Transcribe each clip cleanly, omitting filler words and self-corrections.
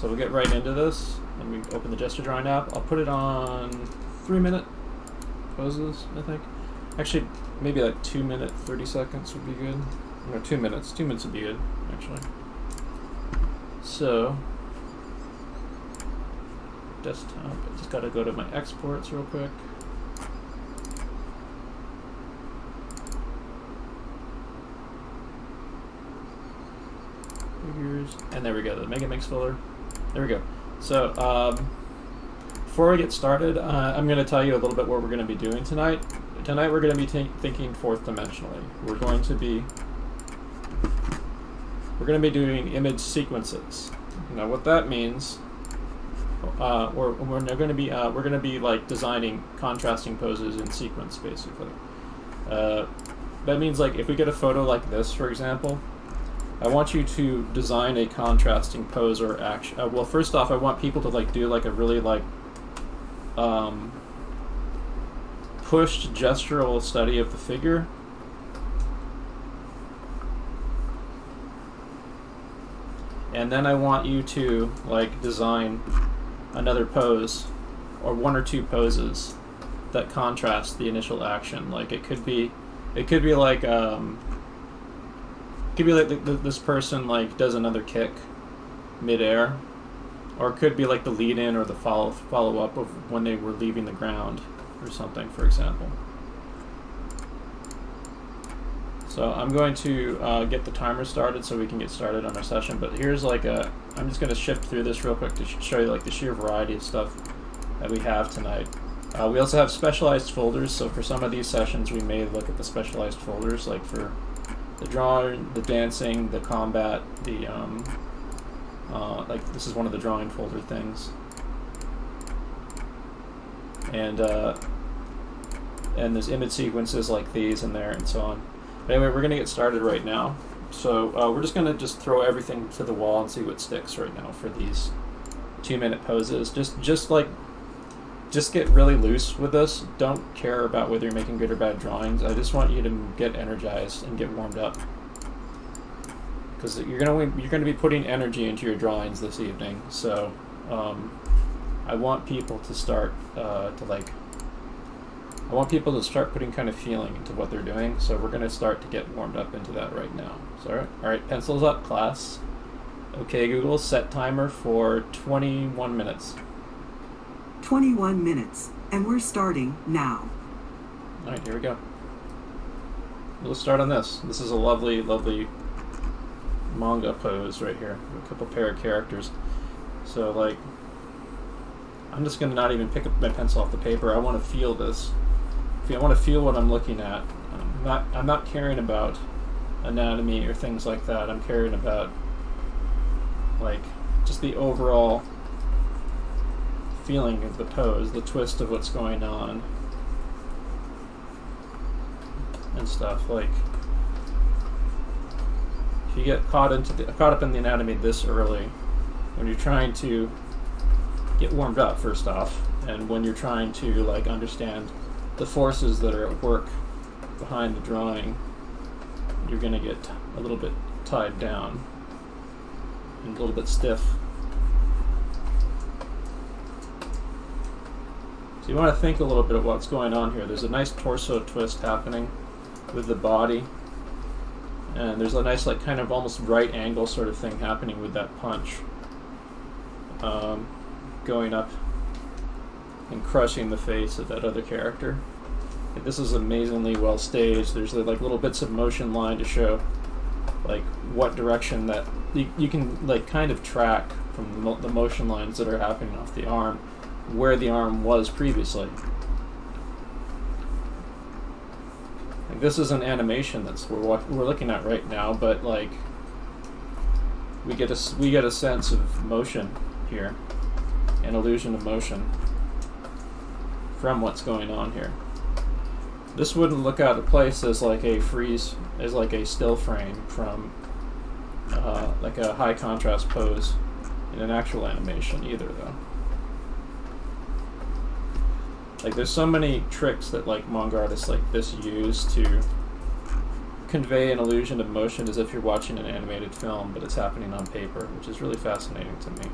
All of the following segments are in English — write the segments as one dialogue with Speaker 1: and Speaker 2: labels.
Speaker 1: So we'll get right into this. When we open the gesture drawing app, I'll put it on 3-minute poses, I think. Actually, maybe like 2 minute, 30 seconds would be good. No, 2 minutes. 2 minutes would be good, actually. So, desktop. I just gotta go to my exports real quick. Figures, and there we go. The Megamix folder. There we go. So, before we get started, I'm going to tell you a little bit what we're going to be doing tonight. Tonight we're going to be thinking fourth dimensionally. We're going to be doing image sequences. Now, what that means, we're going to be like designing contrasting poses in sequence, basically. That means, like, if we get a photo like this, for example, I want you to design a contrasting pose or action. Well, first off, I want people to like do like a really like pushed gestural study of the figure. And then I want you to like design another pose or one or two poses that contrast the initial action. Like it could be like this person like does another kick mid-air, or it could be like the lead-in or the follow-up of when they were leaving the ground or something, for example. So I'm going to get the timer started so we can get started on our session, but here's like I'm just going to shift through this real quick to show you like the sheer variety of stuff that we have tonight. We also have specialized folders, so for some of these sessions we may look at the specialized folders, like for the drawing, the dancing, the combat, the like this is one of the drawing folder things, and there's image sequences like these in there and so on. But anyway, we're gonna get started right now. So we're just gonna throw everything to the wall and see what sticks right now for these 2-minute poses. Just get really loose with this. Don't care about whether you're making good or bad drawings. I just want you to get energized and get warmed up, because you're gonna be putting energy into your drawings this evening. So I want people to start putting kind of feeling into what they're doing. So we're gonna start to get warmed up into that right now. So all right, pencils up, class. Okay, Google, set timer for 21 minutes.
Speaker 2: 21 minutes, and we're starting now.
Speaker 1: All right, here we go. We'll start on this. This is a lovely, lovely manga pose right here. A couple pair of characters. So, like, I'm just going to not even pick up my pencil off the paper. I want to feel this. I want to feel what I'm looking at. I'm not caring about anatomy or things like that. I'm caring about, like, just the overall feeling of the pose, the twist of what's going on and stuff. Like, if you get caught up in the anatomy this early, when you're trying to get warmed up first off, and when you're trying to like understand the forces that are at work behind the drawing, you're gonna get a little bit tied down and a little bit stiff. So you want to think a little bit of what's going on here. There's a nice torso twist happening with the body, and there's a nice like kind of almost right angle sort of thing happening with that punch, going up and crushing the face of that other character. And this is amazingly well staged. There's like little bits of motion line to show like what direction that you can like kind of track from the motion lines that are happening off the arm, where the arm was previously. Like, this is an animation that's we're looking at right now, but like we get a sense of motion here, an illusion of motion from what's going on here. This wouldn't look out of place as like a still frame from like a high contrast pose in an actual animation either, though. Like, there's so many tricks that like manga artists like this use to convey an illusion of motion as if you're watching an animated film, but it's happening on paper, which is really fascinating to me.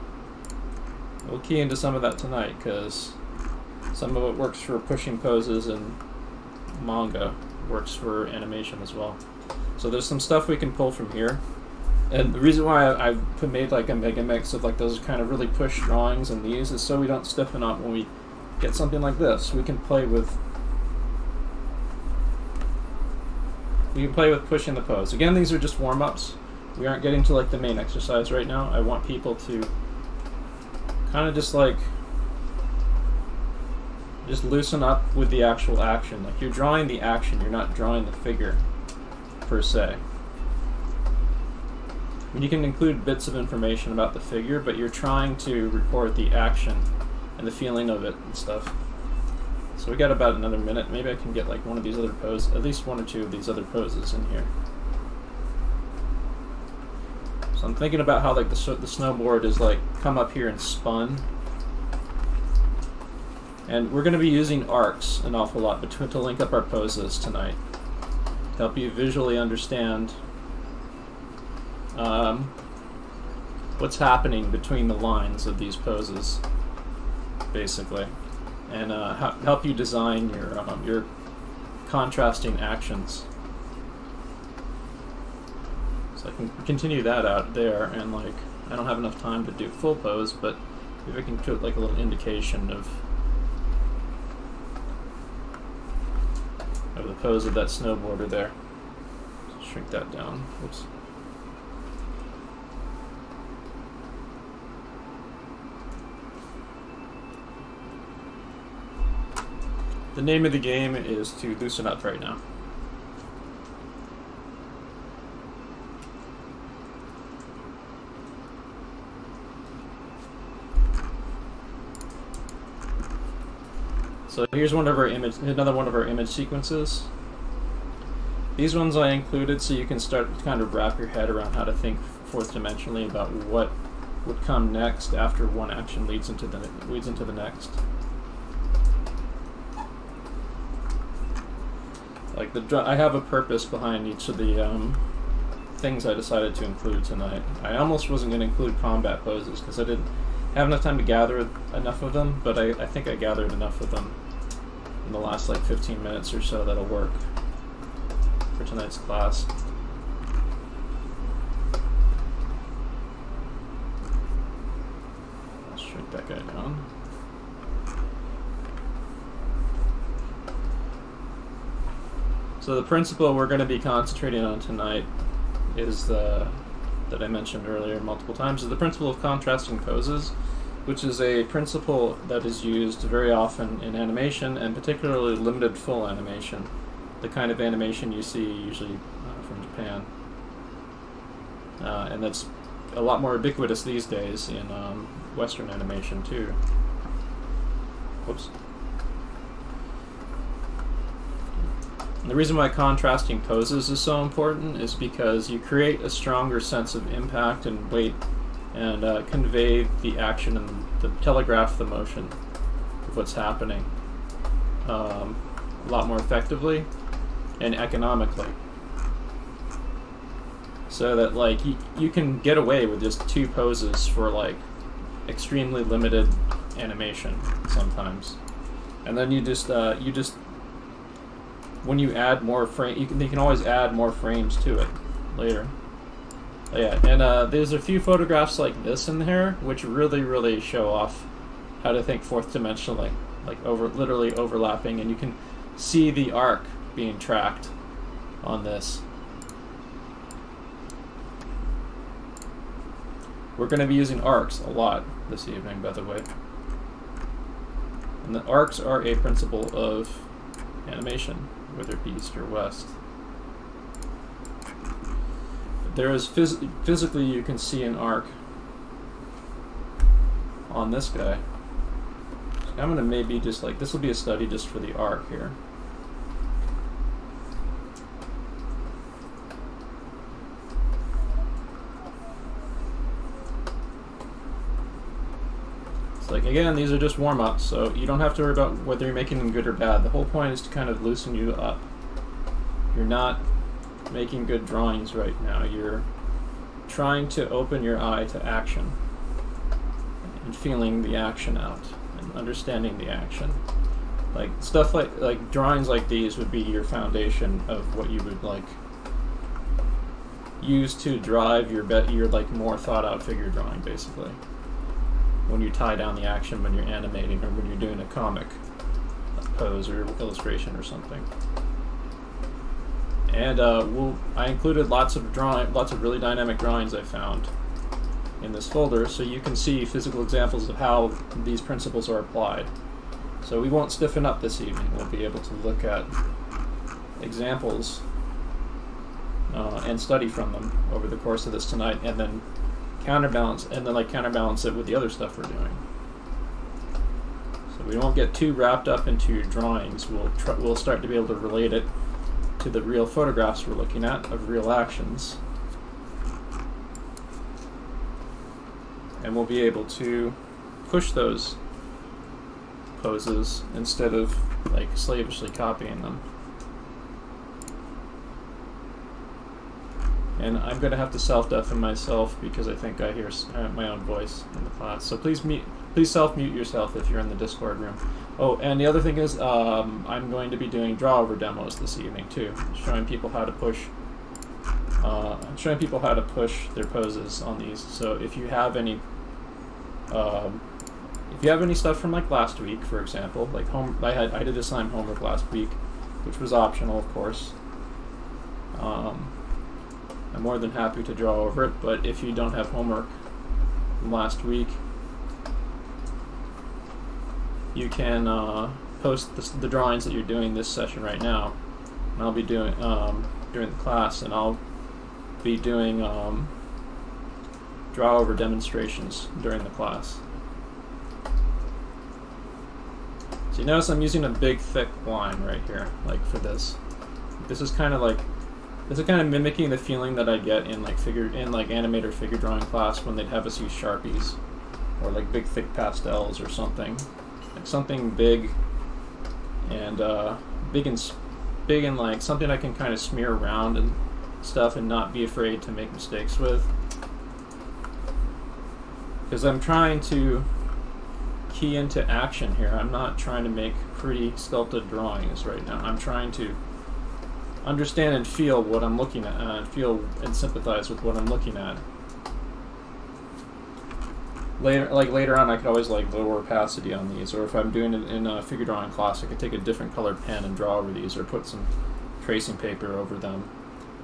Speaker 1: We'll key into some of that tonight, because some of it works for pushing poses, and manga works for animation as well. So there's some stuff we can pull from here. And the reason why I've made like a mega mix of like those kind of really push drawings and these is so we don't stiffen up when we get something like this. We can play with pushing the pose. Again, these are just warm-ups. We aren't getting to like the main exercise right now. I want people to kind of just loosen up with the actual action. Like, you're drawing the action, you're not drawing the figure per se. I mean, you can include bits of information about the figure, but you're trying to record the action and the feeling of it and stuff. So we got about another minute. Maybe I can get like one of these other poses, at least one or two of these other poses in here. So I'm thinking about how like the snowboard is like come up here and spun. And we're going to be using arcs an awful lot to link up our poses tonight, to help you visually understand what's happening between the lines of these poses, basically, and help you design your contrasting actions. So I can continue that out there, and like I don't have enough time to do full pose, but maybe I can put like a little indication of the pose of that snowboarder there. Shrink that down. Whoops. The name of the game is to loosen up right now. So here's another one of our image sequences. These ones I included so you can start to kind of wrap your head around how to think fourth dimensionally about what would come next after one action leads into the next. Like I have a purpose behind each of the things I decided to include tonight. I almost wasn't going to include combat poses because I didn't have enough time to gather enough of them, but I think I gathered enough of them in the last like 15 minutes or so that'll work for tonight's class. I'll shrink that guy down. So the principle we're going to be concentrating on tonight is that I mentioned earlier multiple times, is the principle of contrasting poses, which is a principle that is used very often in animation, and particularly limited full animation, the kind of animation you see usually from Japan. And that's a lot more ubiquitous these days in Western animation too. Whoops. And the reason why contrasting poses is so important is because you create a stronger sense of impact and weight, and convey the action and telegraph the motion of what's happening a lot more effectively and economically. So that like you can get away with just two poses for like extremely limited animation sometimes, and then you just when you add more frame, you can always add more frames to it later. Oh, yeah, and there's a few photographs like this in here which really show off how to think fourth dimensionally, like literally overlapping, and you can see the arc being tracked on this. We're going to be using arcs a lot this evening, by the way. And the arcs are a principle of animation, whether it be East or West. There is physically you can see an arc on this guy. So I'm going to maybe just like, this will be a study just for the arc here. Like, again, these are just warm-ups, so you don't have to worry about whether you're making them good or bad. The whole point is to kind of loosen you up. You're not making good drawings right now. You're trying to open your eye to action. and feeling the action out and understanding the action. Like stuff like drawings like these would be your foundation of what you would like use to drive your like more thought out figure drawing, basically. When you tie down the action when you're animating or when you're doing a comic pose or illustration or something. And I included lots of really dynamic drawings I found in this folder, so you can see physical examples of how these principles are applied. So we won't stiffen up this evening. We'll be able to look at examples and study from them over the course of this tonight, and then counterbalance it with the other stuff we're doing. So we won't get too wrapped up into drawings. We'll start to be able to relate it to the real photographs we're looking at of real actions, and we'll be able to push those poses instead of like slavishly copying them. And I'm going to have to self-deafen myself because I think I hear my own voice in the class. So please self-mute yourself if you're in the Discord room. Oh, and the other thing is I'm going to be doing draw-over demos this evening too, showing people how to push their poses on these. So if you have any stuff from like last week, for example, like I did assigned homework last week, which was optional, of course. I'm more than happy to draw over it, but if you don't have homework from last week, you can post the drawings that you're doing this session right now, and I'll be doing during the class, and I'll be doing draw over demonstrations during the class. So you notice I'm using a big thick line right here, like for this. This is kind of mimicking the feeling that I get in like animator figure drawing class when they'd have us use Sharpies or like big thick pastels or something. Like something big and like something I can kind of smear around and stuff and not be afraid to make mistakes with. Because I'm trying to key into action here. I'm not trying to make pretty sculpted drawings right now. I'm trying to understand and feel what I'm looking at, feel and sympathize with what I'm looking at. Later on, I could always like lower opacity on these, or if I'm doing it in a figure drawing class, I could take a different colored pen and draw over these, or put some tracing paper over them,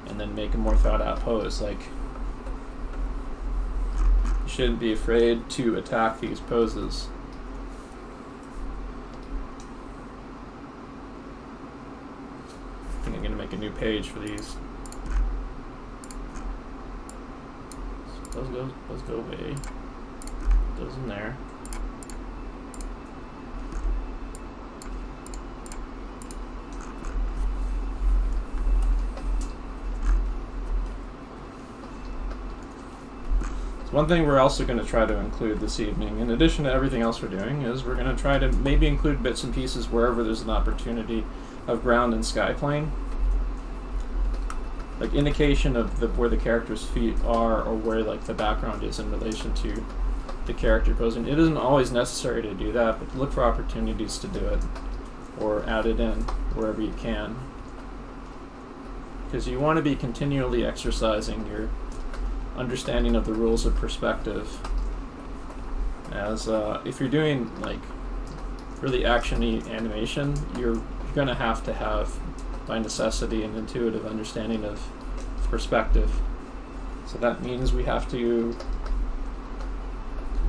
Speaker 1: and then make a more thought out pose. Like, you shouldn't be afraid to attack these poses. I think I'm going to make a new page for these. So those go away. Those in there. So one thing we're also going to try to include this evening, in addition to everything else we're doing, is we're going to try to maybe include bits and pieces wherever there's an opportunity of ground and sky plane, like indication of where the character's feet are, or where like the background is in relation to the character posing. It isn't always necessary to do that, but look for opportunities to do it, or add it in wherever you can, because you want to be continually exercising your understanding of the rules of perspective. As if you're doing like really action-y animation, you're going to have, by necessity, an intuitive understanding of perspective. So that means we have to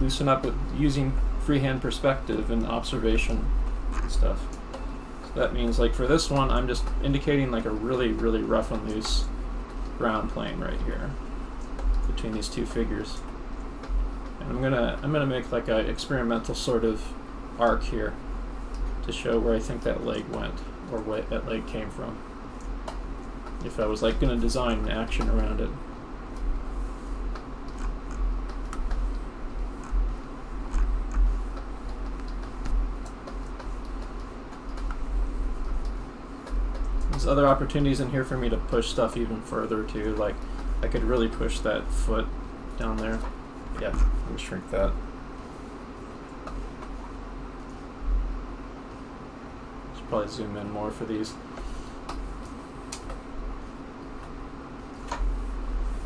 Speaker 1: loosen up with using freehand perspective and observation and stuff. So that means, like for this one, I'm just indicating like a really, really rough and loose ground plane right here between these two figures. And I'm gonna make like an experimental sort of arc here to show where I think that leg went, or where that leg came from, if I was like going to design an action around it. There's other opportunities in here for me to push stuff even further too, like I could really push that foot down there. Yeah, let me shrink that. probably zoom in more for these.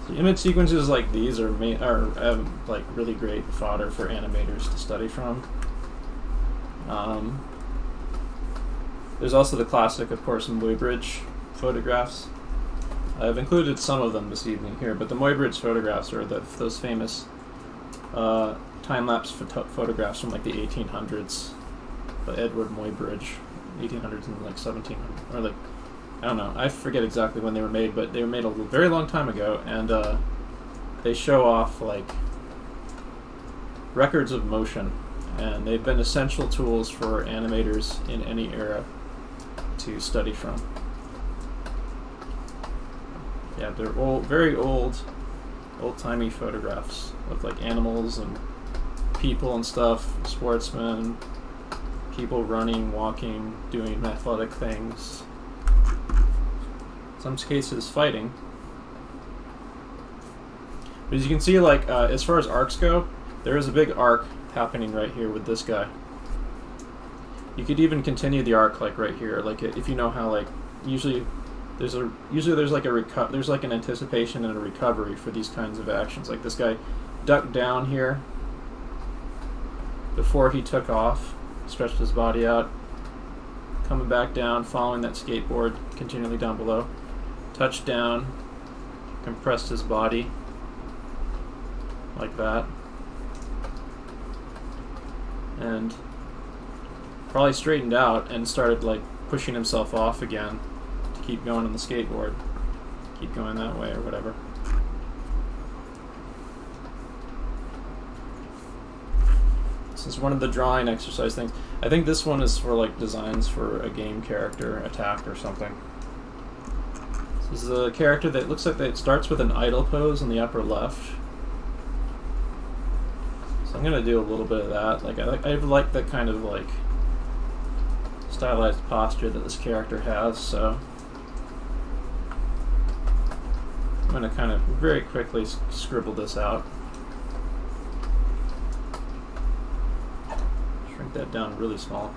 Speaker 1: So image sequences like these are like really great fodder for animators to study from. There's also the classic, of course, Muybridge photographs. I've included some of them this evening here, but the Muybridge photographs are those famous time-lapse photographs from like the 1800s by Edward Muybridge, 1800s and like 1700s, or like, I don't know, I forget exactly when they were made, but they were made a very long time ago, and they show off like records of motion, and they've been essential tools for animators in any era to study from. Yeah, they're old, very old-timey photographs of like animals and people and stuff, sportsmen, people running, walking, doing athletic things. In some cases, fighting. But as you can see, like as far as arcs go, there is a big arc happening right here with this guy. You could even continue the arc like right here, like if you know how like usually there's like an anticipation and a recovery for these kinds of actions. Like this guy ducked down here before he took off, stretched his body out, coming back down, following that skateboard continually down below, touched down, compressed his body like that, and probably straightened out and started like pushing himself off again to keep going on the skateboard, keep going that way or whatever. This is one of the drawing exercise things. I think this one is for like designs for a game character attack or something. This is a character that looks like it starts with an idle pose in the upper left. So I'm gonna do a little bit of that. Like I like that kind of like stylized posture that this character has, so I'm going to kind of very quickly scribble this out. Shrink that down really small.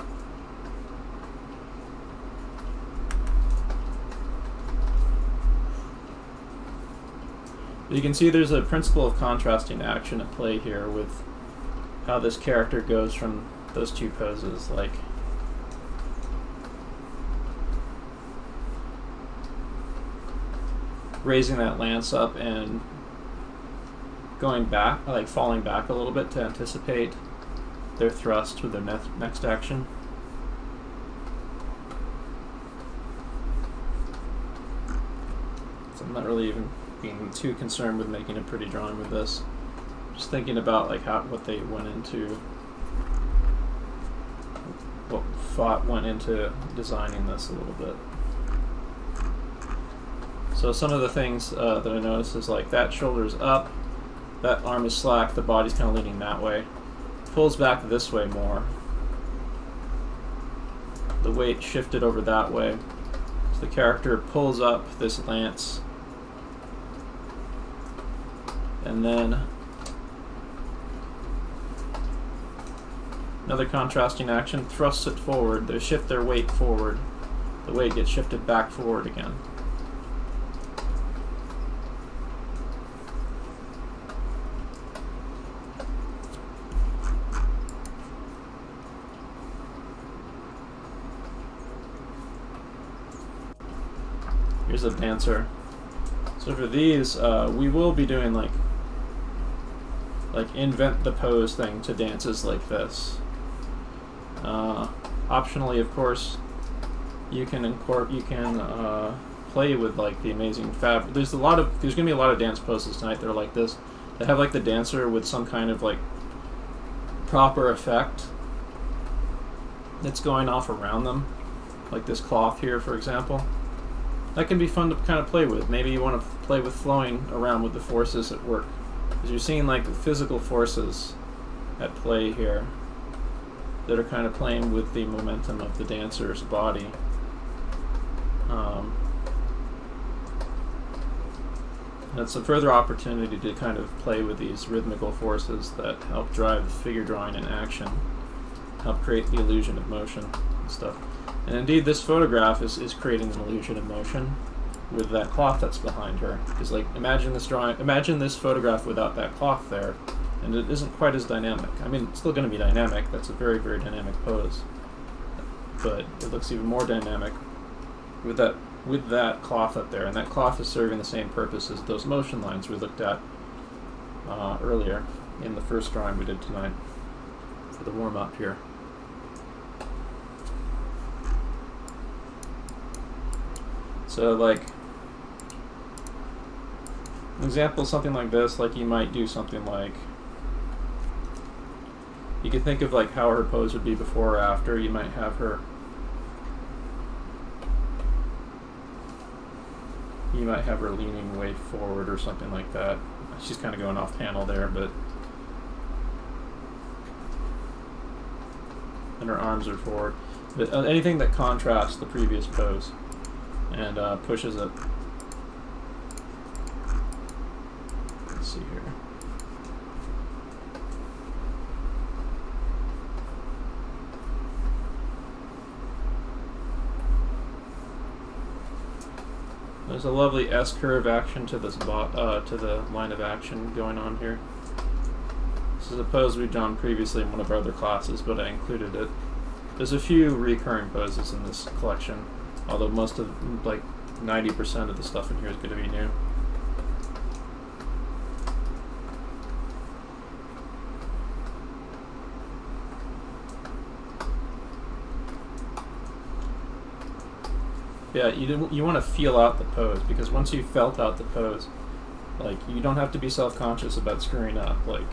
Speaker 1: You can see there's a principle of contrasting action at play here with how this character goes from those two poses, like raising that lance up and going back, like falling back a little bit to anticipate their thrust with their next action. So I'm not really even being too concerned with making a pretty drawing with this. Just thinking about like what they went into, what thought went into designing this a little bit. So some of the things that I noticed is like that shoulder's up, that arm is slack, the body's kind of leaning that way. Pulls back this way more. The weight shifted over that way. So the character pulls up this lance. And then another contrasting action, thrusts it forward. They shift their weight forward. The weight gets shifted back forward again. Here's a dancer. So for these, we will be doing like invent the pose thing to dances like this. Optionally, of course, you can play with like the amazing fabric. There's gonna be a lot of dance poses tonight that are like this. They have like the dancer with some kind of like proper effect that's going off around them, like this cloth here, for example. That can be fun to kind of play with. Maybe you want to play with flowing around with the forces at work, because you're seeing like the physical forces at play here that are kind of playing with the momentum of the dancer's body. It's a further opportunity to kind of play with these rhythmical forces that help drive the figure drawing in action. help create the illusion of motion and stuff. And indeed, this photograph is creating an illusion of motion with that cloth that's behind her. Because, like, imagine this photograph without that cloth there, and it isn't quite as dynamic. I mean, it's still going to be dynamic. That's a very, very dynamic pose, but it looks even more dynamic with that cloth up there, and that cloth is serving the same purpose as those motion lines we looked at earlier in the first drawing we did tonight for the warm-up here. So, like, an example of something like this, like, you might do something like, you could think of like how her pose would be before or after. You might have her, leaning way forward or something like that. She's kind of going off panel there, but and her arms are forward. But anything that contrasts the previous pose and pushes it. Let's see here. There's a lovely S-curve action to this to the line of action going on here. This is a pose we've drawn previously in one of our other classes, but I included it. There's a few recurring poses in this collection, although most of, like, 90% of the stuff in here is going to be new. Yeah, you want to feel out the pose, because once you've felt out the pose, like, you don't have to be self-conscious about screwing up. Like,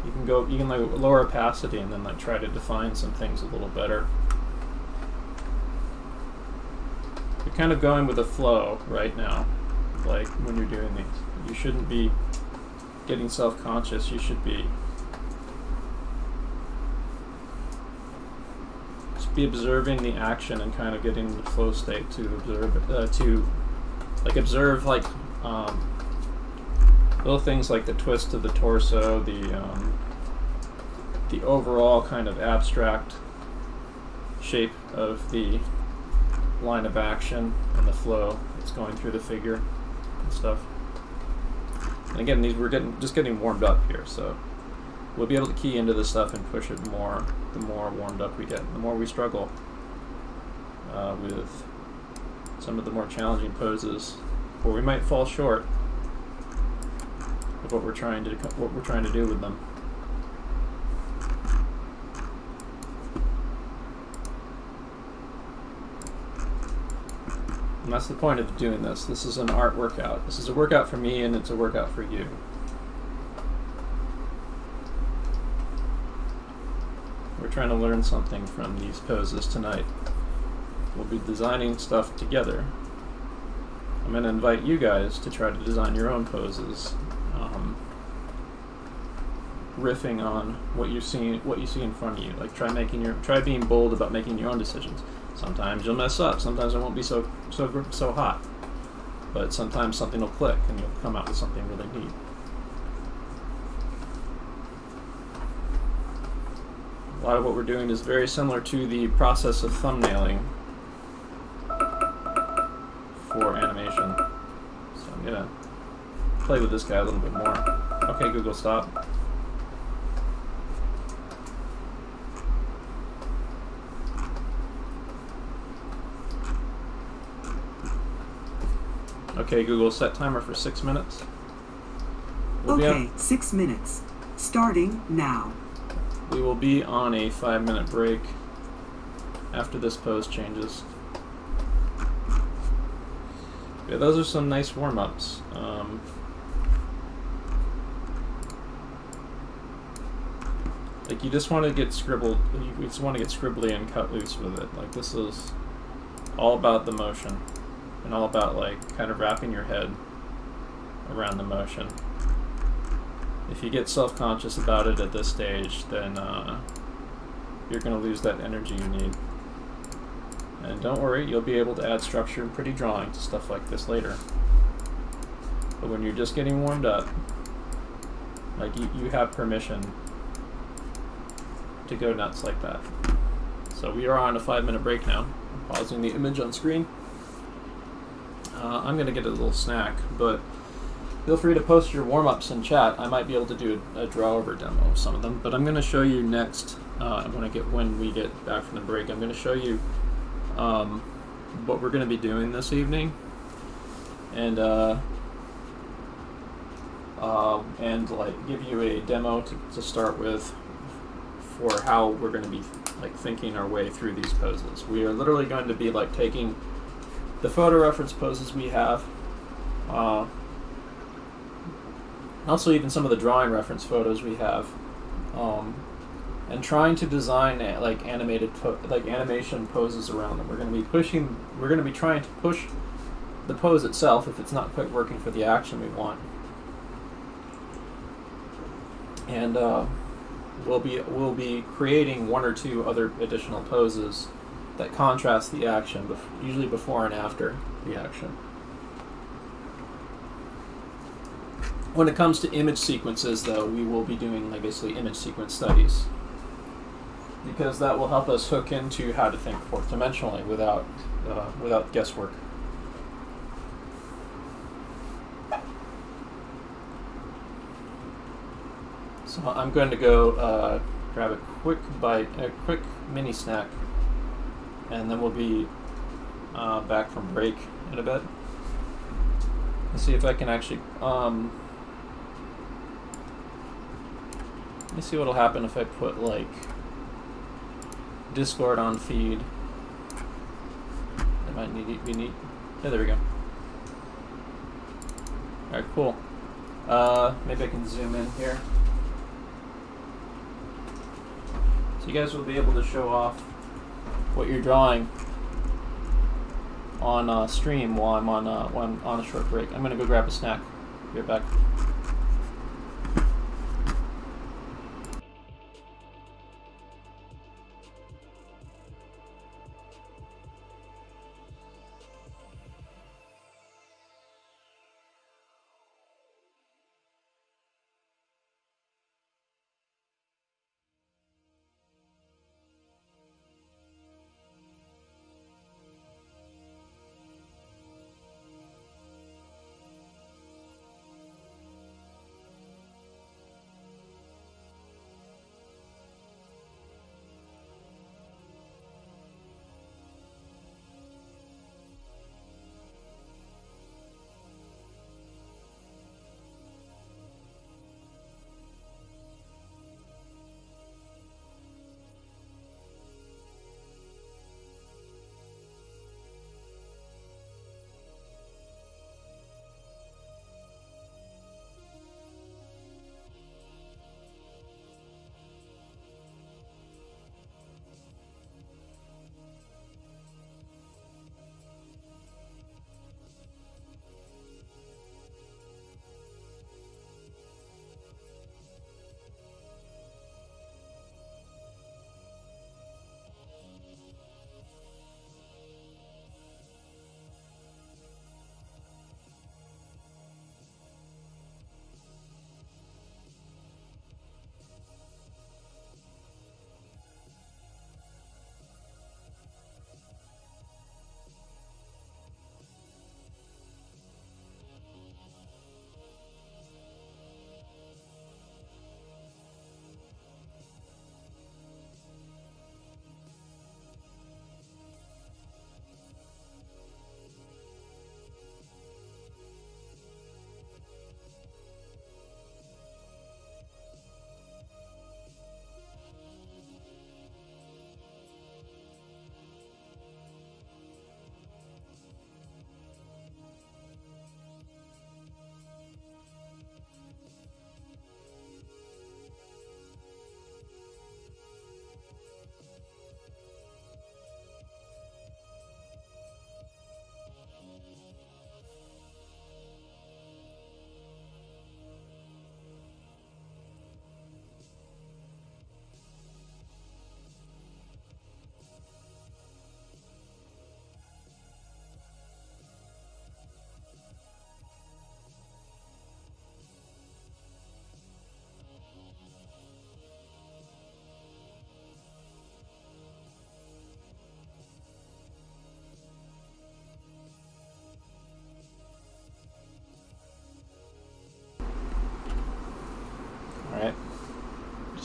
Speaker 1: you can like lower opacity and then like try to define some things a little better. You're kind of going with the flow right now, like when you're doing these. You shouldn't be getting self-conscious. You should be observing the action and kind of getting in the flow state to observe little things like the twist of the torso, the overall kind of abstract shape of the line of action and the flow that's going through the figure and stuff. And again, we're just getting warmed up here, so we'll be able to key into this stuff and push it more the more warmed up we get, the more we struggle with some of the more challenging poses where we might fall short of what we're trying to do with them. And that's the point of doing this. This is an art workout. This is a workout for me, and it's a workout for you. We're trying to learn something from these poses tonight. We'll be designing stuff together. I'm going to invite you guys to try to design your own poses, riffing on what you see in front of you. Like, try being bold about making your own decisions. Sometimes you'll mess up. Sometimes it won't be so hot. But sometimes something will click, and you'll come out with something really neat. A lot of what we're doing is very similar to the process of thumbnailing for animation. So I'm going to play with this guy a little bit more. Okay, Google, stop. Okay, Google, set timer for 6 minutes.
Speaker 2: Okay, 6 minutes. Starting now.
Speaker 1: We will be on a 5-minute break after this pose changes. Yeah, those are some nice warm-ups. Like, you just want to get scribbled. You just want to get scribbly and cut loose with it. Like, this is all about the motion, and all about, like, kind of wrapping your head around the motion. If you get self-conscious about it at this stage, then you're going to lose that energy you need. And don't worry, you'll be able to add structure and pretty drawing to stuff like this later. But when you're just getting warmed up, like, you have permission to go nuts like that. So we are on a 5-minute break now. I'm pausing the image on screen. I'm going to get a little snack, but feel free to post your warm-ups in chat. I might be able to do a draw-over demo of some of them, but I'm going to show you next, when we get back from the break, I'm going to show you what we're going to be doing this evening, and like give you a demo to start with for how we're going to be like thinking our way through these poses. We are literally going to be like taking the photo reference poses we have, also even some of the drawing reference photos we have, and trying to design like animation poses around them. We're going to be trying to push the pose itself if it's not quite working for the action we want. And we'll be creating one or two other additional poses that contrast the action, usually before and after the action. When it comes to image sequences, though, we will be doing basically image sequence studies, because that will help us hook into how to think fourth dimensionally without guesswork. So I'm going to go grab a quick mini snack, and then we'll be back from break in a bit. Let's see if I can actually. Let me see what'll happen if I put like Discord on feed. It might be neat. Yeah, there we go. All right, cool. Maybe I can zoom in here. So you guys will be able to show off what you're drawing on stream while I'm on a short break. I'm gonna go grab a snack. Be right back.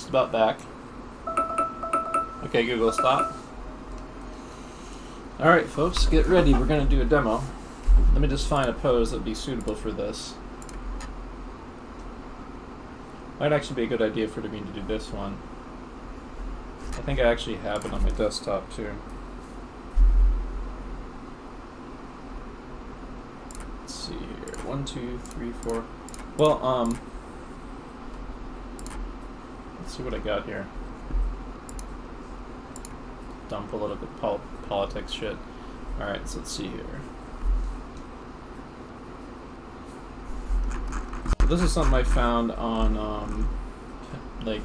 Speaker 1: just about back. Okay, Google, stop. Alright, folks, get ready. We're going to do a demo. Let me just find a pose that would be suitable for this. Might actually be a good idea for me to do this one. I think I actually have it on my desktop, too. Let's see here. 1, 2, 3, 4. Well, let's see what I got here. Dumb political politics shit. Alright, so let's see here. So this is something I found on, like...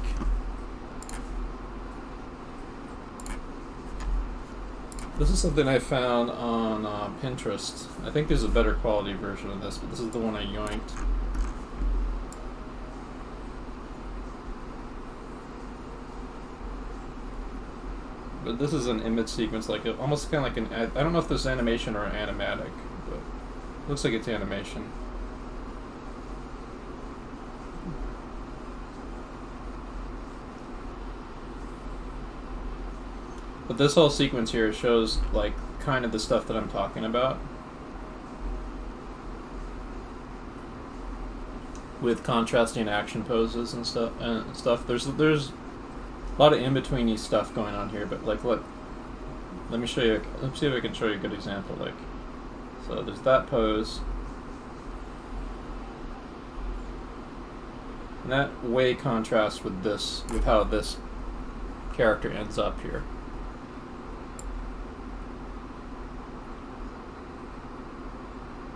Speaker 1: This is something I found on Pinterest. I think there's a better quality version of this, but this is the one I yoinked. But this is an image sequence, like almost kind of like an... I don't know if this is animation or animatic, but it looks like it's animation. But this whole sequence here shows, like, kind of the stuff that I'm talking about. With contrasting action poses and stuff. There's a lot of in-betweeny stuff going on here, but, like, let me show you, let's see if I can show you a good example. Like, so there's that pose. And that way contrasts with this, with how this character ends up here.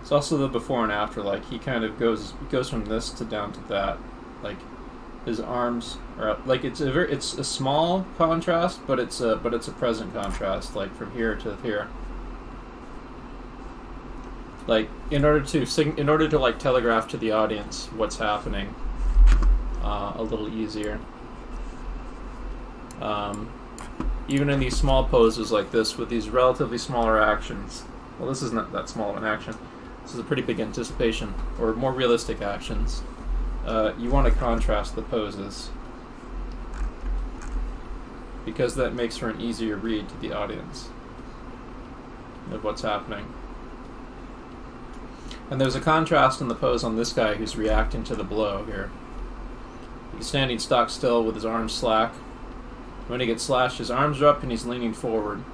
Speaker 1: It's also the before and after. Like, he kind of goes from this to down to that. Like, his arms are up. Like, it's a small contrast, but it's a present contrast. Like, from here to here. Like, in order to like telegraph to the audience what's happening, a little easier. Even in these small poses like this, with these relatively smaller actions. Well, this is not that small of an action. This is a pretty big anticipation, or more realistic actions. You want to contrast the poses, because that makes for an easier read to the audience of what's happening. And there's a contrast in the pose on this guy who's reacting to the blow here. He's standing stock still with his arms slack. When he gets slashed, his arms are up and he's leaning forward.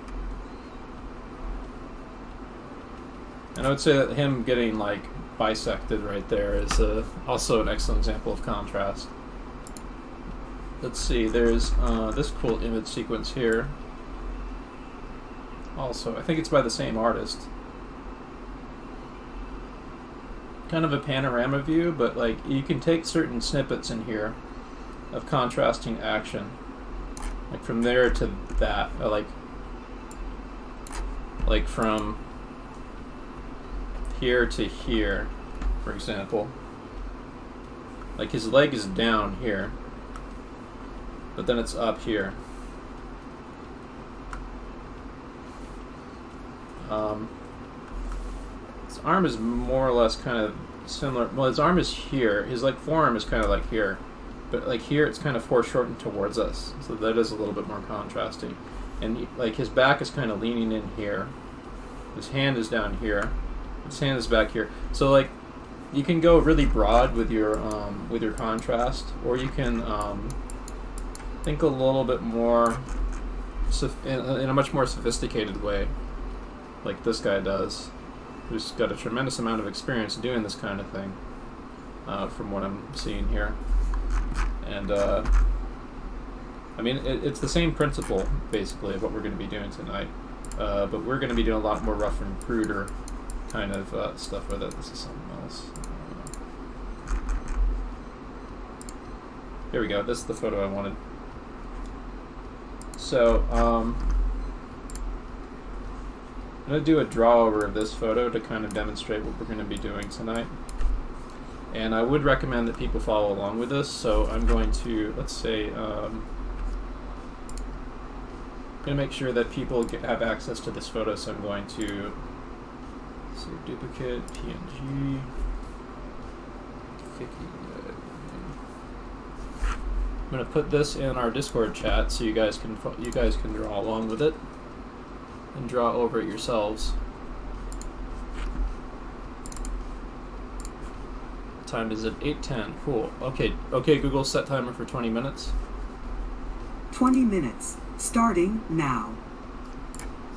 Speaker 1: And I would say that him getting, like, bisected right there is also an excellent example of contrast. Let's see, there's this cool image sequence here. Also, I think it's by the same artist. Kind of a panorama view, but, like, you can take certain snippets in here of contrasting action. Like, from there to that, or like from here to here, for example. Like, his leg is down here, but then it's up here. His arm is more or less kind of similar. Well, his arm is here. His, like, forearm is kind of like here. But, like, here it's kind of foreshortened towards us. So that is a little bit more contrasting. And, like, his back is kind of leaning in here. His hand is down here. His hand is back here. So, like, you can go really broad with your contrast, or you can think a little bit more in a much more sophisticated way, like this guy does, who's got a tremendous amount of experience doing this kind of thing, from what I'm seeing here. And I mean, it's the same principle basically of what we're going to be doing tonight, but we're going to be doing a lot more rough and cruder kind of stuff with it. This is something else. Here we go. This is the photo I wanted. So, I'm going to do a draw over of this photo to kind of demonstrate what we're going to be doing tonight. And I would recommend that people follow along with this, so I'm going to, let's say, I'm going to make sure that people have access to this photo, so I'm going to save duplicate, PNG, I'm gonna put this in our Discord chat so you guys can draw along with it and draw over it yourselves. What time is it? 8:10. Cool. Okay. Google, set timer for 20 minutes.
Speaker 2: 20 minutes. Starting now.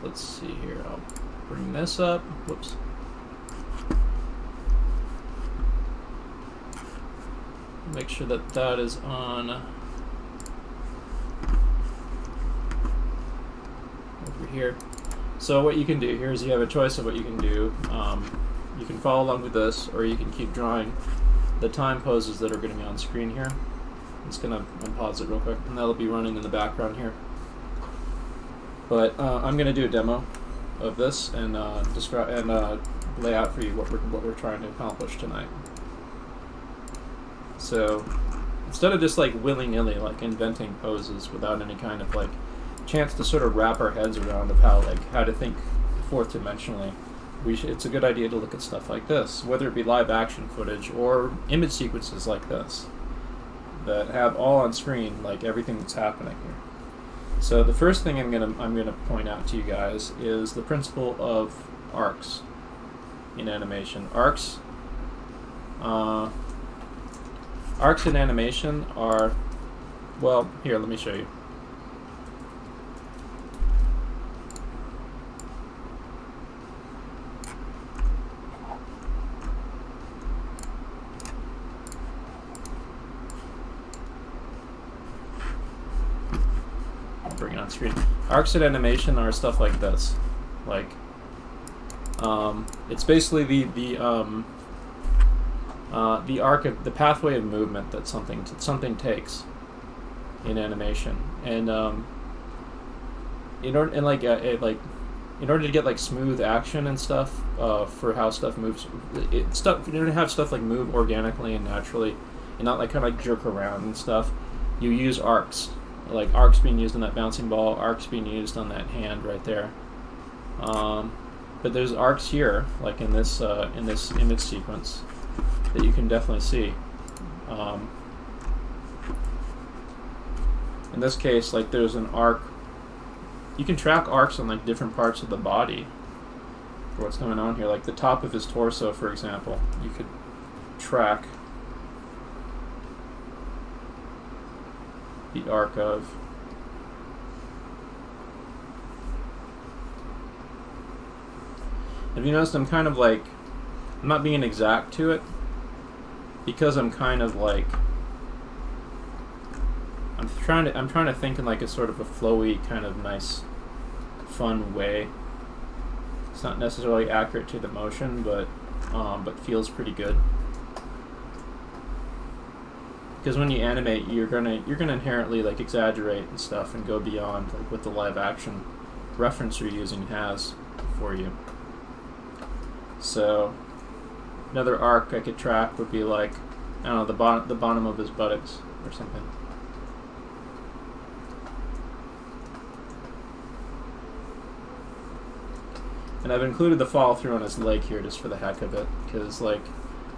Speaker 1: Let's see here. I'll bring this up. Whoops. Make sure that that is on over here. So what you can do here is you have a choice of what you can do. You can follow along with this, or you can keep drawing the time poses that are going to be on screen here. I'm just going to unpause it real quick, and that'll be running in the background here. But I'm going to do a demo of this and describe and lay out for you what we're trying to accomplish tonight. So instead of just like willy-nilly like inventing poses without any kind of like chance to sort of wrap our heads around of how to think fourth dimensionally, it's a good idea to look at stuff like this, whether it be live action footage or image sequences like this that have all on screen like everything that's happening here. So the first thing I'm gonna point out to you guys is the principle of arcs in animation. Arcs in animation are, well, here, let me show you. I'll bring it on screen. Arcs in animation are stuff like this. Like, it's basically the arc of the pathway of movement that something takes in animation, and in order to get like smooth action and stuff for how stuff moves, in order to have stuff like move organically and naturally, and not like kind of like jerk around and stuff, you use arcs, like arcs being used on that bouncing ball, arcs being used on that hand right there. But there's arcs here, like in this image sequence, that you can definitely see. In this case, like there's an arc. You can track arcs on like different parts of the body for what's going on here. Like the top of his torso, for example, you could track the arc of. Have you noticed I'm kind of like, I'm not being exact to it, because I'm kind of like, I'm trying to think in like a sort of a flowy, kind of nice, fun way. It's not necessarily accurate to the motion, but feels pretty good. Because when you animate, you're gonna inherently like exaggerate and stuff and go beyond like what the live action reference you're using has for you. So another arc I could track would be like, I don't know, the bottom of his buttocks or something. And I've included the follow through on his leg here just for the heck of it, because like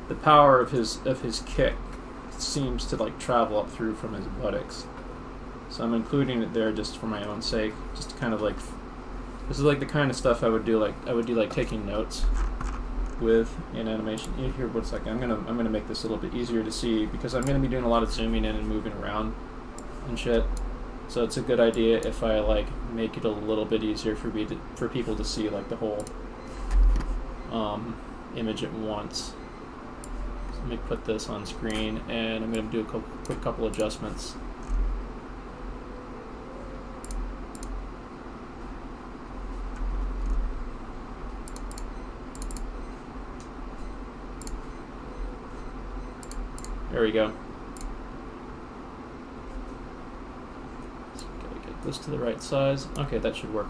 Speaker 1: the power of his kick seems to like travel up through from his buttocks. So I'm including it there just for my own sake, just to kind of like, this is like the kind of stuff I would do like taking notes with in animation. Here, one second. I'm gonna make this a little bit easier to see, because I'm gonna be doing a lot of zooming in and moving around and shit. So it's a good idea if I like make it a little bit easier for people to see like the whole image at once. So let me put this on screen, and I'm gonna do a quick couple adjustments. There we go. So gotta get this to the right size. Okay, that should work.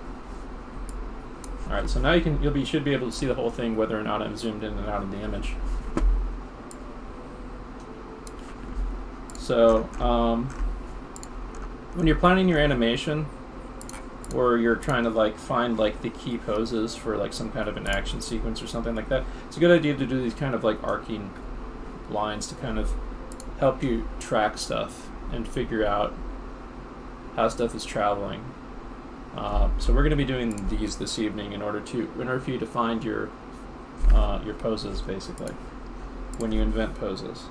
Speaker 1: All right, so now you should be able to see the whole thing, whether or not I'm zoomed in and out of the image. So when you're planning your animation, or you're trying to like find like the key poses for like some kind of an action sequence or something like that, it's a good idea to do these kind of like arcing lines to kind of help you track stuff and figure out how stuff is traveling. So we're going to be doing these this evening in order for you to find your poses, basically, when you invent poses.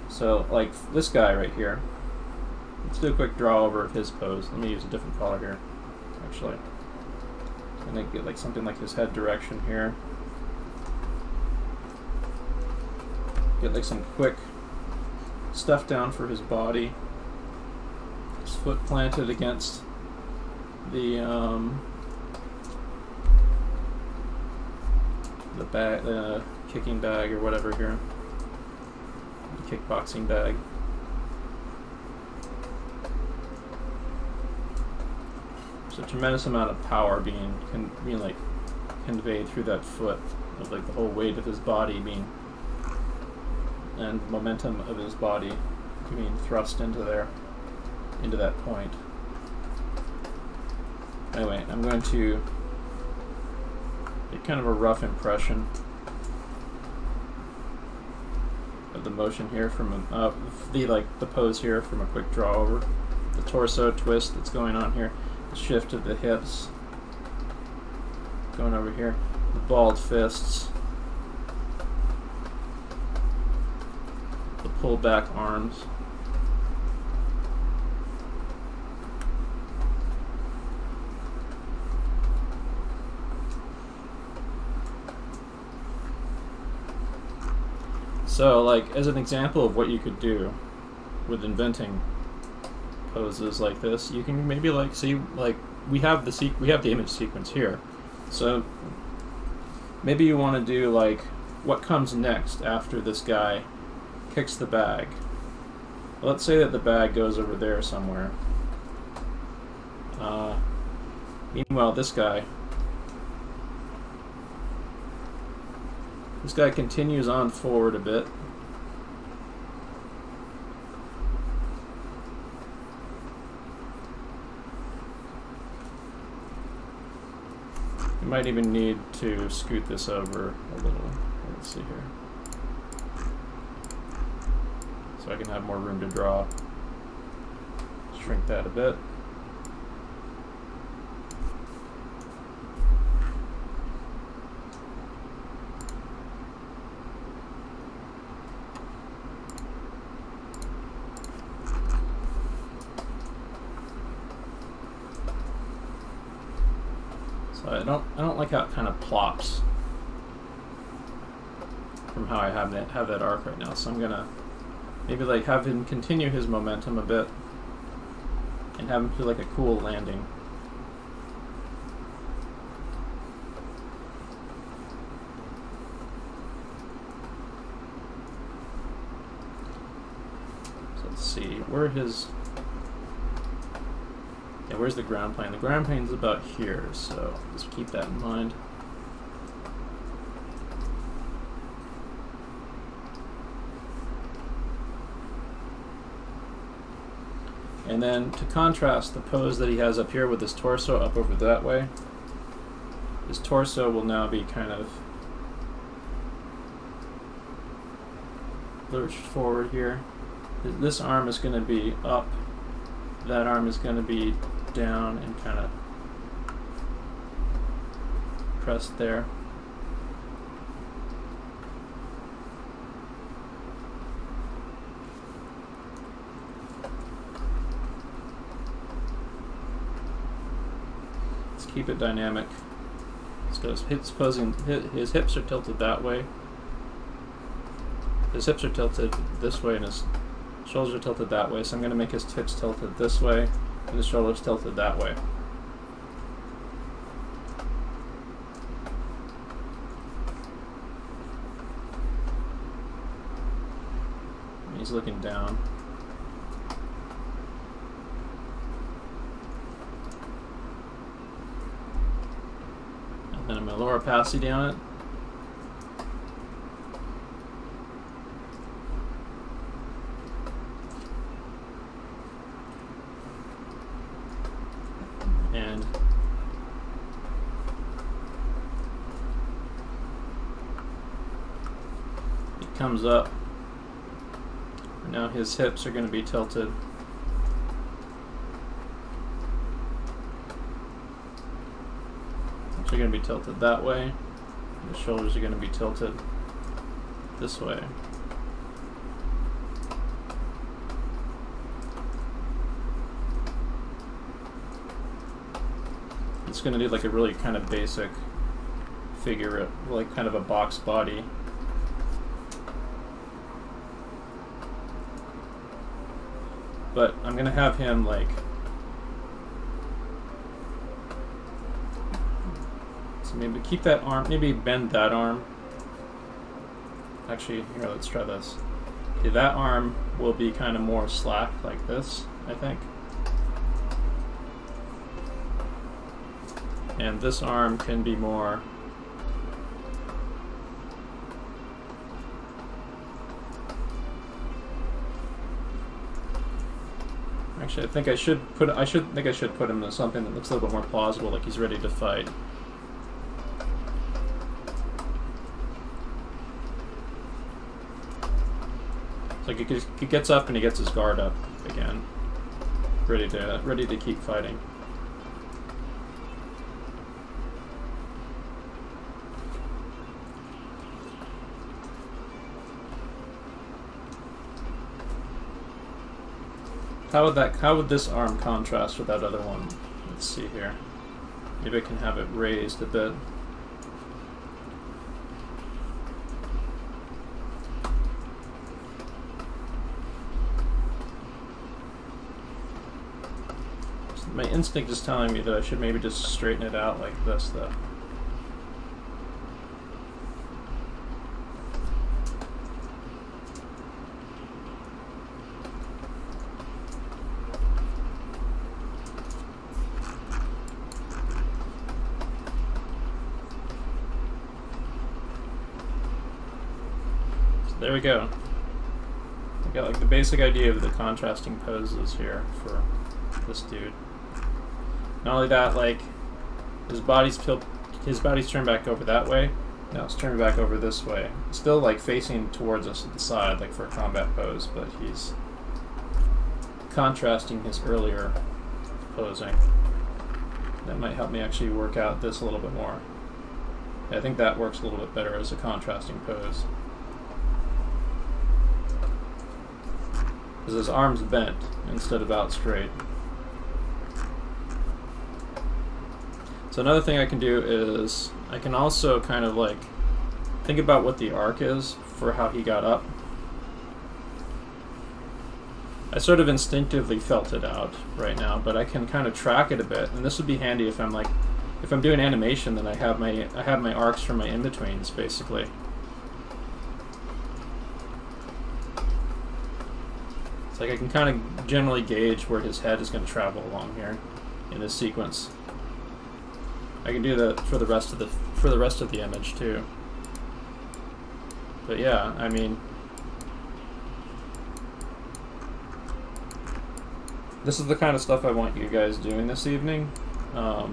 Speaker 1: So, like this guy right here, let's do a quick draw over of his pose. Let me use a different color here, actually. I'm going to get like something like his head direction here. Get like some quick stuff down for his body. His foot planted against the bag, the kicking bag or whatever here. The kickboxing bag. There's a tremendous amount of power being like conveyed through that foot, of like the whole weight of his body being, and momentum of his body being thrust into that point. Anyway, I'm going to get kind of a rough impression of the motion here from the pose here from a quick draw over. The torso twist that's going on here, the shift of the hips going over here, the balled fists, the pull back arms. So, like, as an example of what you could do with inventing poses like this, you can maybe like see, like, we have the image sequence here. So maybe you want to do like what comes next after this guy kicks the bag. Let's say that the bag goes over there somewhere. Meanwhile, this guy continues on forward a bit. You might even need to scoot this over a little. Let's see here. So I can have more room to draw. Shrink that a bit. I don't like how it kind of plops from how I have that arc right now. So I'm gonna maybe like have him continue his momentum a bit and have him feel like a cool landing. So let's see, where's the ground plane? The ground plane is about here, so just keep that in mind. And then to contrast the pose that he has up here with his torso up over that way, his torso will now be kind of lurched forward here. This arm is going to be up, that arm is going to be down and kind of pressed there. Let's keep it dynamic. So his hips are tilted that way. His hips are tilted this way and his shoulders are tilted that way. So I'm going to make his hips tilted this way and the shoulders tilted that way. And he's looking down. And then I'm going to lower opacity on it. And it comes up Now his hips are going to be tilted. Actually going to be tilted that way. And the shoulders are going to be tilted this way. It's going to do like a really kind of basic figure, like kind of a box body. But I'm going to have him like, so maybe keep that arm, maybe bend that arm. Actually, here, let's try this. Okay, that arm will be kind of more slack like this, I think. And this arm can be more actually, I think I should put him in something that looks a little bit more plausible, like he's ready to fight. It's like he gets up and he gets his guard up again, ready to keep fighting. How would this arm contrast with that other one? Let's see here. Maybe I can have it raised a bit. So my instinct is telling me that I should maybe just straighten it out like this, though. There we go. I got like the basic idea of the contrasting poses here for this dude. Not only that, like his body's turned back over that way. Now it's turned back over this way. Still like facing towards us at the side, like for a combat pose, but he's contrasting his earlier posing. That might help me actually work out this a little bit more. I think that works a little bit better as a contrasting pose. Because his arm's bent instead of out straight. So another thing I can do is I can also kind of like think about what the arc is for how he got up. I sort of instinctively felt it out right now, but I can kind of track it a bit, and this would be handy if I'm doing animation, then I have my arcs for my in-betweens basically. It's like I can kind of generally gauge where his head is going to travel along here in this sequence. I can do that for the rest of the image too. But yeah, I mean, this is the kind of stuff I want you guys doing this evening. Of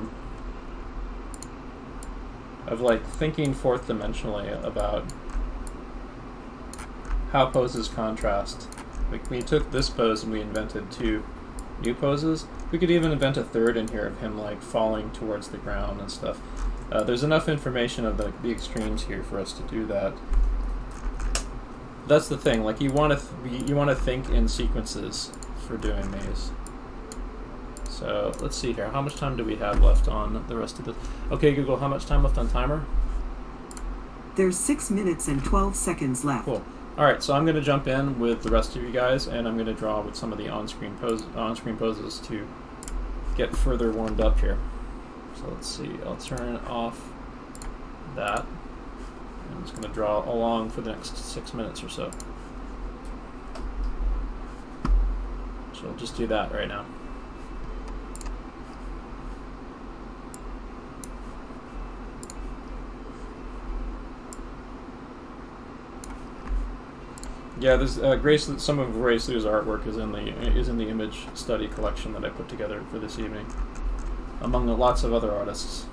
Speaker 1: like thinking fourth dimensionally about how poses contrast. Like we took this pose and we invented two new poses. We could even invent a third in here of him like falling towards the ground and stuff. There's enough information of the extremes here for us to do that. That's the thing. Like you want to think in sequences for doing these. So let's see here. How much time do we have left on the rest of this? Okay, Google. How much time left on timer?
Speaker 2: There's 6 minutes and 12 seconds left.
Speaker 1: Cool. All right, so I'm going to jump in with the rest of you guys, and I'm going to draw with some of the on-screen poses to get further warmed up here. So let's see. I'll turn off that. I'm just going to draw along for the next 6 minutes or so. So I'll just do that right now. Yeah, there's some of Grace Liu's artwork is in the image study collection that I put together for this evening, among lots of other artists.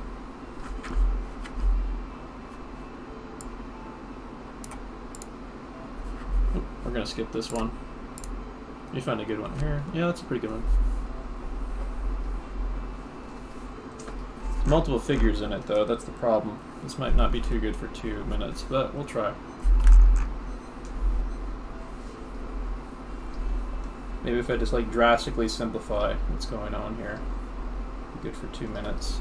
Speaker 1: We're gonna skip this one. You found a good one here. Yeah, that's a pretty good one. Multiple figures in it, though. That's the problem. This might not be too good for 2 minutes, but we'll try. Maybe if I just like drastically simplify what's going on here, good for 2 minutes.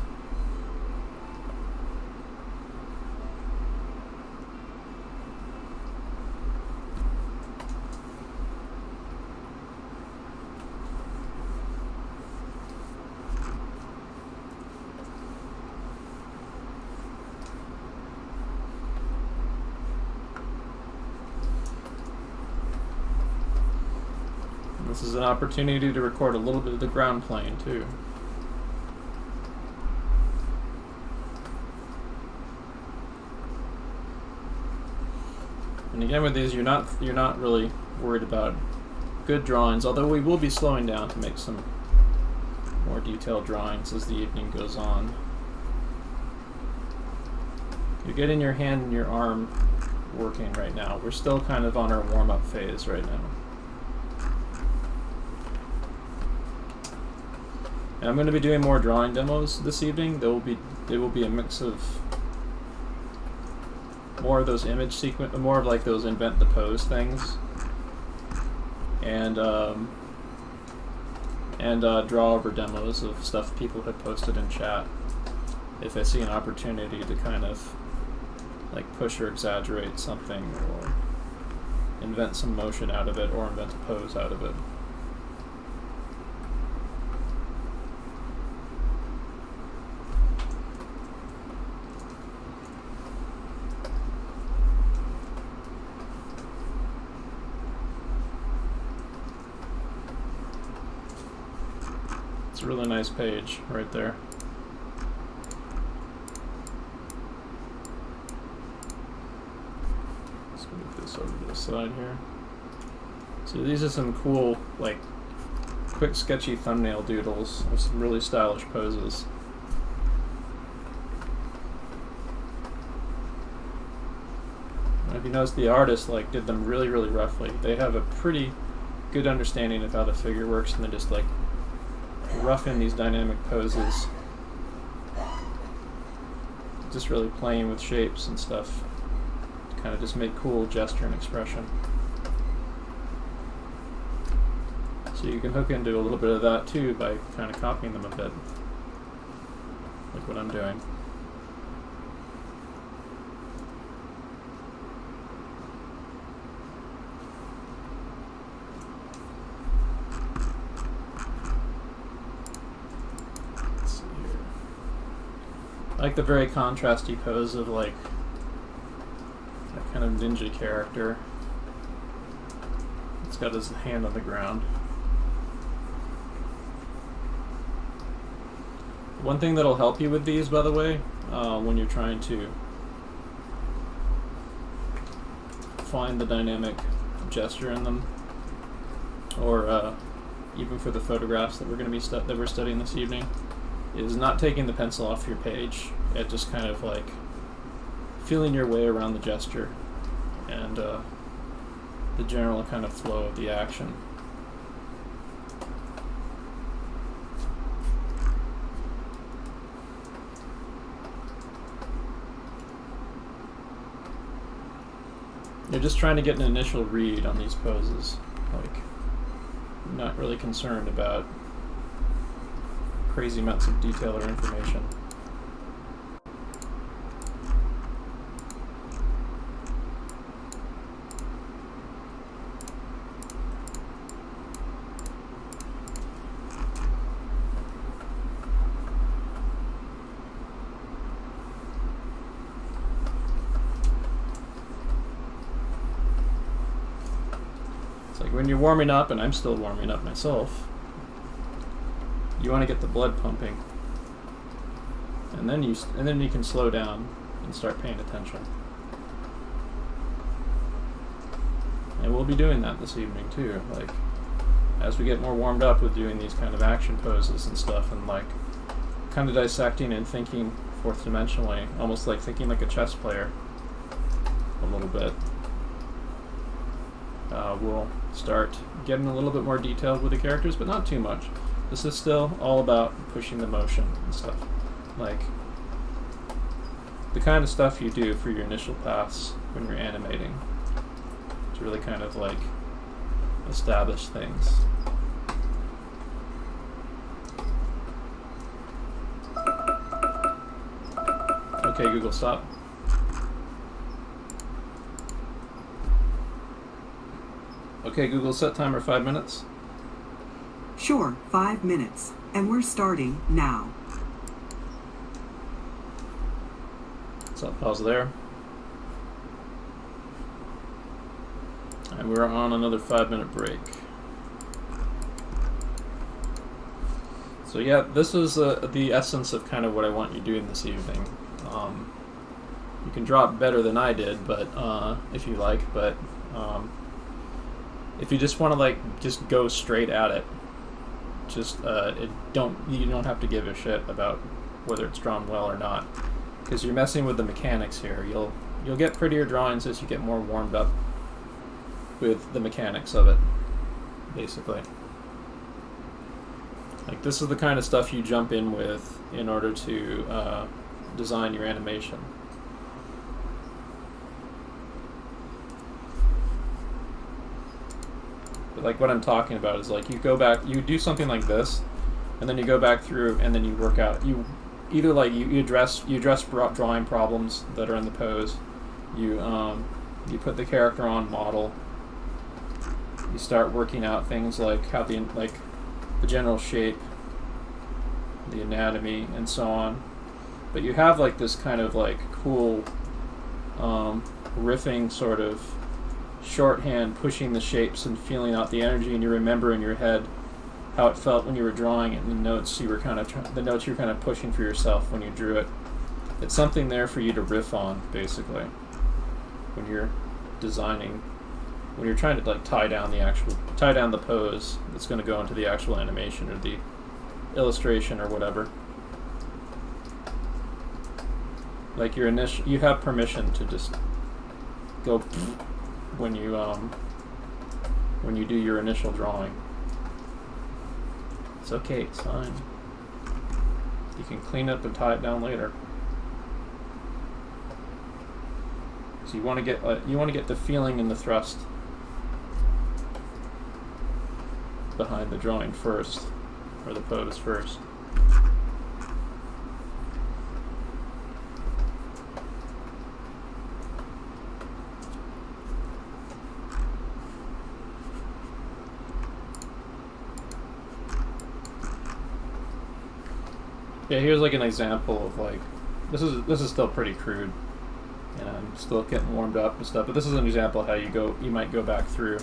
Speaker 1: This is an opportunity to record a little bit of the ground plane too. And again with these, you're not really worried about good drawings, although we will be slowing down to make some more detailed drawings as the evening goes on. You're getting your hand and your arm working right now. We're still kind of on our warm-up phase right now. And I'm going to be doing more drawing demos this evening. There will be a mix of more of those image sequence, more of like those invent the pose things, and draw over demos of stuff people have posted in chat. If I see an opportunity to kind of like push or exaggerate something, or invent some motion out of it, or invent a pose out of it. It's a really nice page right there. Let's move this over to the side here. So these are some cool, like, quick sketchy thumbnail doodles of some really stylish poses. And if you notice, the artist like did them really, really roughly. They have a pretty good understanding of how the figure works, and they just like rough in these dynamic poses, just really playing with shapes and stuff to kind of just make cool gesture and expression. So you can hook into a little bit of that too by kind of copying them a bit, like what I'm doing. I like the very contrasty pose of like that kind of ninja character. It's got his hand on the ground. One thing that'll help you with these, by the way, when you're trying to find the dynamic gesture in them, or even for the photographs that we're going to be we're studying this evening, is not taking the pencil off your page and just kind of like feeling your way around the gesture and the general kind of flow of the action. You're just trying to get an initial read on these poses, like not really concerned about crazy amounts of detail or information. It's like when you're warming up, and I'm still warming up myself, you want to get the blood pumping, and then you can slow down and start paying attention. And we'll be doing that this evening too, like as we get more warmed up with doing these kind of action poses and stuff, and like kind of dissecting and thinking fourth dimensionally, almost like thinking like a chess player a little bit. start getting a little bit more detailed with the characters, but not too much. This is still all about pushing the motion and stuff. Like, the kind of stuff you do for your initial pass when you're animating to really kind of like establish things. Okay, Google, stop. Okay, Google, set timer 5 minutes.
Speaker 2: Sure, 5 minutes. And we're starting now.
Speaker 1: So I'll pause there. And we're on another 5-minute break. So yeah, this is the essence of kind of what I want you doing this evening. You can draw it better than I did, but if you like, but if you just want to like just go straight at it, just you don't have to give a shit about whether it's drawn well or not, because you're messing with the mechanics here. You'll get prettier drawings as you get more warmed up with the mechanics of it, basically. Like, this is the kind of stuff you jump in with in order to design your animation. But like what I'm talking about is like you go back, you do something like this, and then you go back through and then you work out. You either like you address drawing problems that are in the pose. You put the character on model. You start working out things like how the general shape, the anatomy, and so on. But you have like this kind of like cool riffing sort of shorthand, pushing the shapes and feeling out the energy, and you remember in your head how it felt when you were drawing it, and the notes you were kind of pushing for yourself when you drew it. It's something there for you to riff on, basically, when you're designing, when you're trying to like tie down the pose that's going to go into the actual animation or the illustration or whatever. Like you have permission to just go when you do your initial drawing. It's okay, it's fine. You can clean up and tie it down later. So you want to get the feeling and the thrust behind the drawing first, or the pose first. Yeah, here's like an example of like, this is still pretty crude, and I'm still getting warmed up and stuff. But this is an example of how you might go back through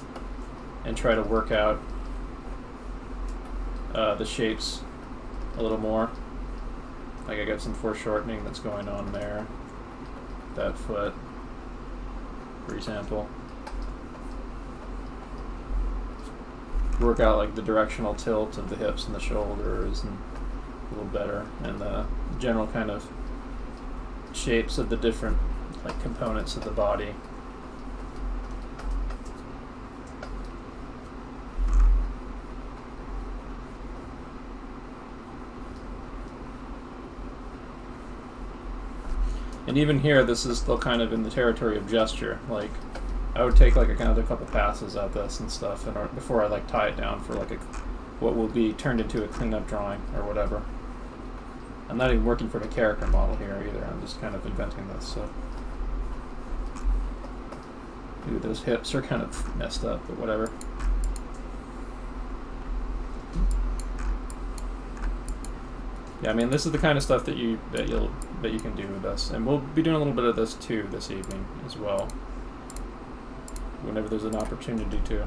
Speaker 1: and try to work out the shapes a little more. Like I got some foreshortening that's going on there. That foot, for example. Work out like the directional tilt of the hips and the shoulders and a little better, and the general kind of shapes of the different like components of the body. And even here, this is still kind of in the territory of gesture. Like, I would take like another couple passes at this and stuff, before I like tie it down for like what will be turned into a cleanup drawing or whatever. I'm not even working for the character model here either. I'm just kind of inventing this. So, ooh, those hips are kind of messed up, but whatever. Yeah, I mean, this is the kind of stuff that you can do with this, and we'll be doing a little bit of this too this evening as well, whenever there's an opportunity to.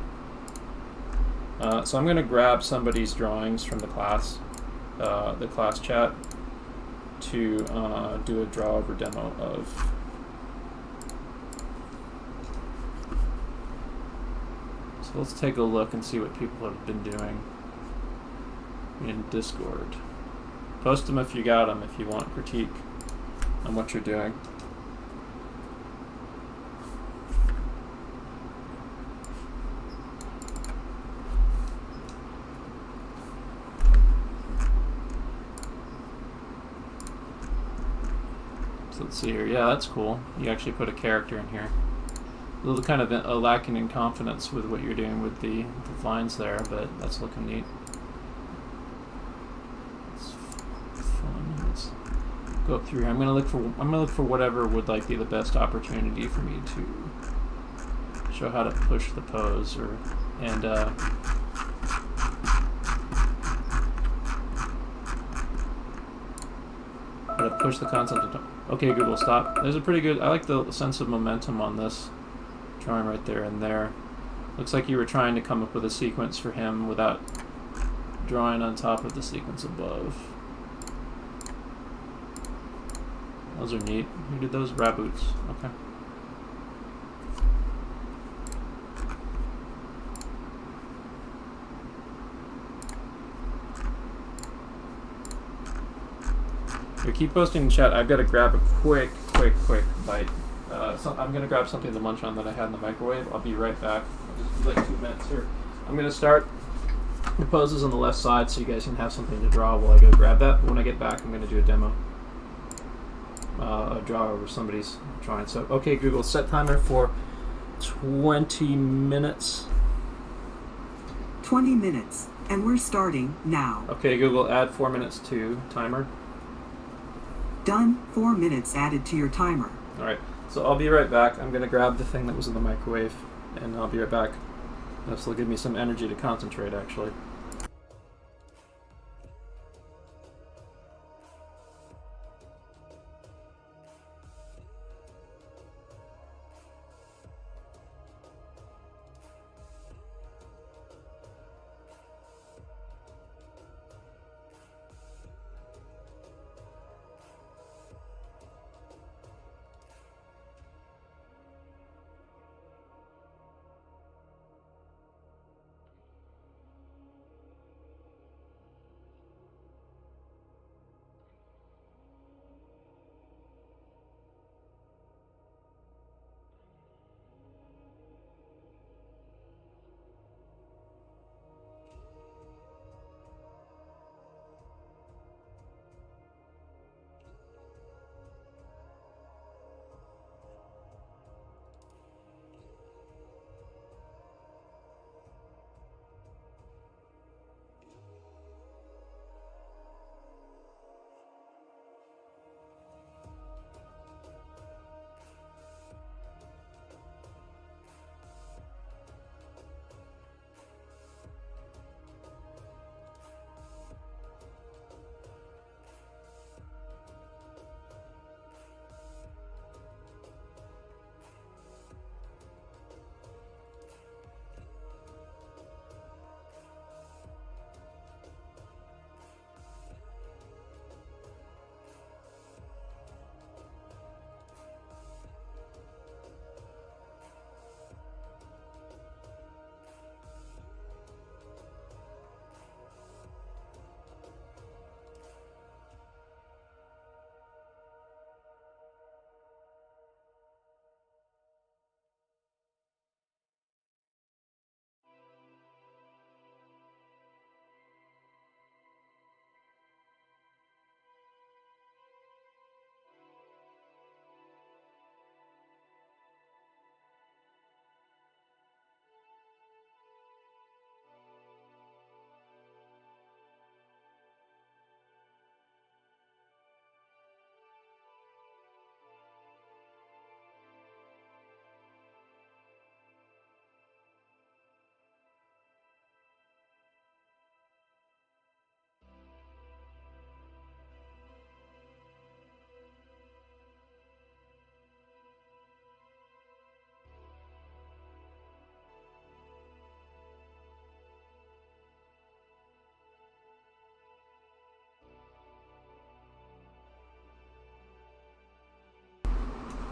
Speaker 1: So I'm going to grab somebody's drawings from the class chat, to do a draw over demo of. So let's take a look and see what people have been doing in Discord. Post them if you got them, if you want critique on what you're doing. So let's see here. Yeah, that's cool. You actually put a character in here. A little kind of lacking in confidence with what you're doing with the lines there, but that's looking neat. It's fun. Let's go up through here. I'm gonna look for whatever would like be the best opportunity for me to show how to push the pose and how to push the concept. Okay, Google, stop. There's a pretty good. I like the sense of momentum on this drawing right there and there. Looks like you were trying to come up with a sequence for him without drawing on top of the sequence above. Those are neat. Who did those? Raboots. Okay. Here, keep posting in chat. I've got to grab a quick bite. I'm going to grab something to munch on that I had in the microwave. I'll be right back. I'll just do like 2 minutes here. I'm going to start the poses on the left side so you guys can have something to draw while I go grab that. But when I get back, I'm going to do a demo. A draw over somebody's drawing. So, okay, Google, set timer for 20 minutes.
Speaker 2: 20 minutes, and we're starting now.
Speaker 1: Okay, Google, add 4 minutes to timer.
Speaker 2: Done. 4 minutes added to your timer.
Speaker 1: All right, so I'll be right back. I'm going to grab the thing that was in the microwave, and I'll be right back. This will give me some energy to concentrate, actually.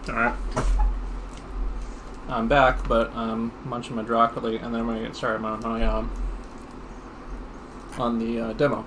Speaker 1: Alright. I'm back, but I'm munching my broccoli, and then I'm going to get started on the demo.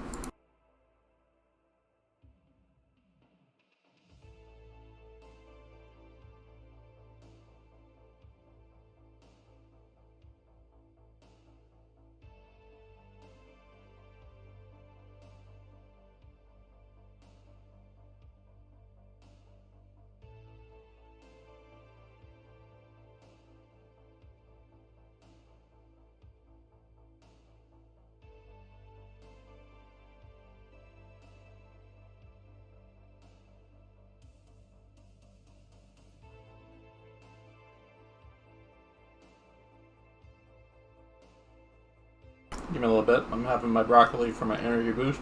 Speaker 1: Give me a little bit. I'm having my broccoli for my energy boost.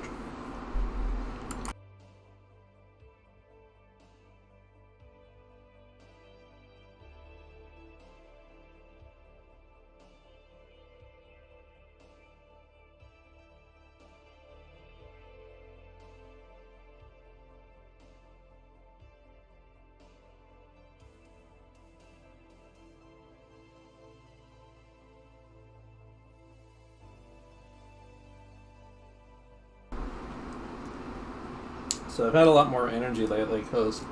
Speaker 1: So I've had a lot more energy lately because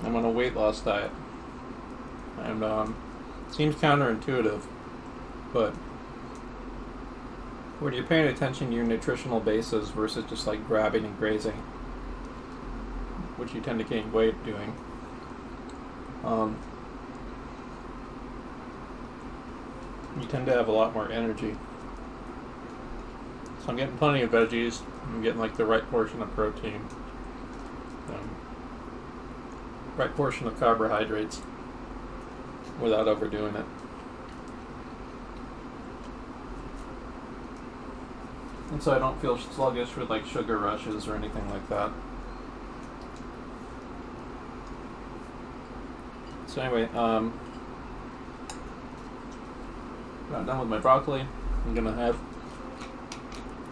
Speaker 1: I'm on a weight loss diet, and it seems counterintuitive, but when you're paying attention to your nutritional basis versus just like grabbing and grazing, which you tend to gain weight doing, you tend to have a lot more energy. So I'm getting plenty of veggies. I'm getting like the right portion of protein, right portion of carbohydrates, without overdoing it. And so I don't feel sluggish with like sugar rushes or anything like that. So anyway, I'm done with my broccoli. I'm gonna have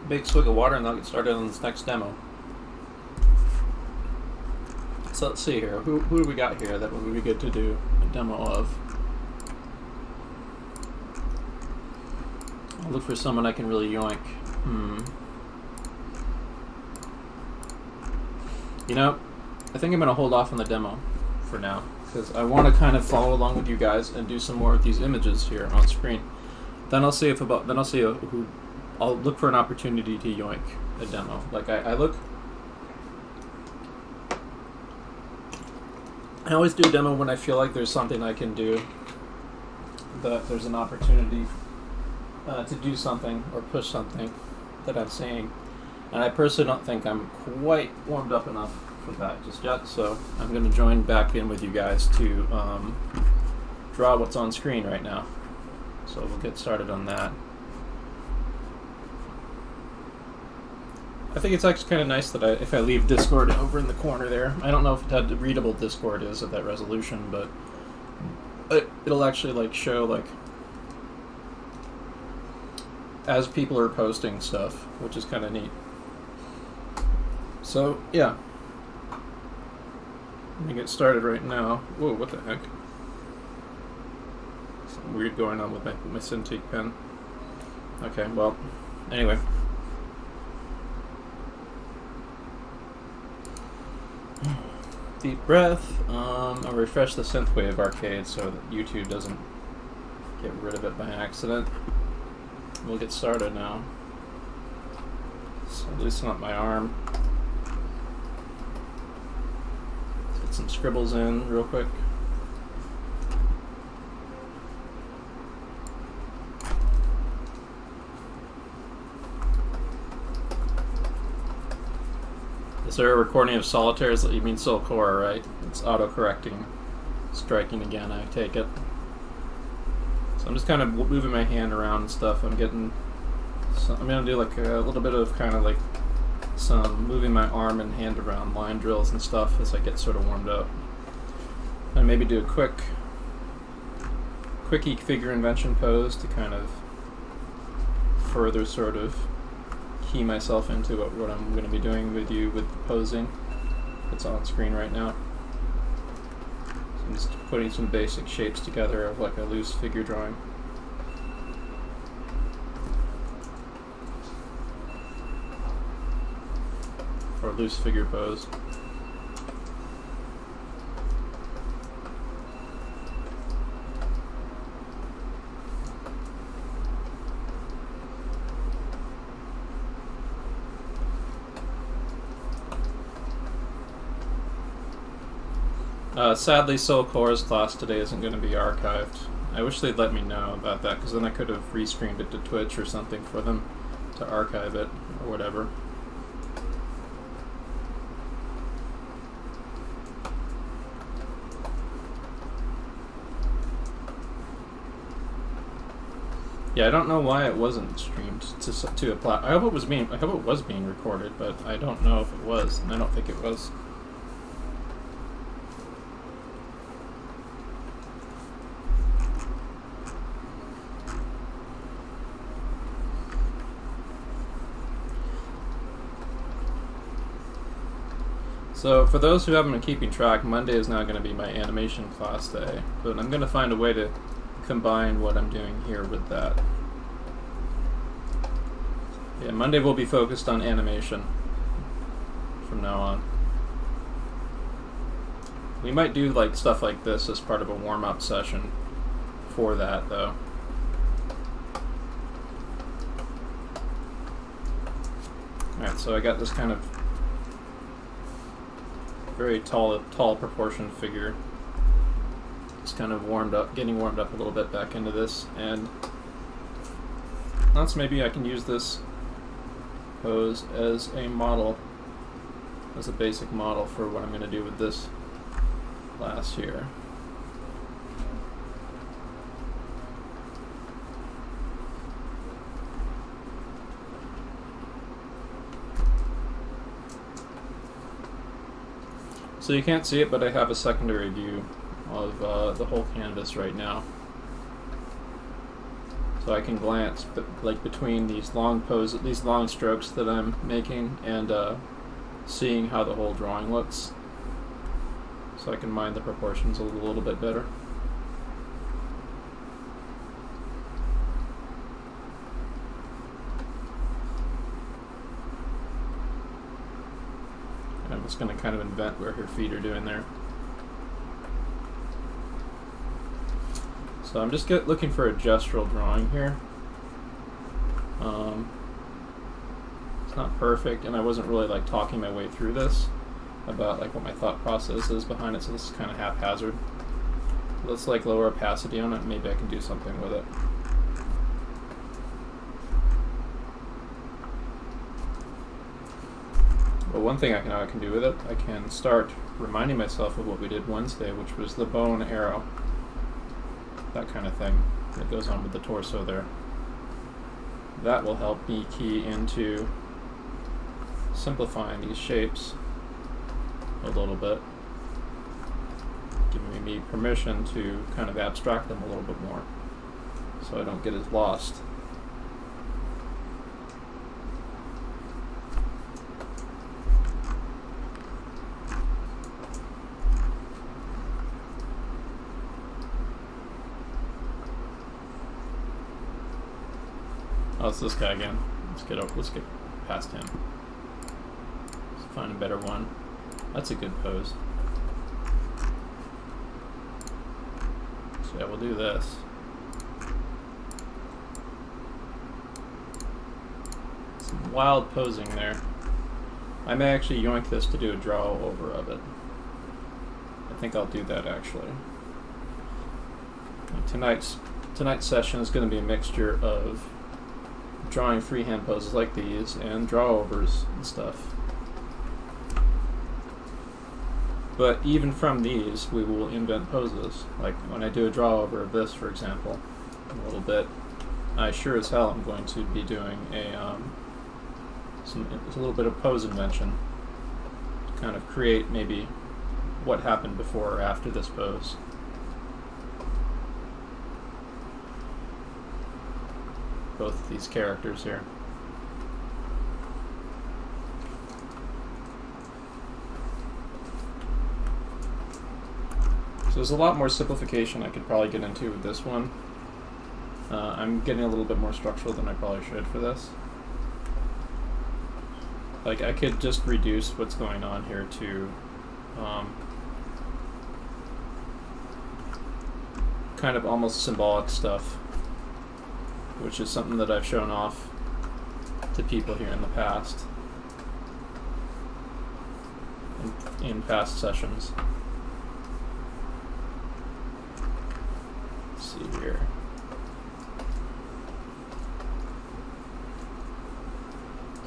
Speaker 1: big swig of water and I'll get started on this next demo. So let's see here. Who do we got here that would be good to do a demo of? I'll look for someone I can really yoink. You know, I think I'm going to hold off on the demo for now because I want to kind of follow along with you guys and do some more of these images here on screen. Then I'll see who. I'll look for an opportunity to yoink a demo. Like I always do a demo when I feel like there's something I can do, that there's an opportunity to do something or push something that I'm seeing. And I personally don't think I'm quite warmed up enough for that just yet, so I'm going to join back in with you guys to draw what's on screen right now. So we'll get started on that. I think it's actually kind of nice that if I leave Discord over in the corner there, I don't know if how readable Discord is at that resolution, but it'll actually like show like as people are posting stuff, which is kind of neat. So yeah, let me get started right now. Whoa, what the heck? Something weird going on with my Cintiq pen. Okay, well, anyway. Deep breath. I'll refresh the synthwave arcade so that YouTube doesn't get rid of it by accident. We'll get started now. So loosen up my arm. Let's get some scribbles in real quick. Is there a recording of Solitaires? You mean Soul Core, right? It's auto-correcting, striking again, I take it. So I'm just kind of moving my hand around and stuff. I'm going to do like a little bit of kind of like some moving my arm and hand around line drills and stuff as I get sort of warmed up. And maybe do a quickie figure invention pose to kind of further sort of key myself into what I'm going to be doing with you with the posing that's on screen right now. So I'm just putting some basic shapes together of like a loose figure drawing. Or a loose figure pose. Sadly, Soul Core's class today isn't going to be archived. I wish they'd let me know about that, because then I could have restreamed it to Twitch or something for them to archive it, or whatever. Yeah, I don't know why it wasn't streamed to a plat. I hope it was being recorded, but I don't know if it was, and I don't think it was. So, for those who haven't been keeping track, Monday is now going to be my animation class day, but I'm going to find a way to combine what I'm doing here with that. Yeah, Monday will be focused on animation from now on. We might do like stuff like this as part of a warm-up session for that, though. Alright, so I got this kind of very tall proportioned figure. It's kind of getting warmed up a little bit back into this, and that's maybe I can use this pose as a model, as a basic model for what I'm going to do with this class here. So you can't see it, but I have a secondary view of the whole canvas right now. So I can glance like between these long strokes that I'm making, and seeing how the whole drawing looks. So I can mind the proportions a little bit better. I'm just going to kind of invent where her feet are doing there. So I'm just looking for a gestural drawing here. It's not perfect, and I wasn't really like talking my way through this about like what my thought process is behind it, so this is kind of haphazard. Let's like lower opacity on it, and maybe I can do something with it. But one thing I can do with it, I can start reminding myself of what we did Wednesday, which was the bow and arrow. That kind of thing that goes on with the torso there. That will help me key into simplifying these shapes a little bit, giving me permission to kind of abstract them a little bit more so I don't get as lost. Oh, it's this guy again. Let's get past him. Let's find a better one. That's a good pose. So yeah, we'll do this. Some wild posing there. I may actually yoink this to do a draw over of it. I think I'll do that actually. Tonight's session is going to be a mixture of drawing freehand poses like these and draw overs and stuff. But even from these, we will invent poses. Like when I do a draw over of this, for example, a little bit, I sure as hell am going to be doing a little bit of pose invention to kind of create maybe what happened before or after this pose. Both of these characters here. So there's a lot more simplification I could probably get into with this one. I'm getting a little bit more structural than I probably should for this. Like I could just reduce what's going on here to kind of almost symbolic stuff, which is something that I've shown off to people here in the past, in past sessions. Let's see here.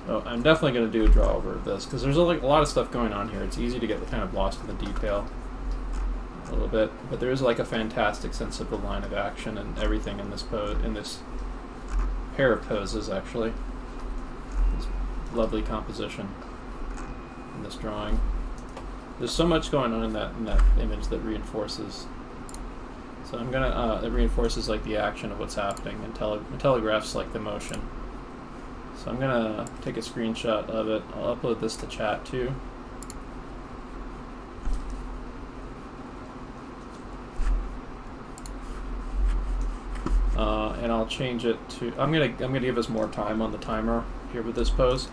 Speaker 1: So I'm definitely going to do a draw over of this, because there's a lot of stuff going on here. It's easy to get kind of lost in the detail a little bit, but there is like a fantastic sense of the line of action and everything in this pose, in this pair of poses actually. This lovely composition in this drawing. There's so much going on in that image that reinforces. So I'm gonna it reinforces like the action of what's happening and telegraphs like the motion. So I'm gonna take a screenshot of it. I'll upload this to chat too. And I'll change it to. I'm gonna give us more time on the timer here with this pose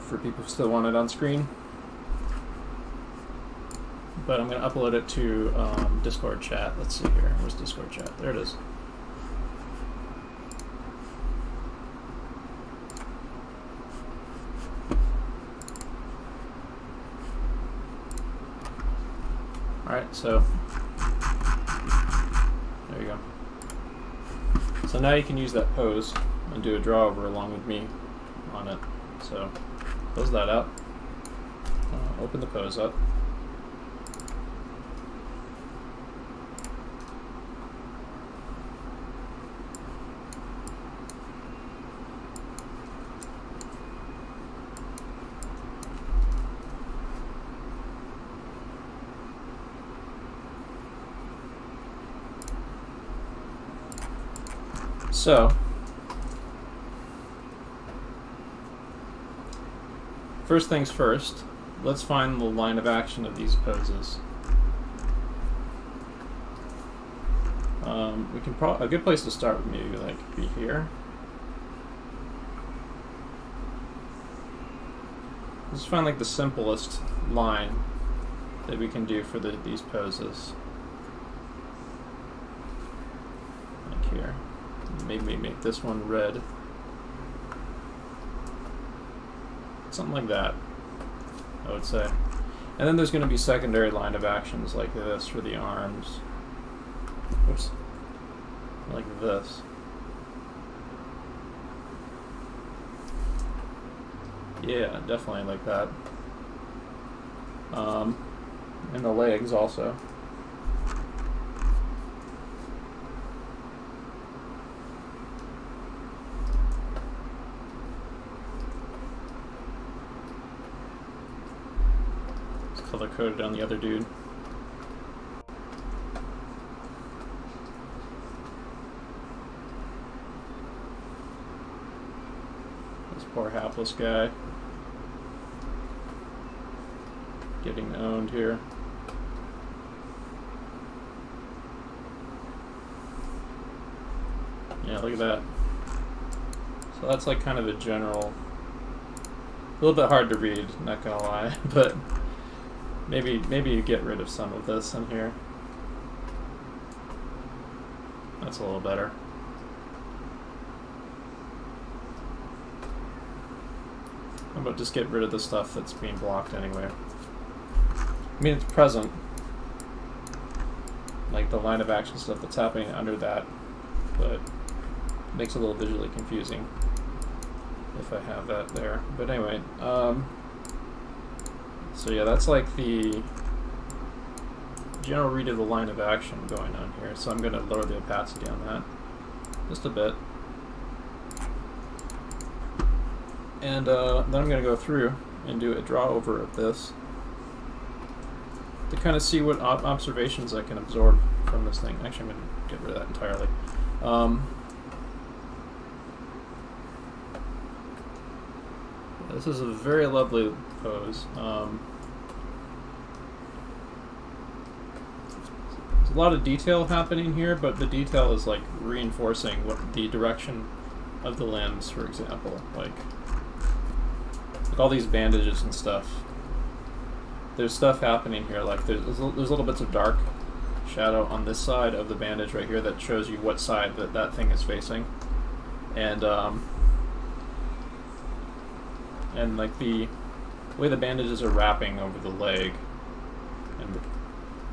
Speaker 1: for people who still want it on screen. But I'm gonna upload it to Discord chat. Let's see here. Where's Discord chat? There it is. Alright, so there you go. So now you can use that pose and do a draw over along with me on it. So close that up. Open the pose up. So, first things first, let's find the line of action of these poses. We can a good place to start would maybe like be here. Let's find like the simplest line that we can do for these poses. Like here. Maybe make this one red. Something like that, I would say. And then there's going to be secondary line of actions like this for the arms. Oops. Like this. Yeah, definitely like that. And the legs also. Color coded on the other dude. This poor hapless guy getting owned here. Yeah, look at that. So that's like kind of a general, a little bit hard to read, not gonna lie, but maybe you get rid of some of this in here. That's a little better. How about just get rid of the stuff that's being blocked anyway? I mean, it's present. Like the line of action stuff that's happening under that, but it makes it a little visually confusing if I have that there. But anyway, so yeah, that's like the general read of the line of action going on here. So I'm going to lower the opacity on that just a bit. And then I'm going to go through and do a draw over of this to kind of see what observations I can absorb from this thing. Actually, I'm going to get rid of that entirely. This is a very lovely pose. There's a lot of detail happening here, but the detail is like reinforcing what the direction of the limbs, for example. Like all these bandages and stuff. There's stuff happening here. Like there's little bits of dark shadow on this side of the bandage right here that shows you what side that thing is facing, and like the way the bandages are wrapping over the leg, and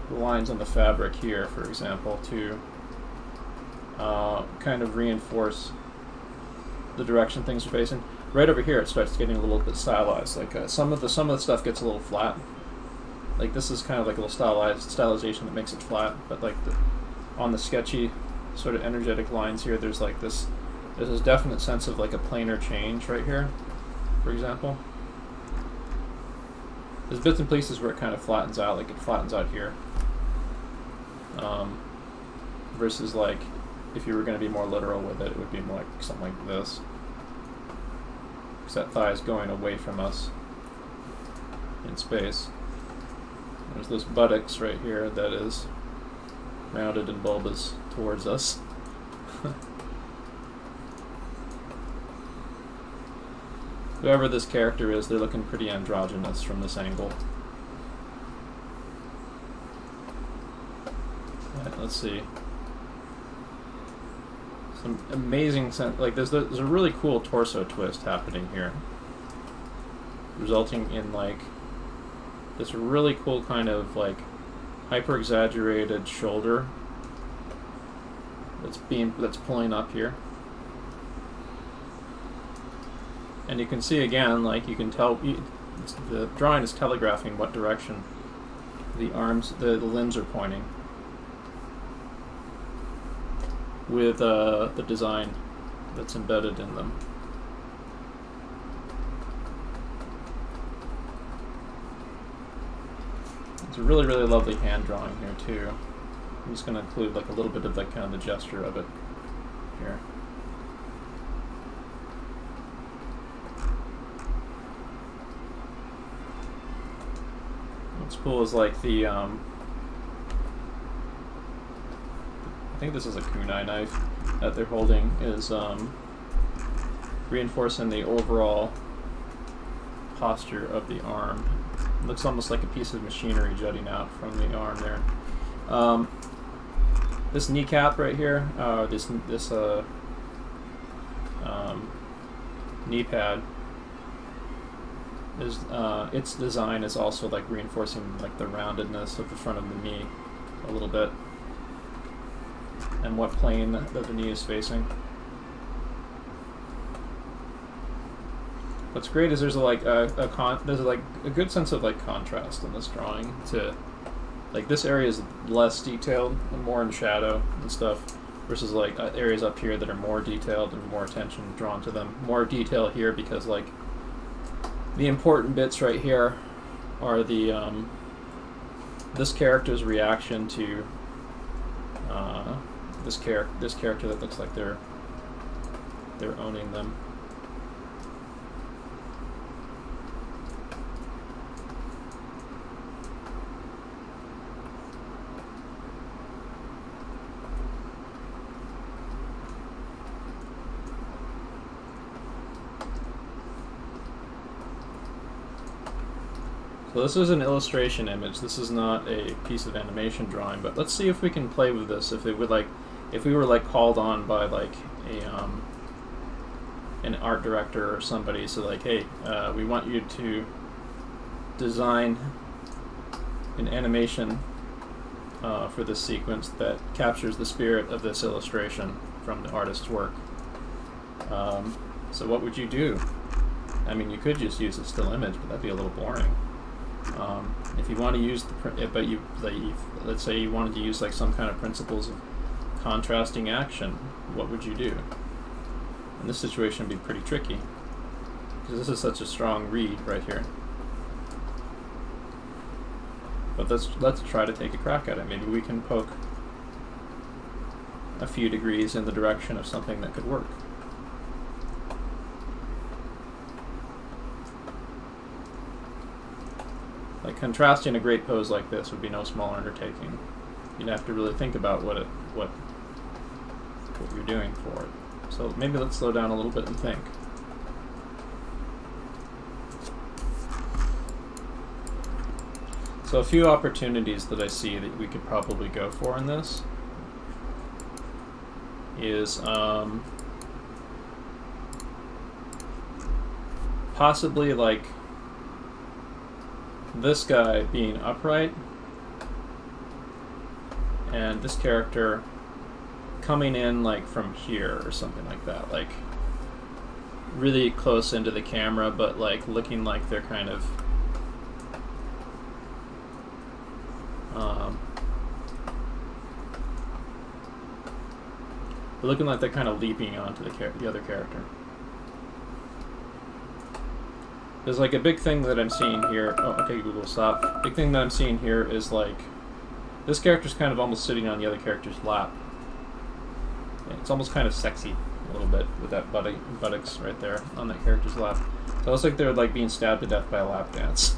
Speaker 1: the lines on the fabric here, for example, to kind of reinforce the direction things are facing. Right over here, it starts getting a little bit stylized. Like some of the stuff gets a little flat. Like this is kind of like a little stylization that makes it flat, but like on the sketchy sort of energetic lines here, there's like this There's this definite sense of like a planar change right here, for example. There's bits and pieces where it kind of flattens out, like it flattens out here. Versus like, if you were going to be more literal with it, it would be more like something like this. Because that thigh is going away from us in space. There's this buttocks right here that is rounded and bulbous towards us. Whoever this character is, they're looking pretty androgynous from this angle. Right, let's see. Some amazing like there's a really cool torso twist happening here, resulting in like this really cool kind of like hyper exaggerated shoulder that's pulling up here. And you can see again, like you can tell, the drawing is telegraphing what direction the arms, the limbs are pointing with the design that's embedded in them. It's a really, really lovely hand drawing here too. I'm just going to include like a little bit of that kind of the gesture of it here. What's cool is like the I think this is a kunai knife that they're holding is reinforcing the overall posture of the arm. It looks almost like a piece of machinery jutting out from the arm there. This kneecap right here, this knee pad, is its design is also like reinforcing like the roundedness of the front of the knee a little bit, and what plane that the knee is facing. What's great is there's like there's like a good sense of like contrast in this drawing. To like this area is less detailed and more in shadow and stuff, versus like areas up here that are more detailed and more attention drawn to them. More detail here because like the important bits right here are the this character's reaction to this character that looks like they're owning them. So this is an illustration image. This is not a piece of animation drawing, but let's see if we can play with this. If it would like, if we were like called on by like a an art director or somebody, so like, hey, we want you to design an animation for this sequence that captures the spirit of this illustration from the artist's work. So what would you do? I mean, you could just use a still image, but that'd be a little boring. If you want to use let's say you wanted to use like some kind of principles of contrasting action, what would you do? In this situation, it'd be pretty tricky because this is such a strong read right here. But let's try to take a crack at it. Maybe we can poke a few degrees in the direction of something that could work. Like contrasting a great pose like this would be no small undertaking. You'd have to really think about what you're doing for it. So maybe let's slow down a little bit and think. So a few opportunities that I see that we could probably go for in this is possibly like this guy being upright and this character coming in like from here or something like that, like really close into the camera, but like looking like they're kind of They're looking like they're kind of leaping onto the other character. There's like a big thing that I'm seeing here. Oh, okay, Google, stop. Big thing that I'm seeing here is like this character's kind of almost sitting on the other character's lap. And it's almost kind of sexy a little bit with that buttocks right there on that character's lap. So it looks like they're like being stabbed to death by a lap dance.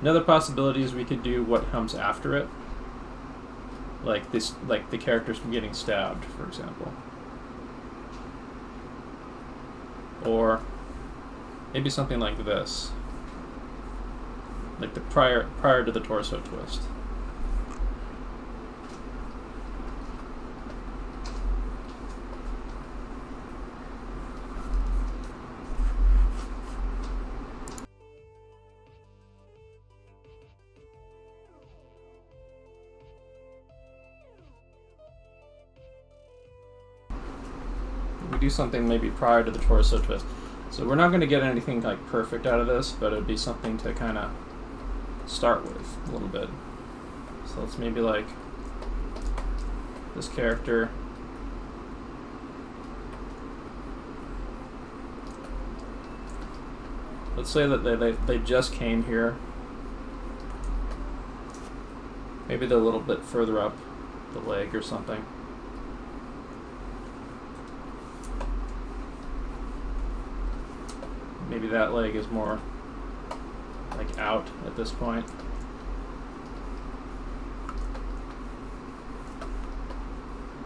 Speaker 1: Another possibility is we could do what comes after it. Like this, like the characters getting stabbed, for example. Or maybe something like this. Like the prior to the torso twist. We do something maybe prior to the torso twist. So we're not going to get anything like perfect out of this, but it'd be something to kind of start with a little bit. So let's maybe like this character. Let's say that they just came here. Maybe they're a little bit further up the leg or something. Maybe that leg is more like out at this point.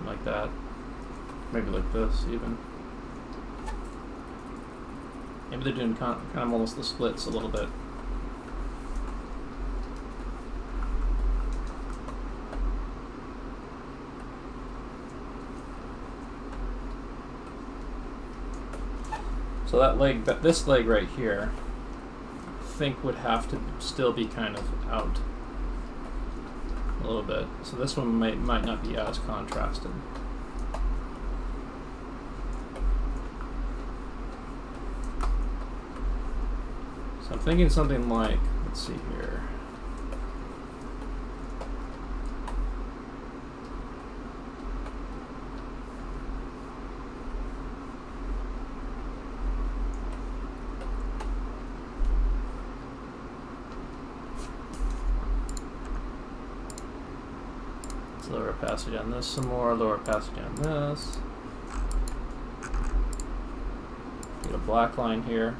Speaker 1: Like that. Maybe like this even. Maybe they're doing kind of almost the splits a little bit. So that leg, this leg right here, I think would have to still be kind of out a little bit. So this one might not be as contrasted. So I'm thinking something like, let's see here. Lower passage on this some more, lower passage on this. Get a black line here.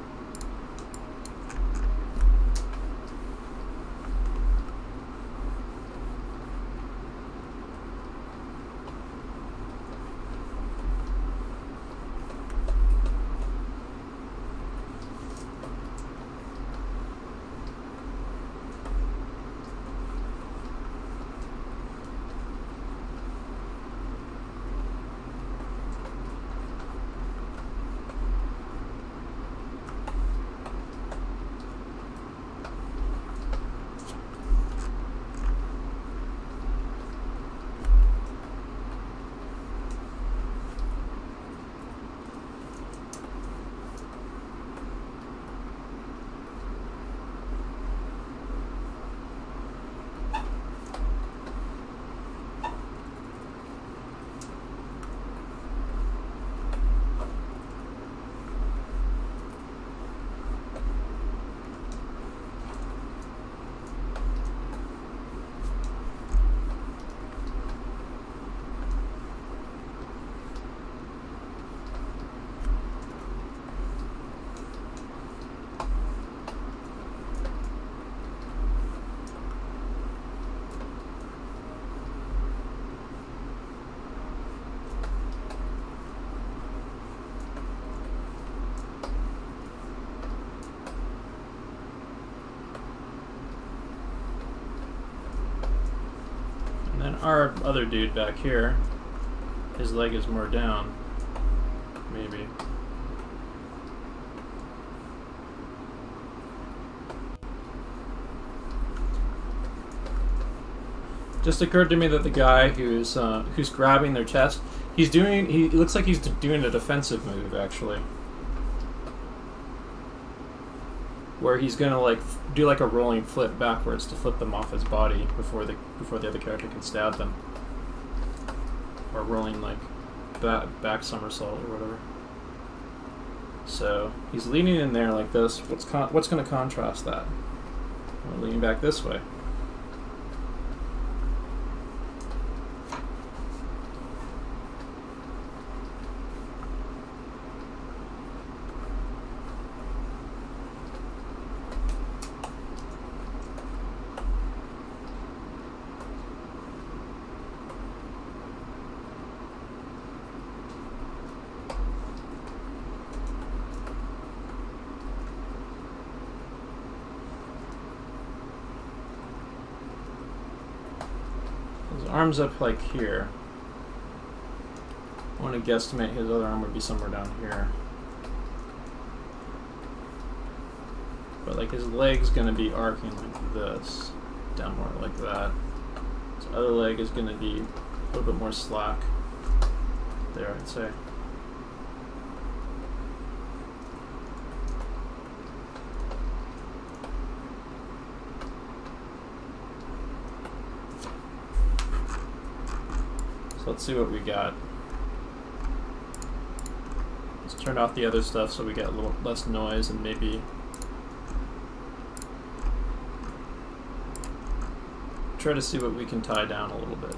Speaker 1: Our other dude back here, his leg is more down, maybe. Just occurred to me that the guy who's grabbing their chest, he looks like he's doing a defensive move actually. where he's gonna like do like a rolling flip backwards to flip them off his body before the other character can stab them, or rolling like back somersault or whatever. So he's leaning in there like this. What's going to contrast that? Well, leaning back this way. Arms up like here. I want to guesstimate his other arm would be somewhere down here. But like his leg's gonna be arcing like this, down more like that. His other leg is gonna be a little bit more slack. There, I'd say. Let's see what we got. Let's turn off the other stuff so we get a little less noise and maybe try to see what we can tie down a little bit.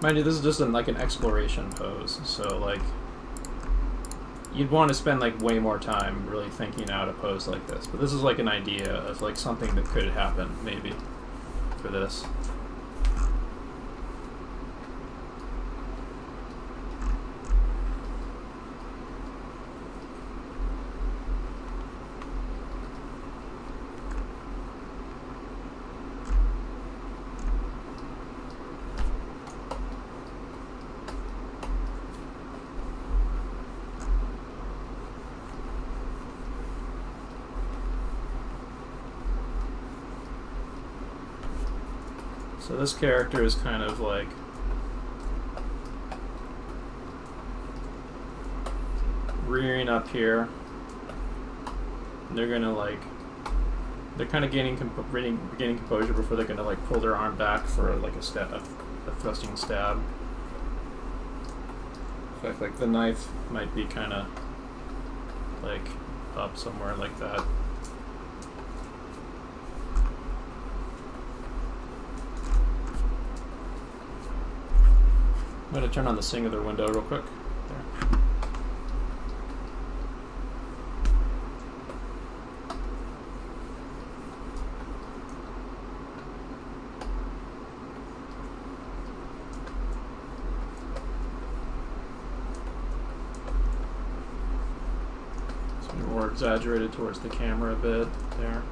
Speaker 1: Mind you, this is just like an exploration pose, so like you'd want to spend like way more time really thinking out a pose like this. But this is like an idea of like something that could happen maybe for this. So this character is kind of like rearing up here. And they're gonna like, they're kind of gaining composure before they're gonna like pull their arm back for like a thrusting stab. In fact, like the knife might be kind of like up somewhere like that. I'm going to turn on the singular window real quick. There. It's more exaggerated towards the camera a bit there.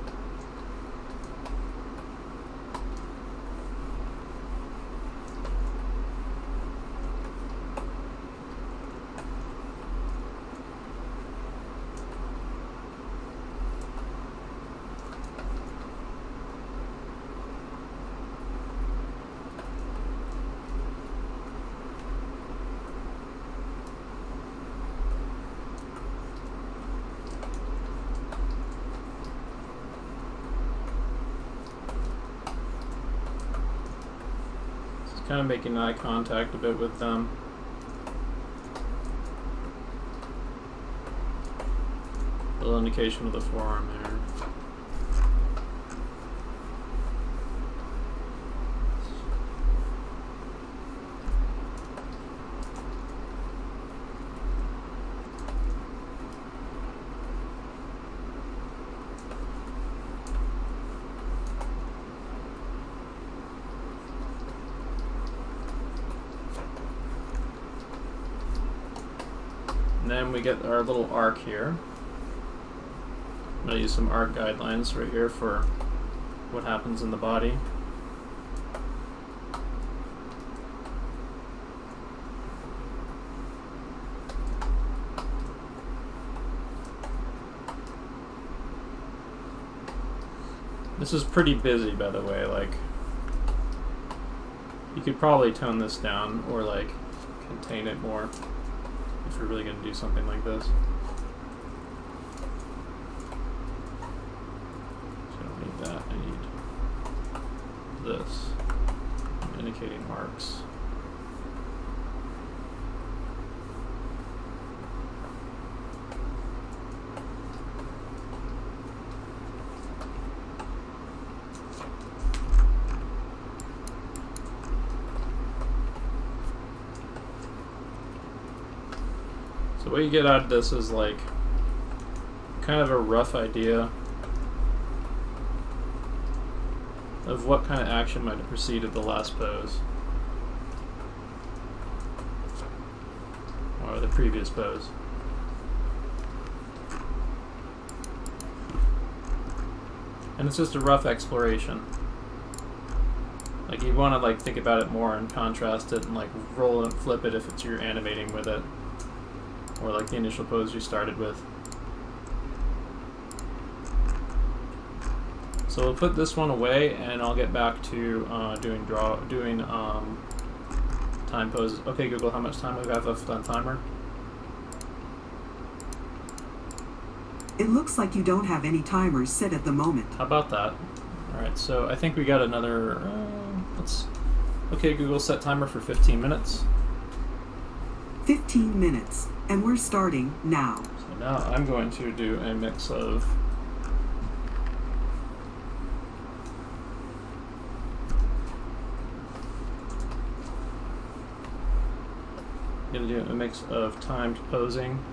Speaker 1: Kind of making eye contact a bit with them. A little indication of the forearm there. And then we get our little arc here. I'm going to use some arc guidelines right here for what happens in the body. This is pretty busy, by the way. Like, you could probably tone this down or like contain it more if you're really going to do something like this. this? Indicating marks. So what you get out of this is like kind of a rough idea of what kind of action might have preceded the last pose or the previous pose. And it's just a rough exploration. Like you want to like think about it more and contrast it and like roll and flip it if you're animating with it, or like the initial pose you started with. So we'll put this one away, and I'll get back to doing time poses. Okay, Google, how much time we have left on timer?
Speaker 2: It looks like you don't have any timers set at the moment.
Speaker 1: How about that? All right, so I think we got another. Okay, Google, set timer for 15 minutes.
Speaker 2: 15 minutes, and we're starting now.
Speaker 1: So now I'm going to do a mix of. Going to do a mix of timed posing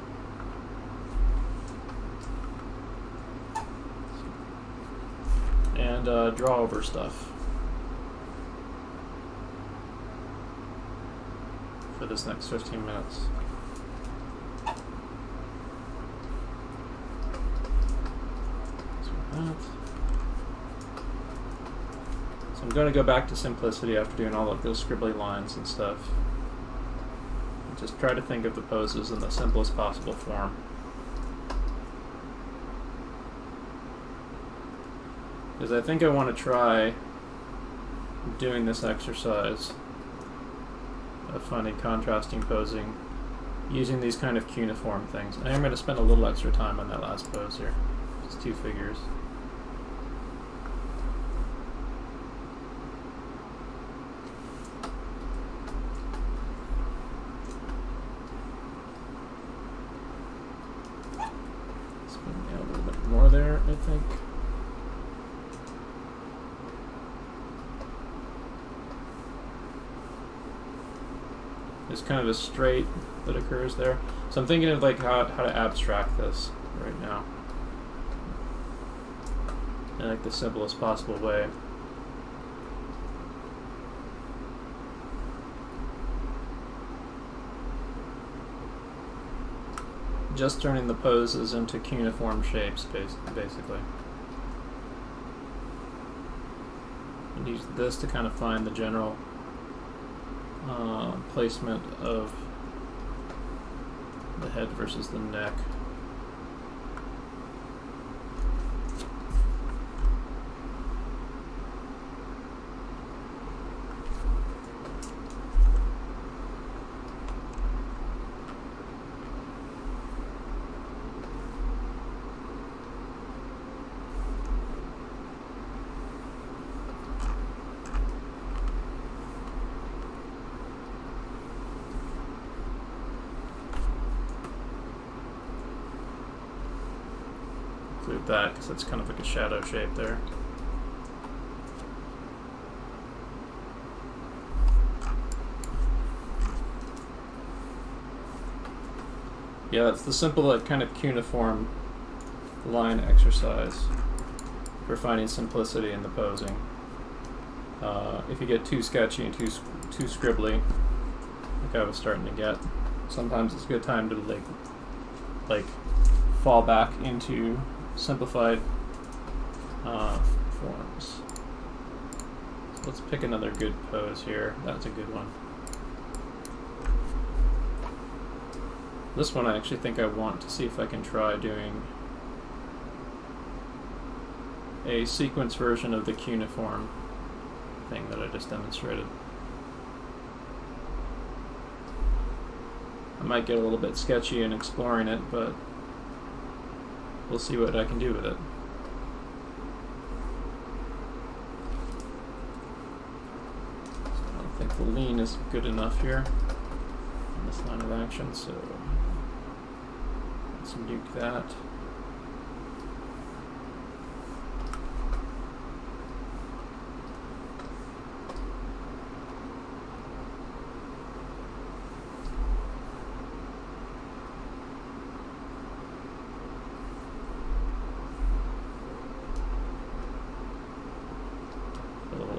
Speaker 1: and draw over stuff for this next 15 minutes. So I'm going to go back to simplicity after doing all of those scribbly lines and stuff. Just try to think of the poses in the simplest possible form. Because I think I want to try doing this exercise of funny contrasting posing using these kind of cuneiform things. I am going to spend a little extra time on that last pose here. Just 2 figures. I think. There's kind of a straight that occurs there. So I'm thinking of like how to abstract this right now in like the simplest possible way. Just turning the poses into cuneiform shapes, basically. And use this to kind of find the general placement of the head versus the neck. Include that because it's kind of like a shadow shape there. Yeah, that's the simple like kind of cuneiform line exercise for finding simplicity in the posing. If you get too sketchy and too scribbly, like I was starting to get, sometimes it's a good time to like fall back into simplified forms. So let's pick another good pose here. That's a good one. This one I actually think I want to see if I can try doing a sequence version of the cuneiform thing that I just demonstrated. I might get a little bit sketchy in exploring it, but we'll see what I can do with it. think the lean is good enough here in this line of action, so let's nuke that.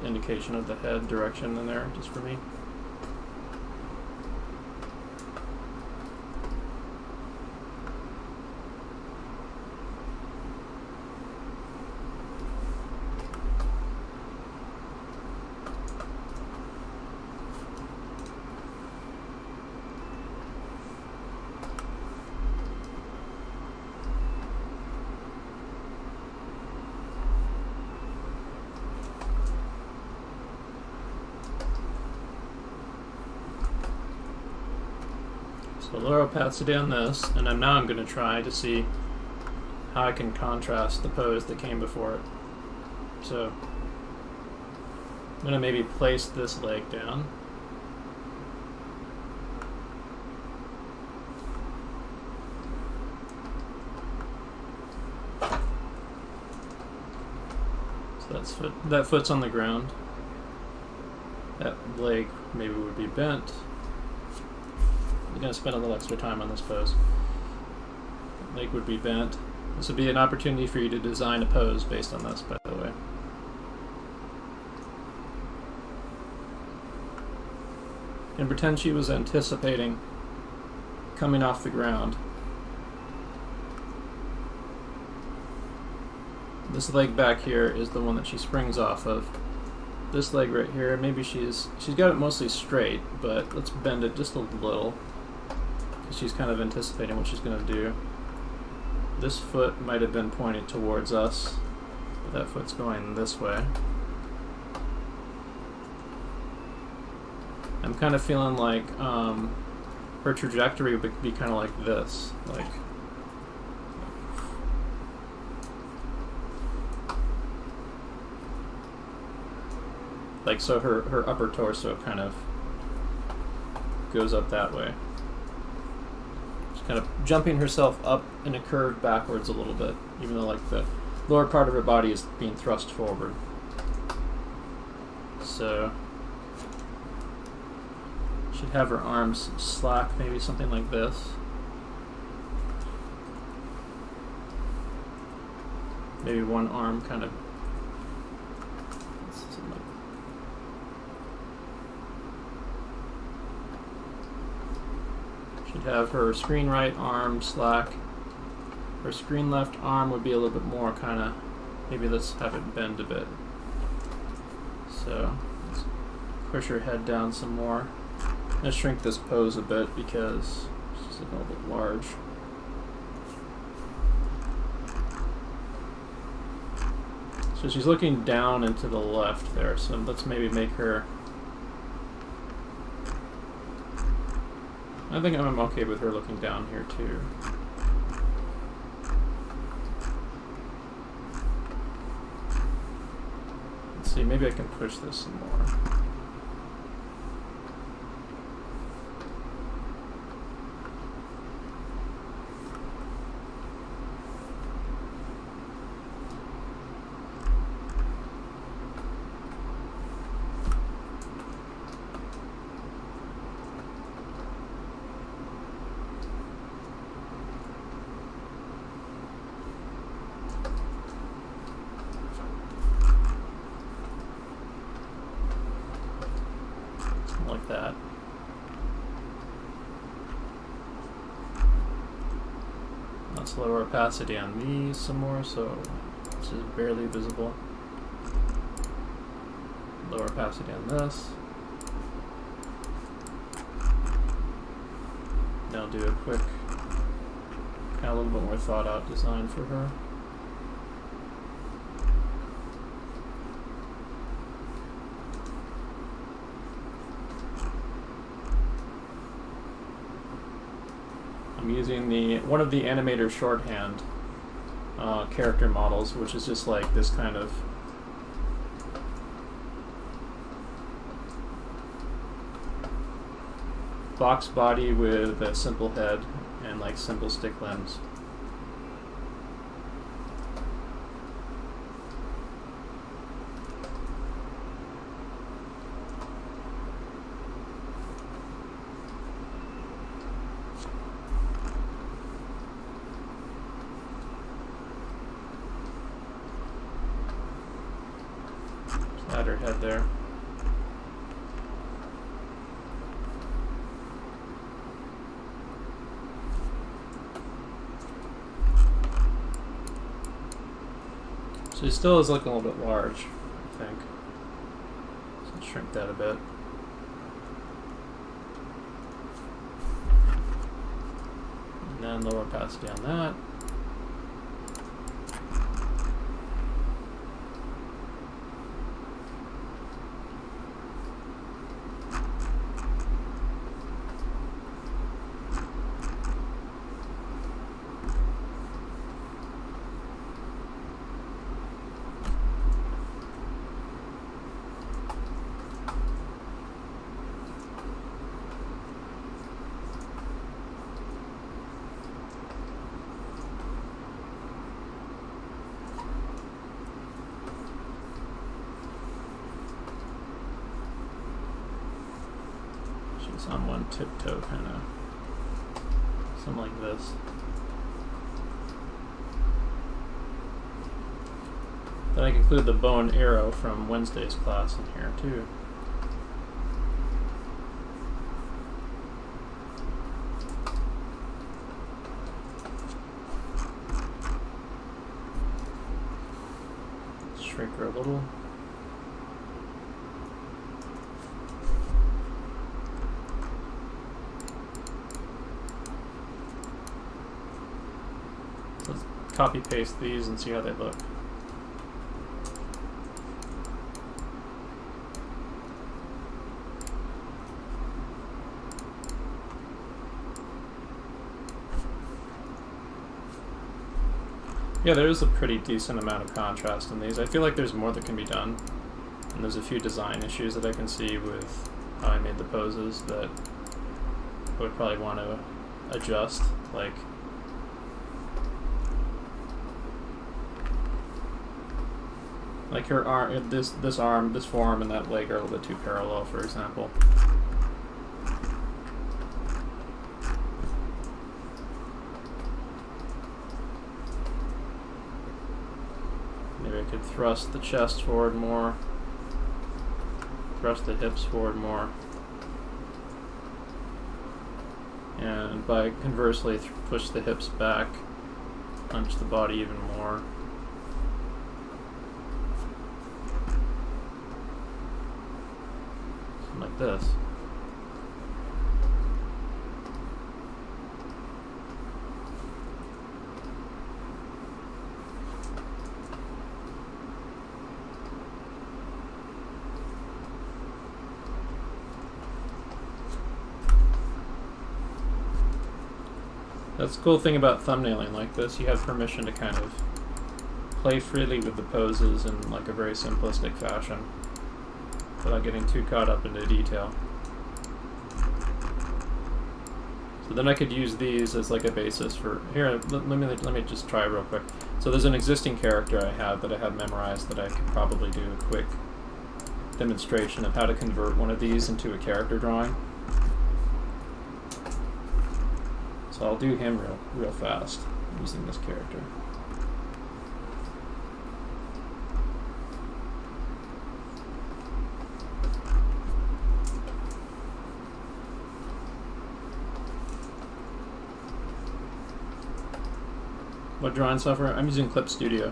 Speaker 1: Indication of the head direction in there, just for me. So lower opacity on this, and then now I'm going to try to see how I can contrast the pose that came before it. So I'm going to maybe place this leg down. So that foot's on the ground. That leg maybe would be bent. I'm going to spend a little extra time on this pose. Leg would be bent. This would be an opportunity for you to design a pose based on this, by the way. And pretend she was anticipating coming off the ground. This leg back here is the one that she springs off of. This leg right here, maybe she's got it mostly straight, but let's bend it just a little. She's kind of anticipating what she's going to do. This foot might have been pointed towards us, but that foot's going this way. I'm kind of feeling like her trajectory would be kind of like this, like so her upper torso kind of goes up that way. Kind of jumping herself up in a curve backwards a little bit, even though like the lower part of her body is being thrust forward. So she'd have her arms slack, maybe something like this. Maybe one arm kind of have her screen right arm slack. Her screen left arm would be a little bit more kind of, maybe let's have it bend a bit. So let's push her head down some more. I'm going to shrink this pose a bit because she's a little bit large. So she's looking down and to the left there, so let's maybe make her, I think I'm okay with her looking down here too. Let's see, maybe I can push this some more. Like that. Let's lower opacity on these some more, so this is barely visible. Lower opacity on this. Now do a quick, kind of a little bit more thought out design for her. I'm using one of the Animators shorthand character models, which is just like this kind of box body with a simple head and like simple stick limbs. Add her head there. She still is looking a little bit large, I think. So let's shrink that a bit. And then lower opacity on that. She's on one tiptoe, kind of. Something like this. Then I can include the bow and arrow from Wednesday's class in here, too. Shrink her a little. Let's copy paste these and see how they look. Yeah, there is a pretty decent amount of contrast in these. I feel like there's more that can be done. And there's a few design issues that I can see with how I made the poses that I would probably want to adjust. Like her arm, this arm, this forearm, and that leg are a little bit too parallel, for example. Maybe I could thrust the chest forward more, thrust the hips forward more, and by conversely push the hips back, punch the body even more. Something like this. That's the cool thing about thumbnailing like this. You have permission to kind of play freely with the poses in like a very simplistic fashion without getting too caught up into detail. So then I could use these as like a basis for... Here, let me just try real quick. So there's an existing character I have that I have memorized that I could probably do a quick demonstration of how to convert one of these into a character drawing. So I'll do him real fast using this character. What drawing software? I'm using Clip Studio.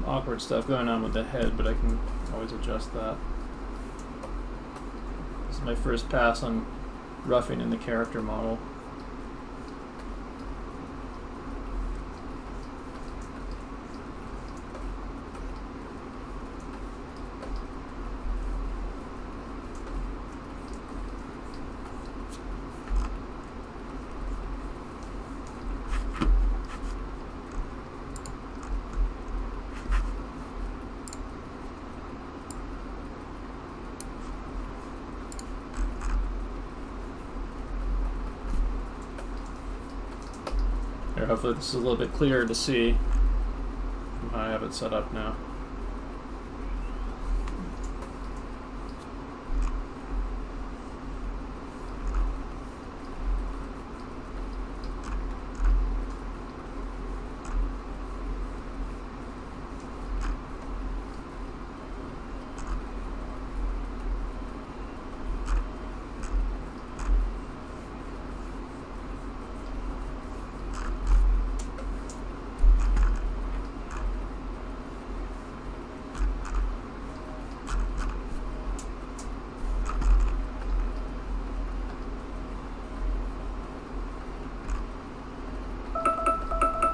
Speaker 1: Awkward stuff going on with the head, but I can always adjust that. my first pass on roughing in the character model. Hopefully this is a little bit clearer to see from how I have it set up now.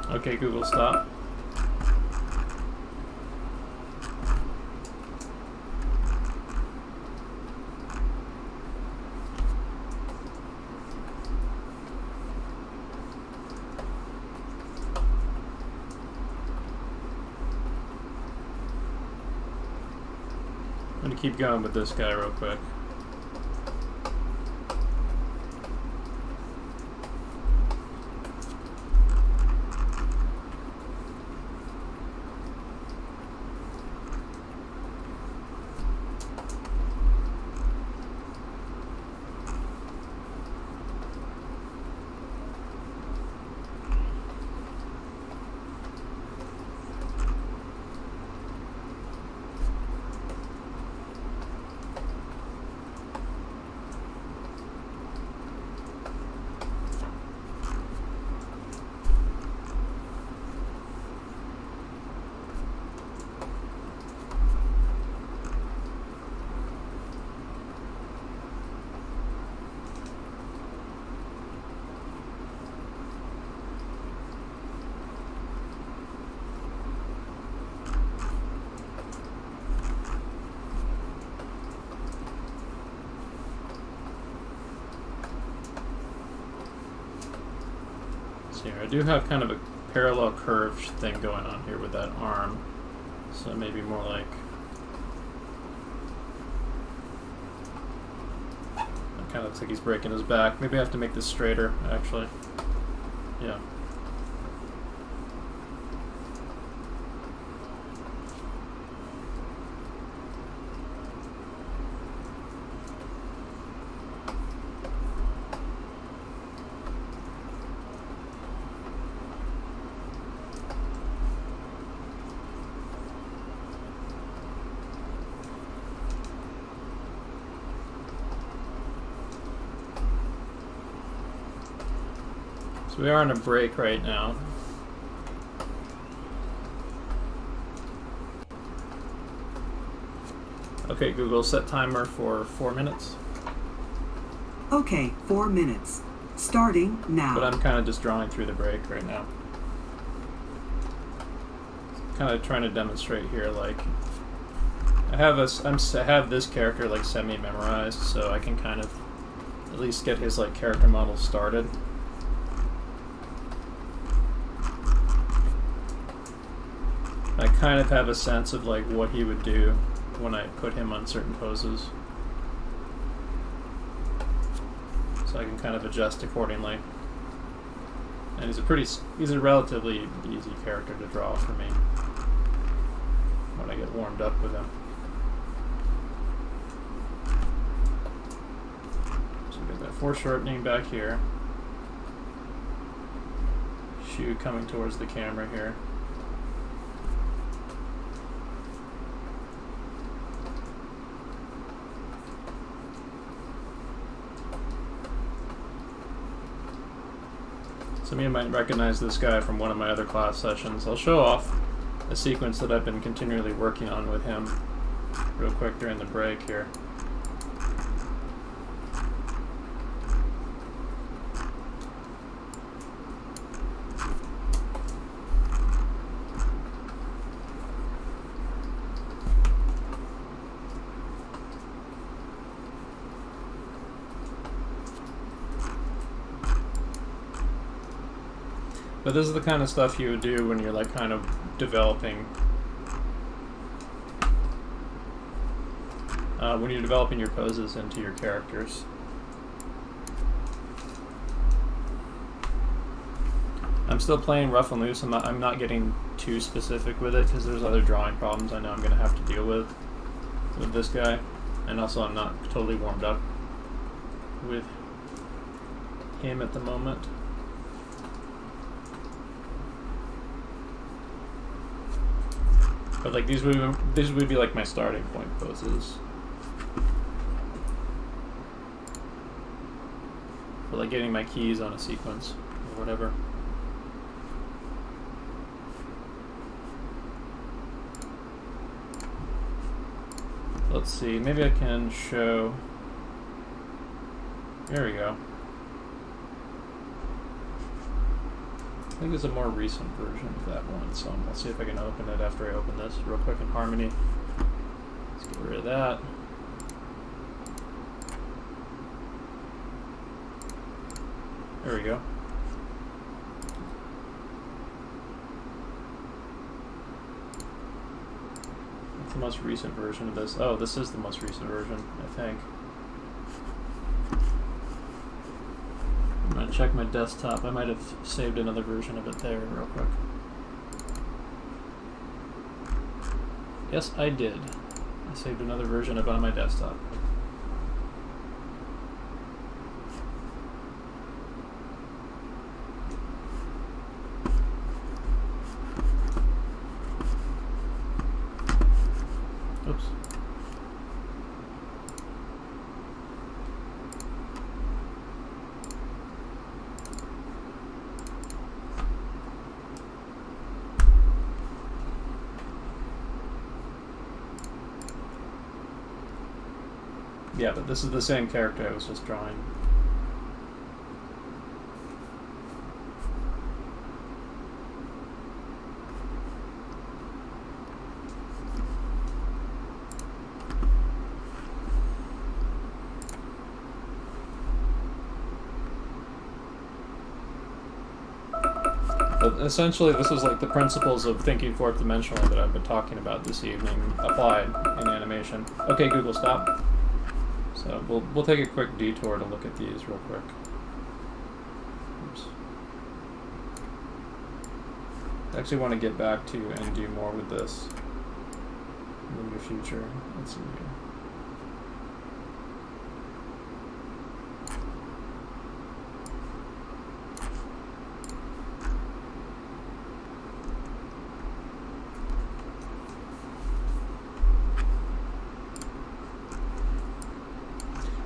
Speaker 1: Okay, Google, stop. I'm gonna keep going with this guy real quick. Here. I do have kind of a parallel curve thing going on here with that arm, so maybe more like it kind of looks like he's breaking his back. Maybe I have to make this straighter, actually. Yeah. So we are on a break right now. Okay, Google, set timer for 4 minutes.
Speaker 2: Okay, 4 minutes. Starting now.
Speaker 1: But I'm kind of just drawing through the break right now. Kind of trying to demonstrate here, like I have this character like semi-memorized, so I can kind of at least get his like character model started. I kind of have a sense of like what he would do when I put him on certain poses, so I can kind of adjust accordingly. And he's a relatively easy character to draw for me when I get warmed up with him. So we got that foreshortening back here, shoe coming towards the camera here. Some of you might recognize this guy from one of my other class sessions. I'll show off a sequence that I've been continually working on with him real quick during the break here. But this is the kind of stuff you would do when you're like kind of developing your poses into your characters. I'm still playing rough and loose. I'm not getting too specific with it because there's other drawing problems I know I'm going to have to deal with this guy. And also I'm not totally warmed up with him at the moment. But like these would be like my starting point poses. For like getting my keys on a sequence or whatever. Let's see, maybe I can show. There we go. I think it's a more recent version of that one, so I'll see if I can open it after I open this real quick in Harmony. Let's get rid of that. There we go. What's the most recent version of this? Oh, this is the most recent version, I think. I'm going to check my desktop. I might have saved another version of it there real quick. Yes, I did. I saved another version of it on my desktop. Oops. Yeah, but this is the same character I was just drawing. But essentially, this is like the principles of thinking fourth dimensionally that I've been talking about this evening applied in animation. Okay, Google, stop. So we'll take a quick detour to look at these real quick. Oops. I actually want to get back to and do more with this in the near future. Let's see here.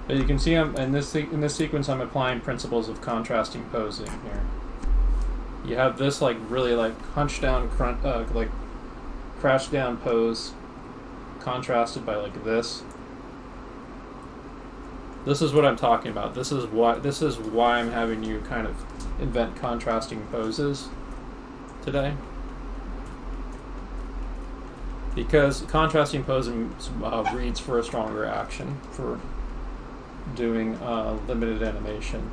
Speaker 1: But you can see in this sequence I'm applying principles of contrasting posing here. You have this like really like hunched down, like crash down pose, contrasted by like this. This is what I'm talking about. This is why I'm having you kind of invent contrasting poses today. Because contrasting posing reads for a stronger action for doing limited animation.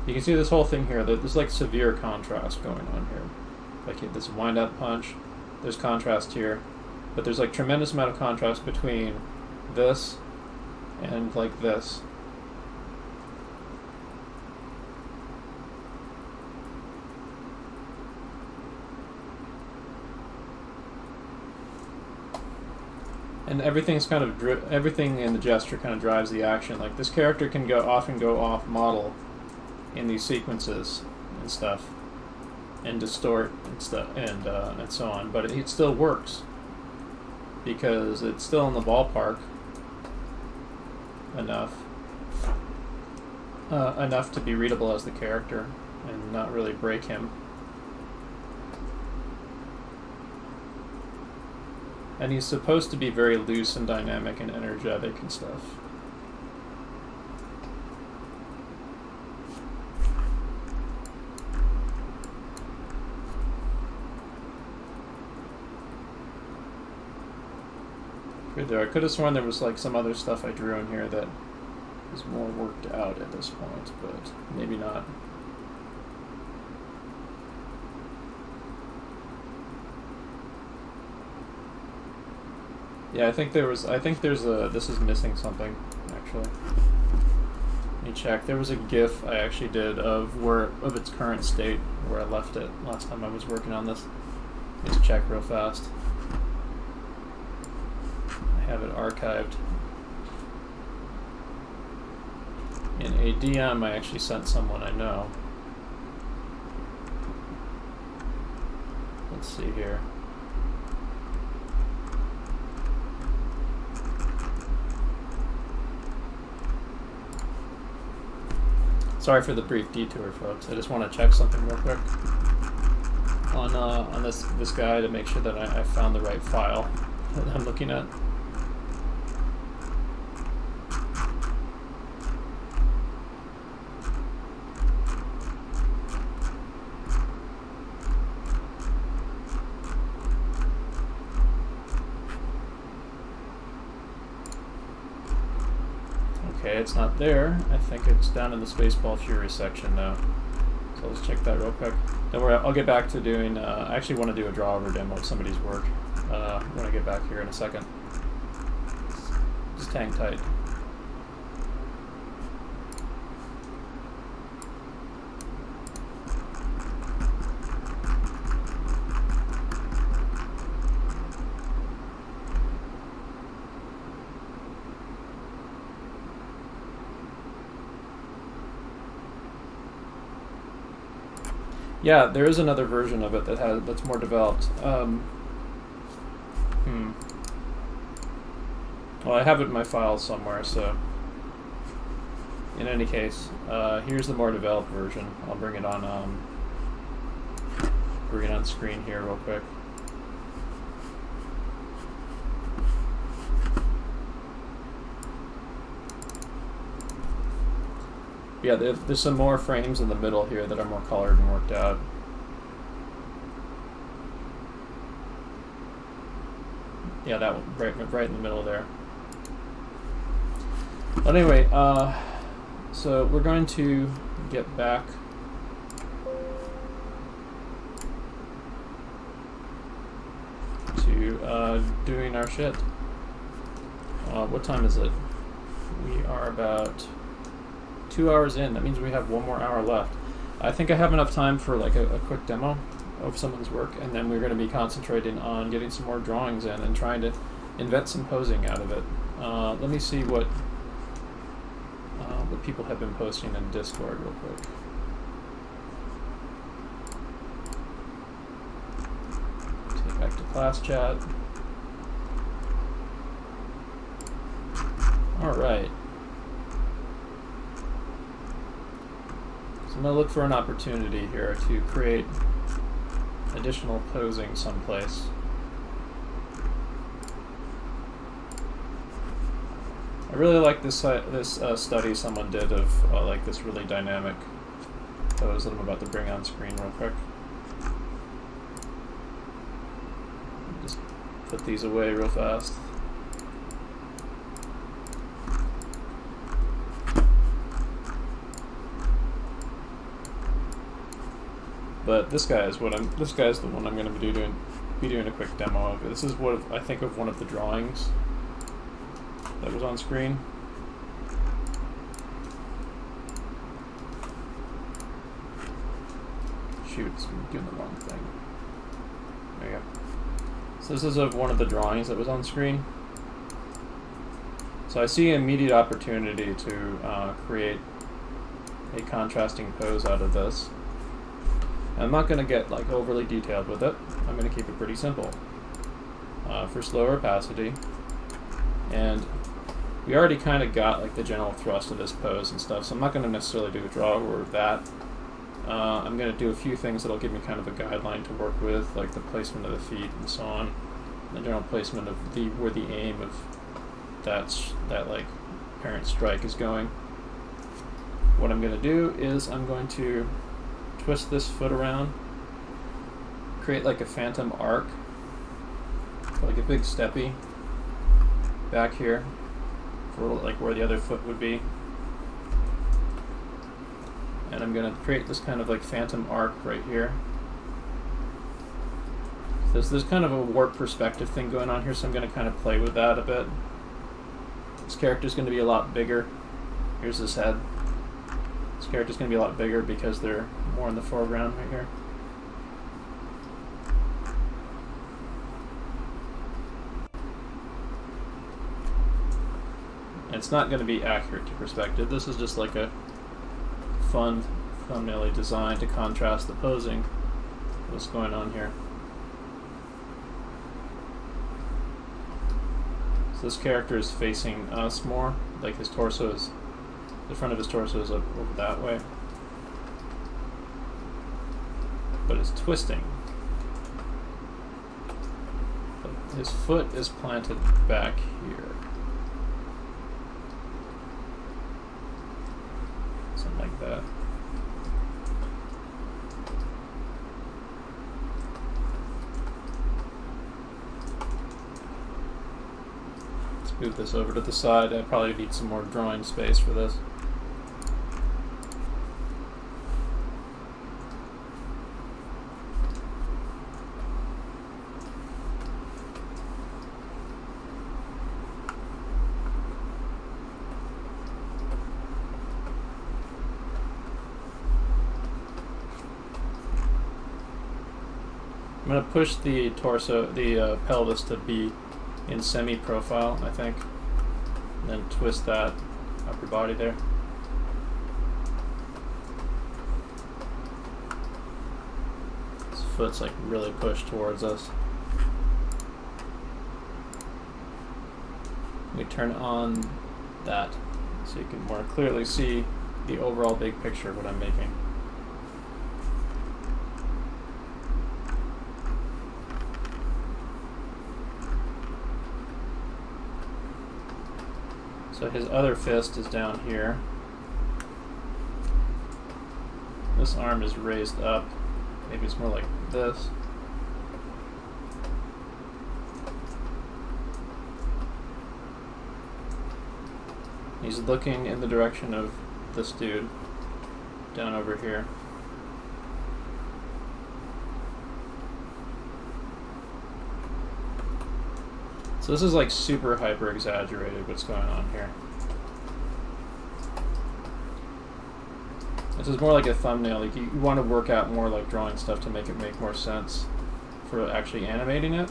Speaker 1: You can see this whole thing here, that there's like severe contrast going on here. Like this wind up punch, there's contrast here, but there's like tremendous amount of contrast between this and like this. And everything's kind of everything in the gesture kind of drives the action. Like this character can often go off model in these sequences and stuff, and distort and stuff, and so on. But it still works because it's still in the ballpark enough to be readable as the character and not really break him. And he's supposed to be very loose and dynamic and energetic and stuff. Good there. I could have sworn there was like some other stuff I drew in here that is more worked out at this point, but maybe not. Yeah, I think there's this is missing something, actually. Let me check. There was a GIF I actually did of its current state, where I left it last time I was working on this. Let's check real fast. I have it archived. In a DM I actually sent someone I know. Let's see here. Sorry for the brief detour, folks. I just want to check something real quick on this guy to make sure that I found the right file that I'm looking at. Okay, it's not there. I think it's down in the Spaceball Fury section now. So let's check that real quick. Don't worry, I'll get back to doing... I actually want to do a draw-over demo of somebody's work when I get back here in a second. Just hang tight. Yeah, there is another version of it that's more developed. Well, I have it in my files somewhere, so in any case, here's the more developed version. I'll bring it on screen here real quick. Yeah, there's some more frames in the middle here that are more colored and worked out. Yeah, that one, right in the middle there. But anyway, so we're going to get back to doing our shit. What time is it? We are about 2 hours in. That means we have 1 more hour left. I think I have enough time for like a quick demo of someone's work, and then we're going to be concentrating on getting some more drawings in and trying to invent some posing out of it. Let me see what people have been posting in Discord real quick. Take back to class chat. All right. So I'm going to look for an opportunity here to create additional posing someplace. I really like this study someone did of like this really dynamic pose that I'm about to bring on screen real quick. Just put these away real fast. But this guy is the one I'm going to be doing a quick demo of. This is what I think of one of the drawings that was on screen. Shoot, I'm doing the wrong thing. There you go. So this is of one of the drawings that was on screen. So I see an immediate opportunity to create a contrasting pose out of this. I'm not going to get like overly detailed with it. I'm going to keep it pretty simple for slow opacity. And we already kind of got like the general thrust of this pose and stuff, so I'm not going to necessarily do a draw over that. I'm going to do a few things that'll give me kind of a guideline to work with, like the placement of the feet and so on, the general placement of where the aim of that like parent strike is going. What I'm going to do is I'm going to twist this foot around, create like a phantom arc, like a big steppy back here for like where the other foot would be. And I'm going to create this kind of like phantom arc right here. There's kind of a warped perspective thing going on here, so I'm going to kind of play with that a bit. This character's going to be a lot bigger. Here's his head. This character's going to be a lot bigger because they're more in the foreground right here. And it's not going to be accurate to perspective. This is just like a fun thumbnail design to contrast the posing. What's going on here? So this character is facing us more, like his torso is, the front of his torso is up over that way, but it's twisting. But his foot is planted back here, something like that. Move this over to the side. I probably need some more drawing space for this. I'm going to push the torso, the pelvis to be in semi-profile, I think, and then twist that upper body there. His foot's like really pushed towards us. We turn on that so you can more clearly see the overall big picture of what I'm making. So his other fist is down here. This arm is raised up. Maybe it's more like this. He's looking in the direction of this dude down over here. So this is like super hyper exaggerated what's going on here. This is more like a thumbnail. Like you want to work out more like drawing stuff to make it make more sense for actually animating it.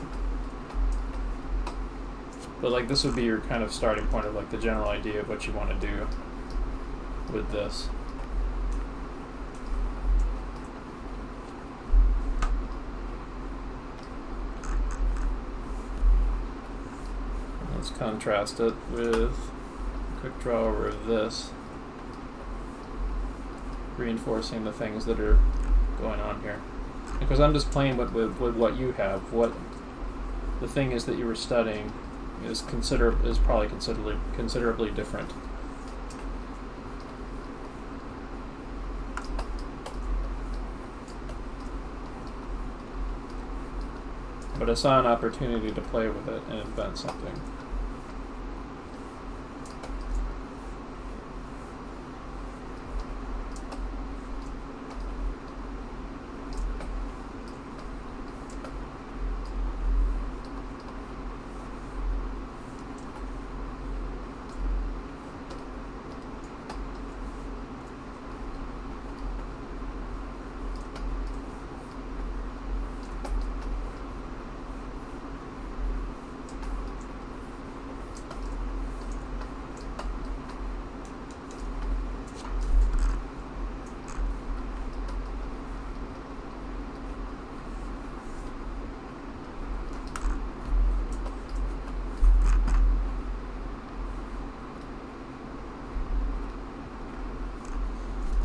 Speaker 1: But like this would be your kind of starting point of like the general idea of what you want to do with this. Let's contrast it with a quick draw over of this, reinforcing the things that are going on here. Because I'm just playing with what you have. What the thing is that you were studying is probably considerably different. But I saw an opportunity to play with it and invent something.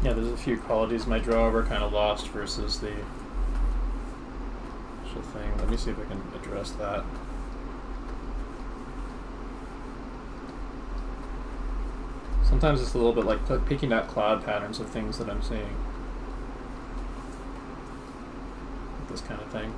Speaker 1: Yeah, there's a few qualities my draw over kind of lost versus the actual thing. Let me see if I can address that. Sometimes it's a little bit like picking out cloud patterns of things that I'm seeing. This kind of thing.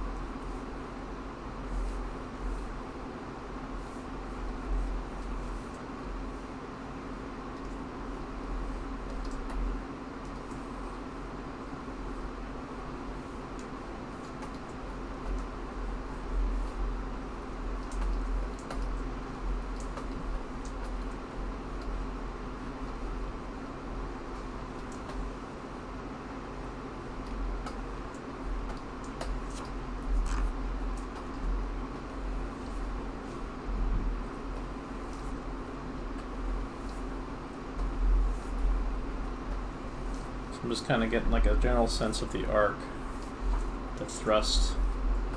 Speaker 1: I'm just kind of getting like a general sense of the arc, the thrust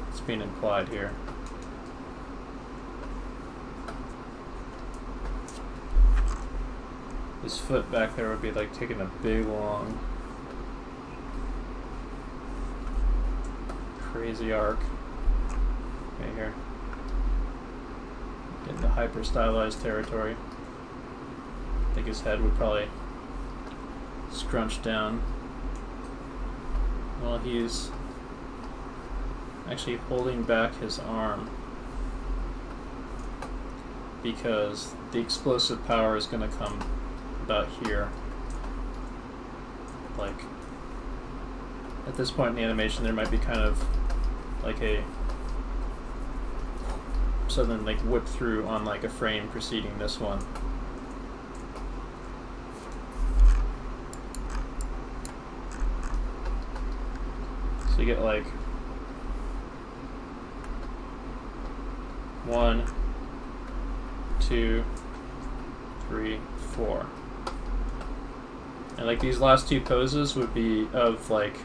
Speaker 1: that's being implied here. His foot back there would be like taking a big long crazy arc right here. Getting the hyper stylized territory. I think his head would probably scrunch down while he's actually holding back his arm, because the explosive power is going to come about here. Like at this point in the animation there might be kind of like a something like whip through on like a frame preceding this one. So you get like 1, 2, 3, 4. And like these last two poses would be of like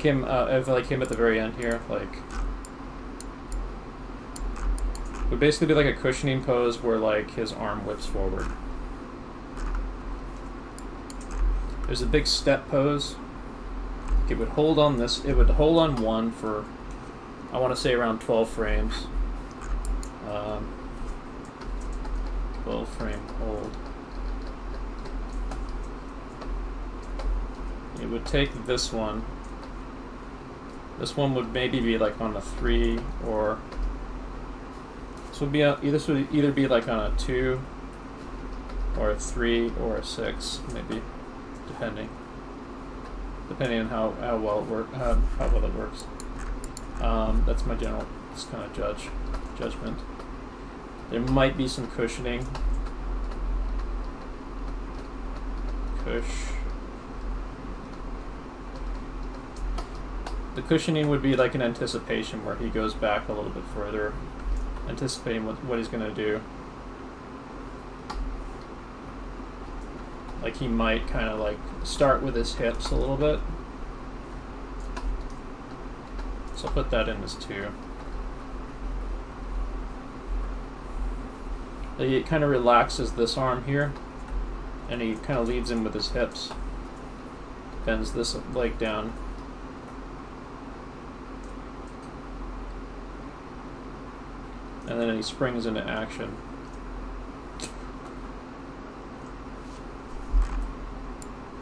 Speaker 1: him at the very end here, like would basically be like a cushioning pose where like his arm whips forward. There's a big step pose. It would hold on this. It would hold on one for, I want to say, around 12 frames. 12 frame hold. It would take this one. This one would maybe be like on a 3, or this would either be like on a 2 or a 3 or a 6, maybe, depending on how well it works. That's my general kind of judgment. There might be some cushioning. The cushioning would be like an anticipation where he goes back a little bit further, anticipating what he's going to do. Like he might kind of like start with his hips a little bit. So I'll put that in as 2. He kind of relaxes this arm here, and he kind of leads in with his hips. Bends this leg down. And then he springs into action.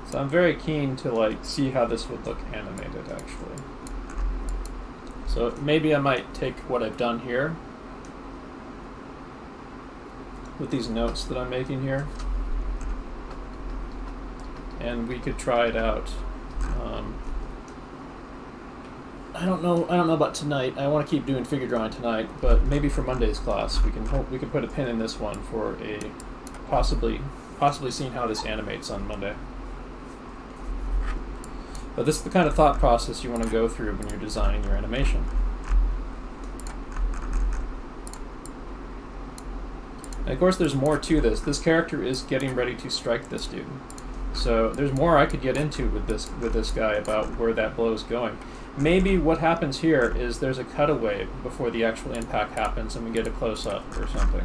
Speaker 1: So I'm very keen to like see how this would look animated actually. So maybe I might take what I've done here with these notes that I'm making here, and we could try it out. I don't know about tonight. I want to keep doing figure drawing tonight, but maybe for Monday's class we can put a pin in this one for a possibly seeing how this animates on Monday. But this is the kind of thought process you want to go through when you're designing your animation. And of course there's more to this. This character is getting ready to strike this dude. So there's more I could get into with this guy about where that blow is going. Maybe what happens here is there's a cutaway before the actual impact happens and we get a close-up or something.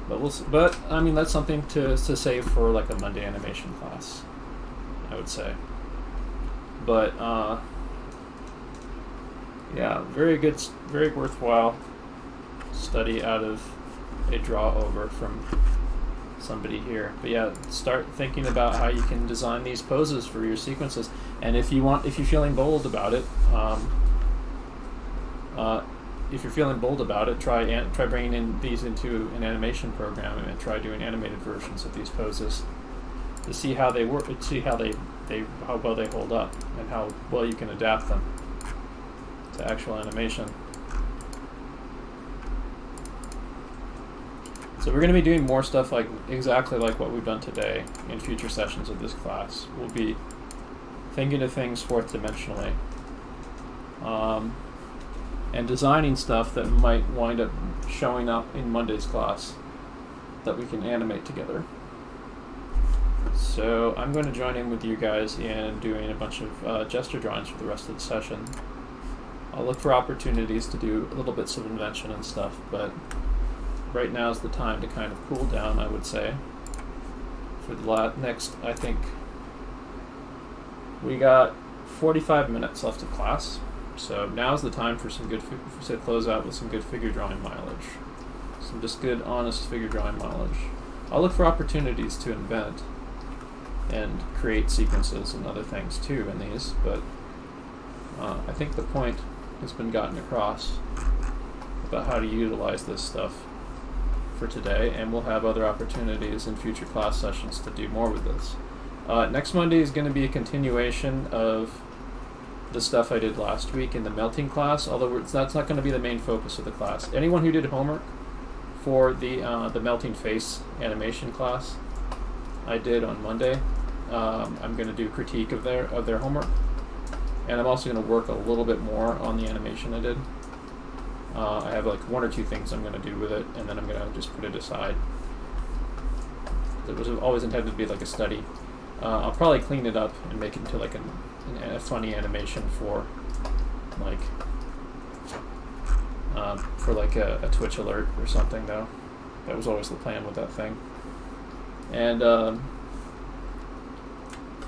Speaker 1: But I mean, that's something to save for like a Monday animation class, I would say. But yeah, very good, very worthwhile study out of a draw over from somebody here. But yeah, start thinking about how you can design these poses for your sequences, and if you're feeling bold about it, try bringing in these into an animation program and try doing animated versions of these poses to see how they work, to see how well they hold up and how well you can adapt them to actual animation. So we're going to be doing more stuff like exactly like what we've done today in future sessions of this class. We'll be thinking of things fourth dimensionally, and designing stuff that might wind up showing up in Monday's class. that we can animate together. So I'm going to join in with you guys in doing a bunch of gesture drawings for the rest of the session. I'll look for opportunities to do little bits of invention and stuff, but right now is the time to kind of cool down, I would say. For the next, I think, we got 45 minutes left of class, so now's the time for some good, to close out with some good figure drawing mileage. Some just good, honest figure drawing mileage. I'll look for opportunities to invent and create sequences and other things too in these, but I think the point has been gotten across about how to utilize this stuff for today, and we'll have other opportunities in future class sessions to do more with this. Next Monday is going to be a continuation of the stuff I did last week in the melting class, although that's not going to be the main focus of the class. Anyone who did homework for the melting face animation class I did on Monday, I'm going to do critique of their homework, and I'm also going to work a little bit more on the animation I did. I have like 1 or 2 things I'm going to do with it, and then I'm going to just put it aside. It was always intended to be like a study. I'll probably clean it up and make it into like a funny animation for like a Twitch alert or something, though. That was always the plan with that thing. And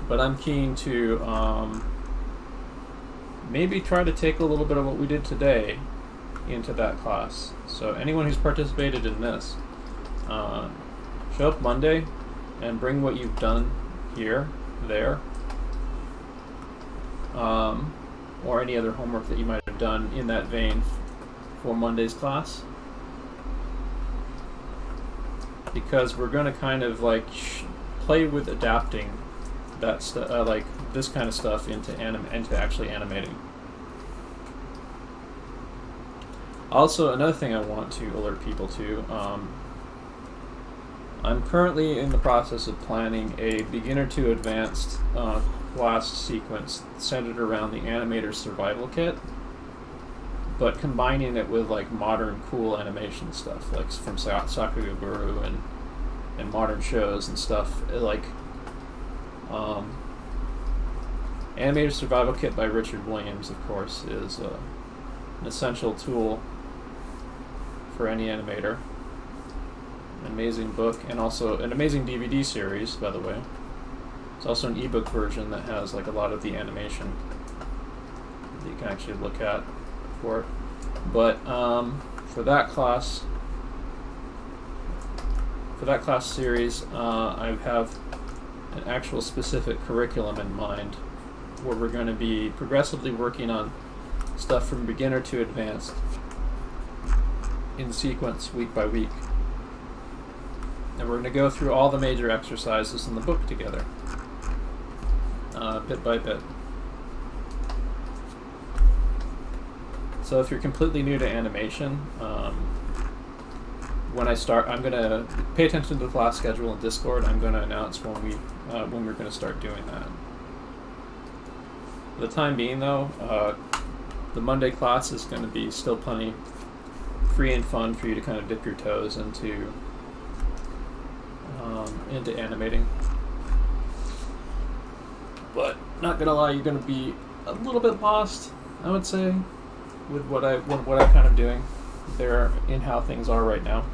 Speaker 1: but I'm keen to maybe try to take a little bit of what we did today into that class. So anyone who's participated in this, show up Monday and bring what you've done here, there, or any other homework that you might have done in that vein for Monday's class. Because we're going to kind of like play with adapting that like this kind of stuff into actually animating. Also, another thing I want to alert people to, I'm currently in the process of planning a beginner to advanced class sequence centered around the Animators survival kit, but combining it with like modern cool animation stuff, like from Sakugaburu and modern shows and stuff. Like Animators survival kit by Richard Williams, of course, is an essential tool for any animator. An amazing book, and also an amazing DVD series, by the way. It's also an ebook version that has like a lot of the animation that you can actually look at for it. But for that class series, I have an actual specific curriculum in mind where we're going to be progressively working on stuff from beginner to advanced in sequence, week by week. And we're going to go through all the major exercises in the book together, bit by bit. So if you're completely new to animation, when I start, I'm going to pay attention to the class schedule in Discord. I'm going to announce when we're going to start doing that. For the time being, though, the Monday class is going to be still plenty free and fun for you to kind of dip your toes into animating. But not gonna lie, you're gonna be a little bit lost, I would say, with what I'm kind of doing there in how things are right now.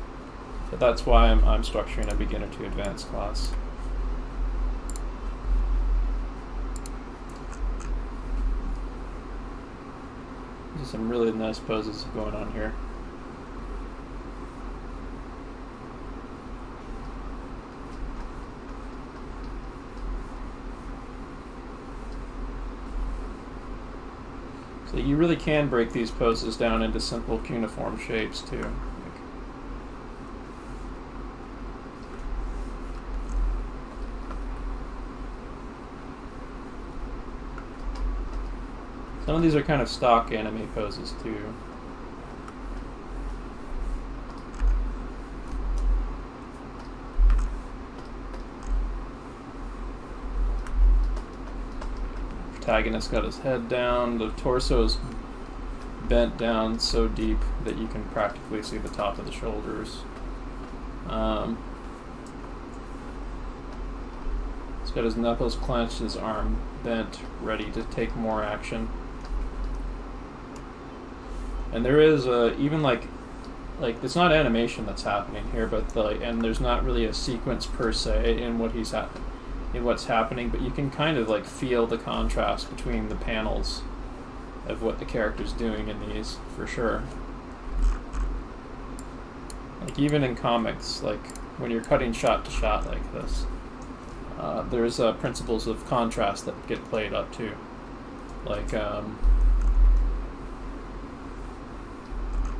Speaker 1: But that's why I'm structuring a beginner to advanced class. There's some really nice poses going on here. So you really can break these poses down into simple cuneiform shapes too. Some of these are kind of stock anime poses too. Protagonist got his head down, the torso is bent down so deep that you can practically see the top of the shoulders. He's got his knuckles clenched, his arm bent, ready to take more action. And there is even like it's not animation that's happening here, but and there's not really a sequence per se in what's happening, but you can kind of like feel the contrast between the panels of what the character's doing in these, for sure. Like even in comics, like when you're cutting shot to shot like this, there's principles of contrast that get played up too. Like,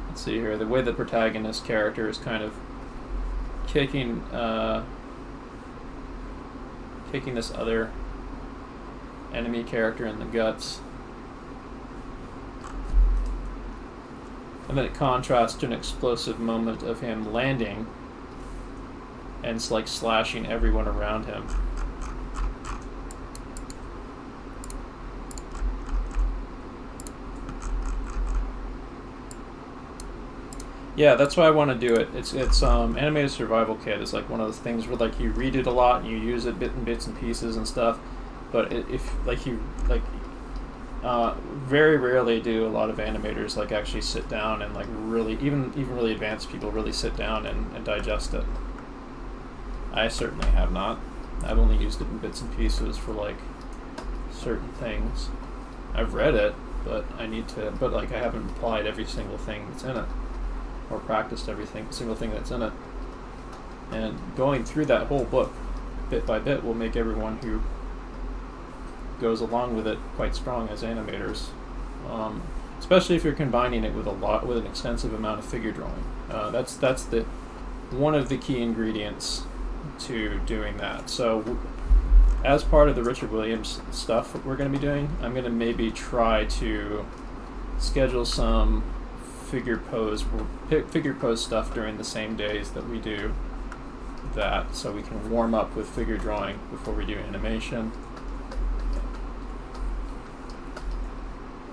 Speaker 1: let's see here, the way the protagonist character is kind of kicking this other enemy character in the guts. And then it contrasts to an explosive moment of him landing and it's like slashing everyone around him. Yeah, that's why I want to do it. It's Animated Survival Kit is like one of those things where like you read it a lot and you use it bits and pieces and stuff, but very rarely do a lot of animators like actually sit down and like really even really advanced people really sit down and digest it. I certainly have not. I've only used it in bits and pieces for like certain things. I've read it, but I haven't applied every single thing that's in it, or practiced single thing that's in it. And going through that whole book, bit by bit, will make everyone who goes along with it quite strong as animators. Especially if you're combining it with an extensive amount of figure drawing. That's one of the key ingredients to doing that. So, as part of the Richard Williams stuff that we're going to be doing, I'm going to maybe try to schedule some figure pose stuff during the same days that we do that, so we can warm up with figure drawing before we do animation.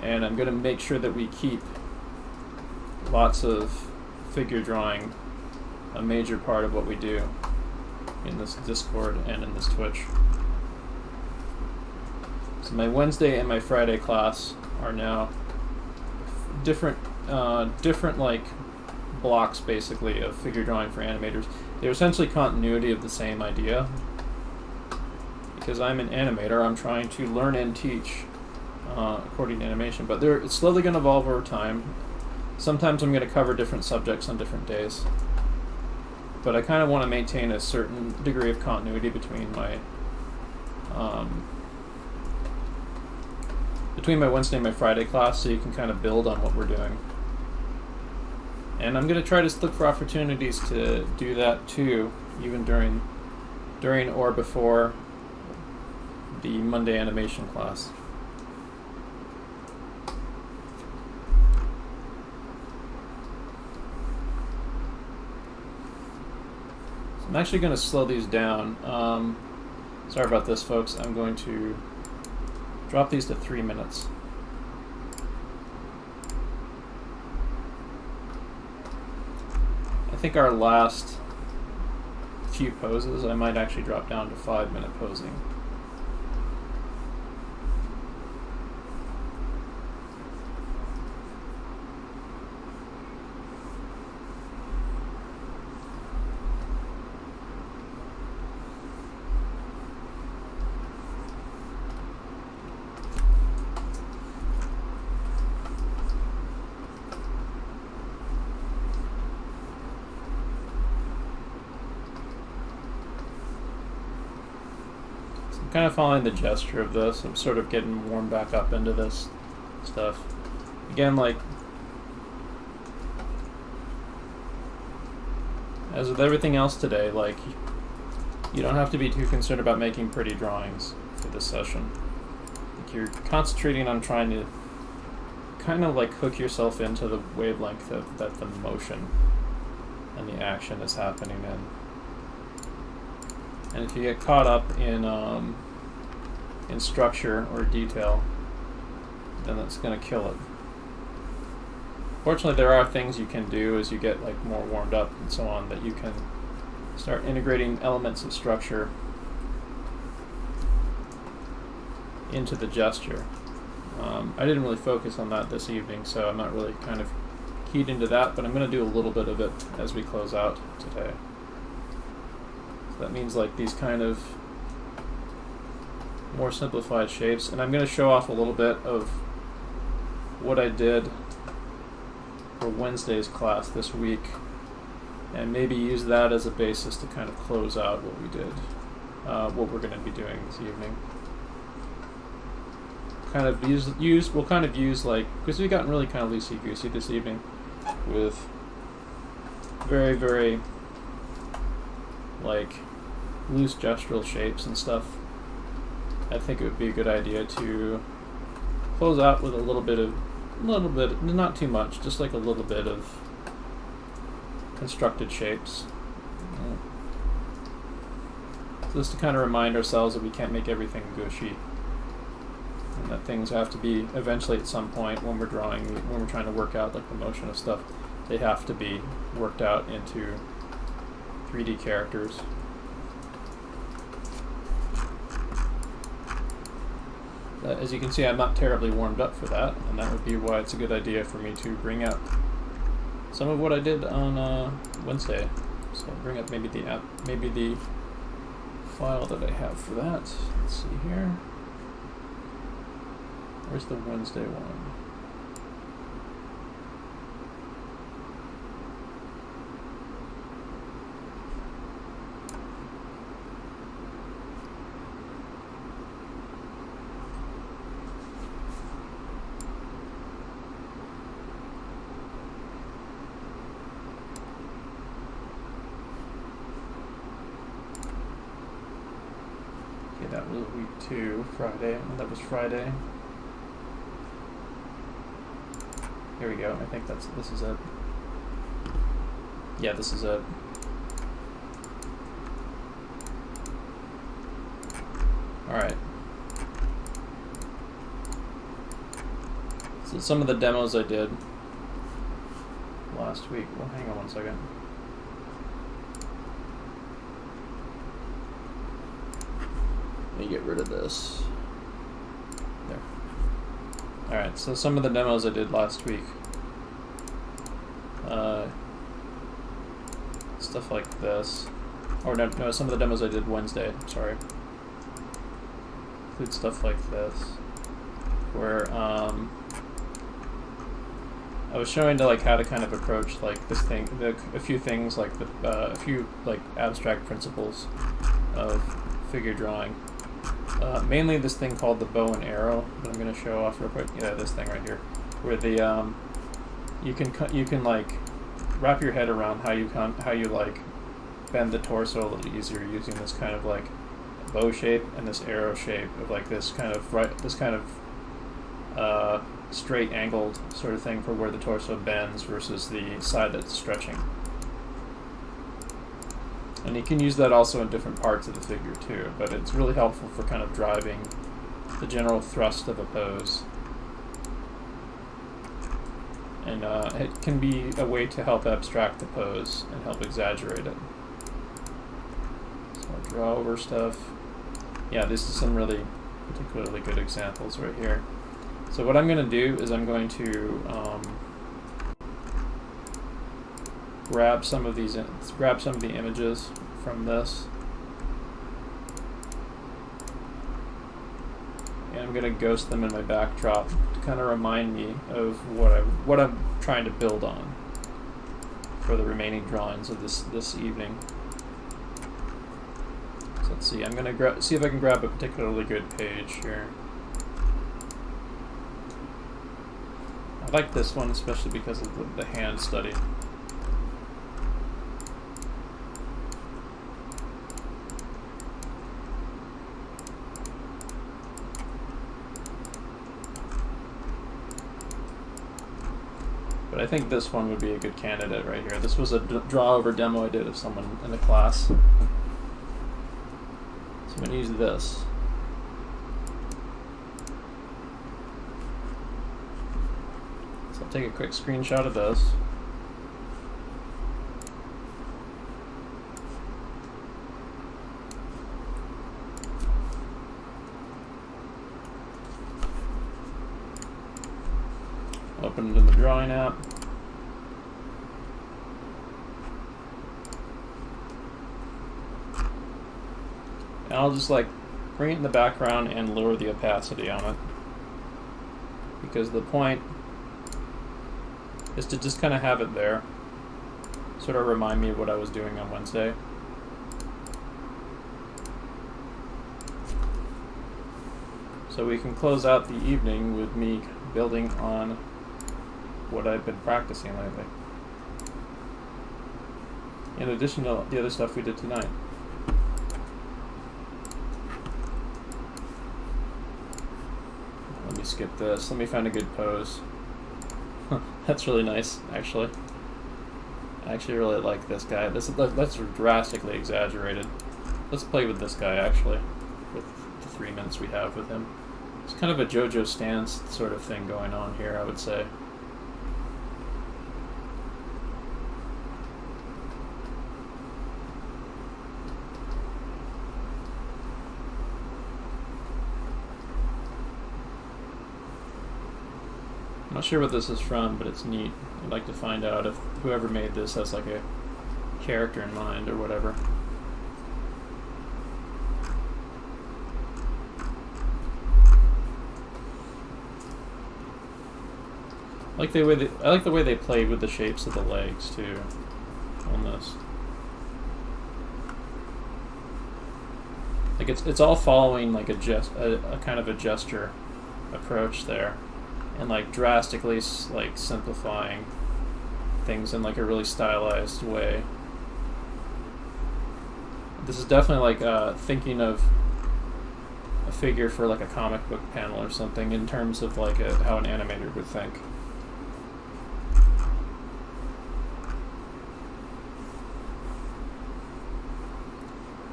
Speaker 1: And I'm going to make sure that we keep lots of figure drawing a major part of what we do in this Discord and in this Twitch. So my Wednesday and my Friday class are now different like blocks basically of figure drawing for animators. They're essentially continuity of the same idea. Because I'm an animator, I'm trying to learn and teach according to animation, but it's slowly going to evolve over time. Sometimes I'm going to cover different subjects on different days, but I kind of want to maintain a certain degree of continuity between my Wednesday and my Friday class, so you can kind of build on what we're doing. And I'm going to try to look for opportunities to do that too, even during or before the Monday animation class. I'm actually going to slow these down. Sorry about this, folks. I'm going to drop these to 3 minutes. I think our last few poses, I might actually drop down to 5-minute posing. Kind of following the gesture of this. I'm sort of getting warmed back up into this stuff. Again, like, as with everything else today, like, you don't have to be too concerned about making pretty drawings for this session. Like, you're concentrating on trying to kind of like hook yourself into the wavelength that the motion and the action is happening in. And if you get caught up in structure or detail, then that's going to kill it. Fortunately, there are things you can do as you get like more warmed up and so on, that you can start integrating elements of structure into the gesture. I didn't really focus on that this evening, so I'm not really kind of keyed into that, but I'm going to do a little bit of it as we close out today. So that means like these kind of more simplified shapes, and I'm going to show off a little bit of what I did for Wednesday's class this week, and maybe use that as a basis to kind of close out what we did, what we're going to be doing this evening. We'll kind of use like, because we've gotten really kind of loosey-goosey this evening with very, very like loose gestural shapes and stuff. I think it would be a good idea to close out with a little bit, not too much, just like a little bit of constructed shapes. So just to kind of remind ourselves that we can't make everything gushy, and that things have to be eventually at some point when we're drawing, when we're trying to work out like the motion of stuff, they have to be worked out into 3D characters. As you can see, I'm not terribly warmed up for that, and that would be why it's a good idea for me to bring up some of what I did on Wednesday. So I'll bring up maybe the file that I have for that. Let's see here. Where's the Wednesday one? That was week 2, Friday, and that was Friday. Here we go. I think this is it. Yeah, this is it. Alright. So some of the demos I did last week. Well, hang on one second. Let me get rid of this. There. Alright, so some of the demos I did last week. Stuff like this. Or no, some of the demos I did Wednesday, sorry. Include stuff like this. Where, I was showing to like how to kind of approach like this thing, a few things like a few like abstract principles of figure drawing. Mainly this thing called the bow and arrow that I'm going to show off real quick. Yeah, this thing right here, where the you can like wrap your head around how you like bend the torso a little easier using this kind of like bow shape and this arrow shape of like this kind of straight angled sort of thing for where the torso bends versus the side that's stretching. And you can use that also in different parts of the figure too, but it's really helpful for kind of driving the general thrust of a pose. And it can be a way to help abstract the pose and help exaggerate it. So I'll draw over stuff. Yeah, this is some really particularly good examples right here. So what I'm going to do is I'm going to grab some of the images from this, and I'm going to ghost them in my backdrop to kind of remind me of what I'm trying to build on for the remaining drawings of this evening. So let's see. I'm going to see if I can grab a particularly good page here. I like this one especially because of the hand study. But I think this one would be a good candidate right here. This was a draw-over demo I did of someone in the class. So I'm going to use this. So I'll take a quick screenshot of this. open it in the drawing app. And I'll just like bring it in the background and lower the opacity on it. Because the point is to just kind of have it there. Sort of remind me of what I was doing on Wednesday. So we can close out the evening with me building on what I've been practicing lately. In addition to the other stuff we did tonight. Let me skip this. Let me find a good pose. That's really nice, actually. I actually really like this guy. That's drastically exaggerated. Let's play with this guy, actually, with the 3 minutes we have with him. It's kind of a JoJo stance sort of thing going on here, I would say. I'm not sure what this is from, but it's neat. I'd like to find out if whoever made this has like a character in mind or whatever. I like the way they played with the shapes of the legs too on this. Like it's all following like a kind of a gesture approach there. And like drastically like simplifying things in like a really stylized way. This is definitely like thinking of a figure for like a comic book panel or something in terms of like how an animator would think.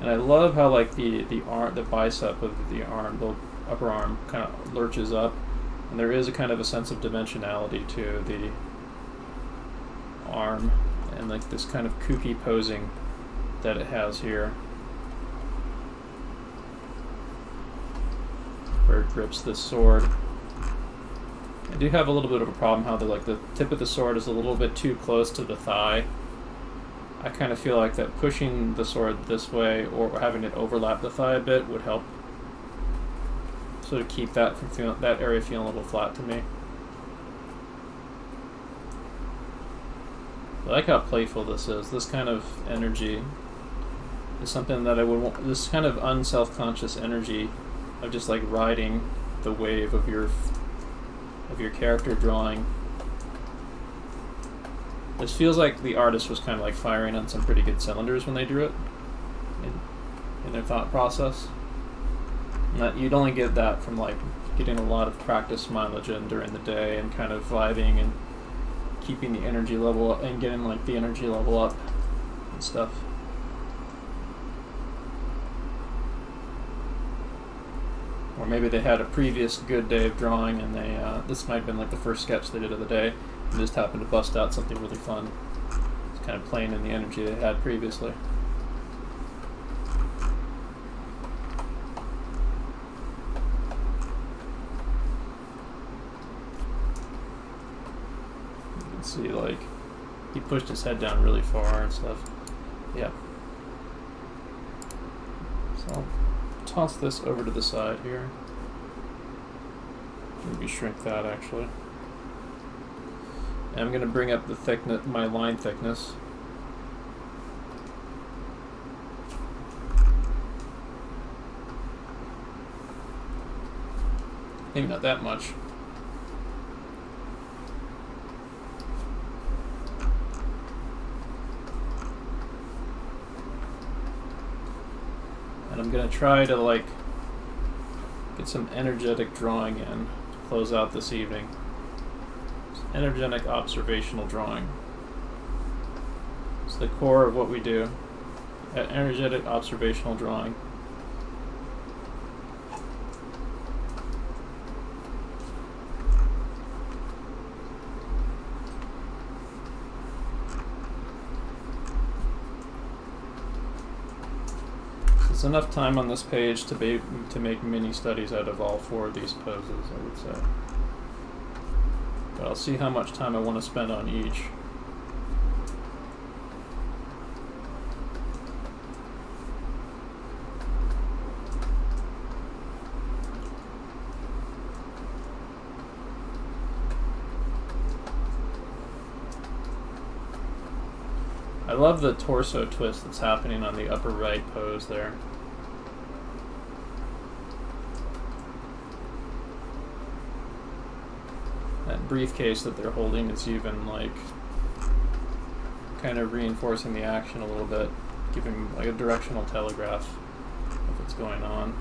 Speaker 1: And I love how like the bicep of the arm, the upper arm, kind of lurches up. And there is a kind of a sense of dimensionality to the arm and like this kind of kooky posing that it has here. Where it grips this sword. I do have a little bit of a problem how the tip of the sword is a little bit too close to the thigh. I kind of feel like that pushing the sword this way or having it overlap the thigh a bit would help sort of keep that from that area feeling a little flat to me. I like how playful this is. This kind of energy is something that I would want. This kind of unself-conscious energy of just like riding the wave of your character drawing. This feels like the artist was kind of like firing on some pretty good cylinders when they drew it in their thought process. You'd only get that from like getting a lot of practice mileage in during the day and kind of vibing and keeping the energy level up and getting like the energy level up and stuff. Or maybe they had a previous good day of drawing and they this might have been like the first sketch they did of the day and just happened to bust out something really fun. It's kind of playing in the energy they had previously. See, like, he pushed his head down really far and stuff. Yeah. So I'll toss this over to the side here. Maybe shrink that, actually. And I'm going to bring up the thickness, my line thickness. Maybe not that much. I'm going to try to like get some energetic drawing in to close out this evening. Just energetic observational drawing. It's the core of what we do. Energetic observational drawing. It's enough time on this page to make mini studies out of all four of these poses, I would say. But I'll see how much time I want to spend on each. I love the torso twist that's happening on the upper right pose there. That briefcase that they're holding is even like kind of reinforcing the action a little bit, giving like a directional telegraph of what's going on.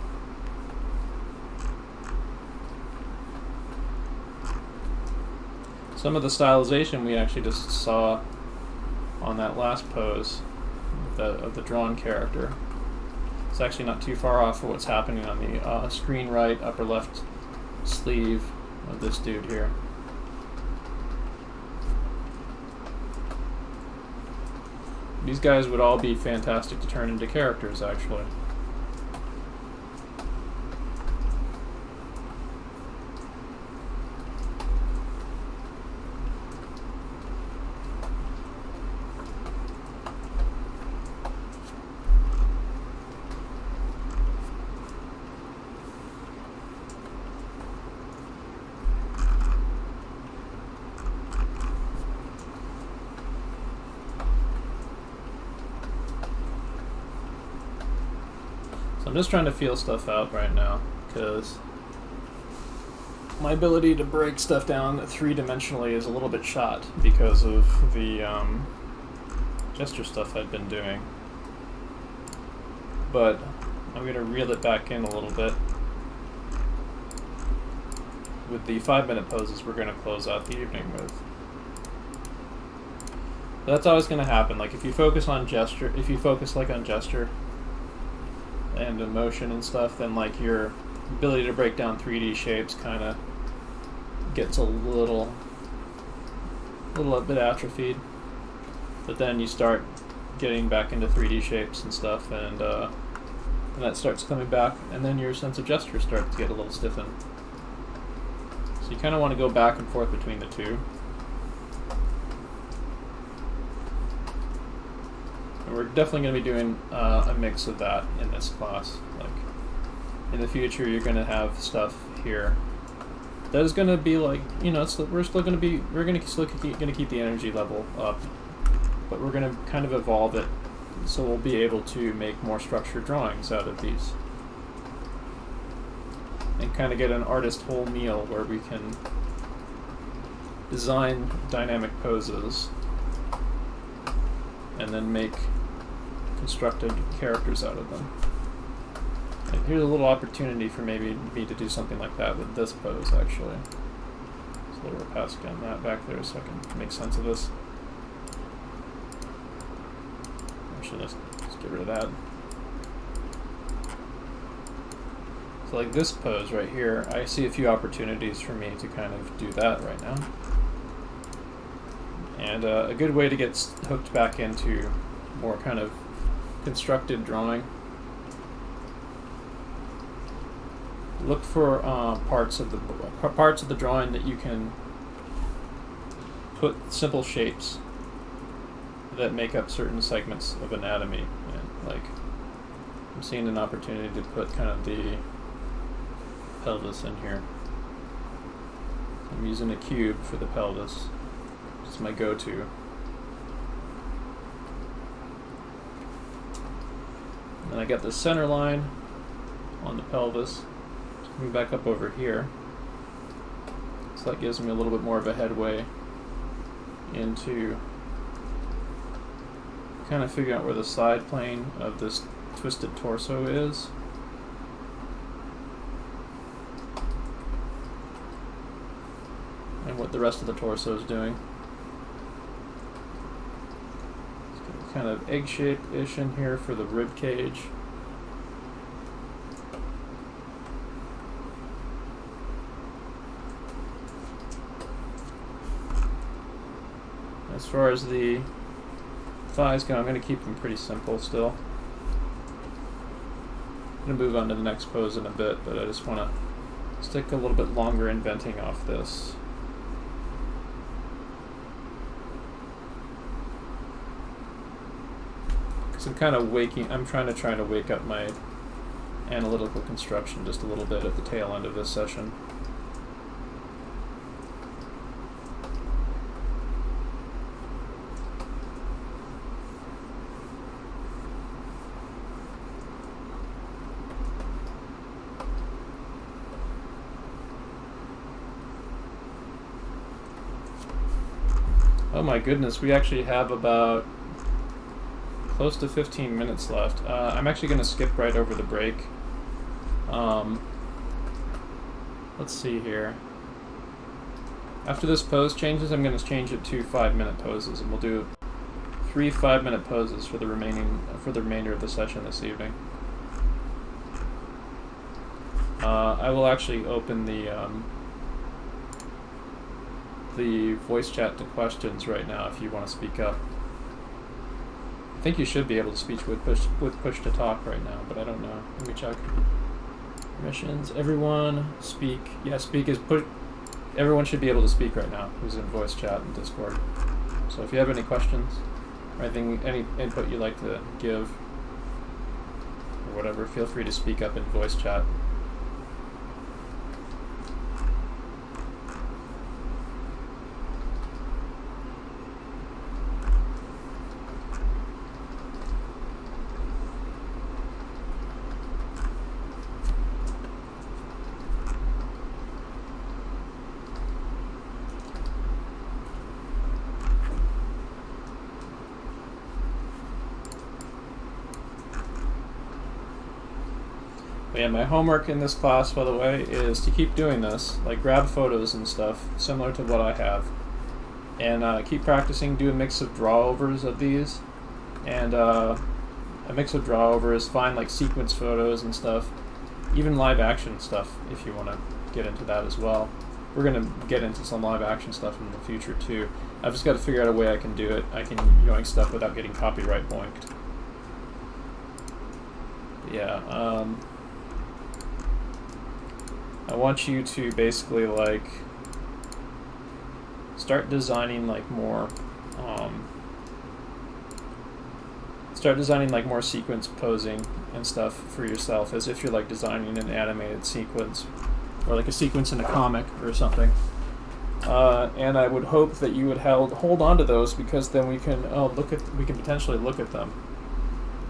Speaker 1: Some of the stylization we actually just saw on that last pose of the drawn character. It's actually not too far off of what's happening on the screen right upper left sleeve of this dude here. These guys would all be fantastic to turn into characters, actually. I'm just trying to feel stuff out right now, because my ability to break stuff down three-dimensionally is a little bit shot because of the gesture stuff I've been doing. But I'm going to reel it back in a little bit with the 5-minute poses we're going to close out the evening with. That's always going to happen. Like if you focus on gesture, on gesture and emotion and stuff, then like your ability to break down 3D shapes kind of gets a little bit atrophied. But then you start getting back into 3D shapes and stuff, and that starts coming back, and then your sense of gesture starts to get a little stiffened. So you kind of want to go back and forth between the two. And we're definitely going to be doing a mix of that in this class. Like in the future, you're going to have stuff here that is going to be like, you know, we're still going to keep the energy level up, but we're going to kind of evolve it so we'll be able to make more structured drawings out of these and kind of get an artist whole meal where we can design dynamic poses and then make constructed characters out of them. And here's a little opportunity for maybe me to do something like that with this pose, actually. Let's lower opacity on that back there so I can make sense of this. Actually, let's get rid of that. So like this pose right here, I see a few opportunities for me to kind of do that right now. And a good way to get hooked back into more kind of constructed drawing. Look for parts of the drawing that you can put simple shapes that make up certain segments of anatomy. And like I'm seeing an opportunity to put kind of the pelvis in here. I'm using a cube for the pelvis. It's my go-to. And then I got the center line on the pelvis. Move back up over here. So that gives me a little bit more of a headway into kind of figuring out where the side plane of this twisted torso is. And what the rest of the torso is doing. Kind of egg shape-ish in here for the rib cage. As far as the thighs go, I'm going to keep them pretty simple still. I'm going to move on to the next pose in a bit, but I just want to stick a little bit longer inventing off this. Because I'm trying to wake up my analytical construction just a little bit at the tail end of this session. Oh my goodness, we actually have about close to 15 minutes left. I'm actually going to skip right over the break. Let's see here. After this pose changes, I'm going to change it to 5-minute poses, and we'll do 3 5-minute poses for the remainder of the session this evening. I will actually open the voice chat to questions right now if you want to speak up. I think you should be able to speak with push to talk right now, but I don't know. Let me check. Permissions. Everyone speak. Yeah, speak is push. Everyone should be able to speak right now who's in voice chat and Discord. So if you have any questions or anything, any input you'd like to give or whatever, feel free to speak up in voice chat. Yeah, my homework in this class, by the way, is to keep doing this, like grab photos and stuff, similar to what I have, and keep practicing, do a mix of draw-overs of these, and a mix of draw-overs, find like sequence photos and stuff, even live action stuff, if you want to get into that as well. We're going to get into some live action stuff in the future too. I've just got to figure out a way I can do it. I can yoink stuff without getting copyright boinked. But yeah, I want you to basically like start designing like more sequence posing and stuff for yourself, as if you're like designing an animated sequence or like a sequence in a comic or something. And I would hope that you would hold on to those, because then we can potentially look at them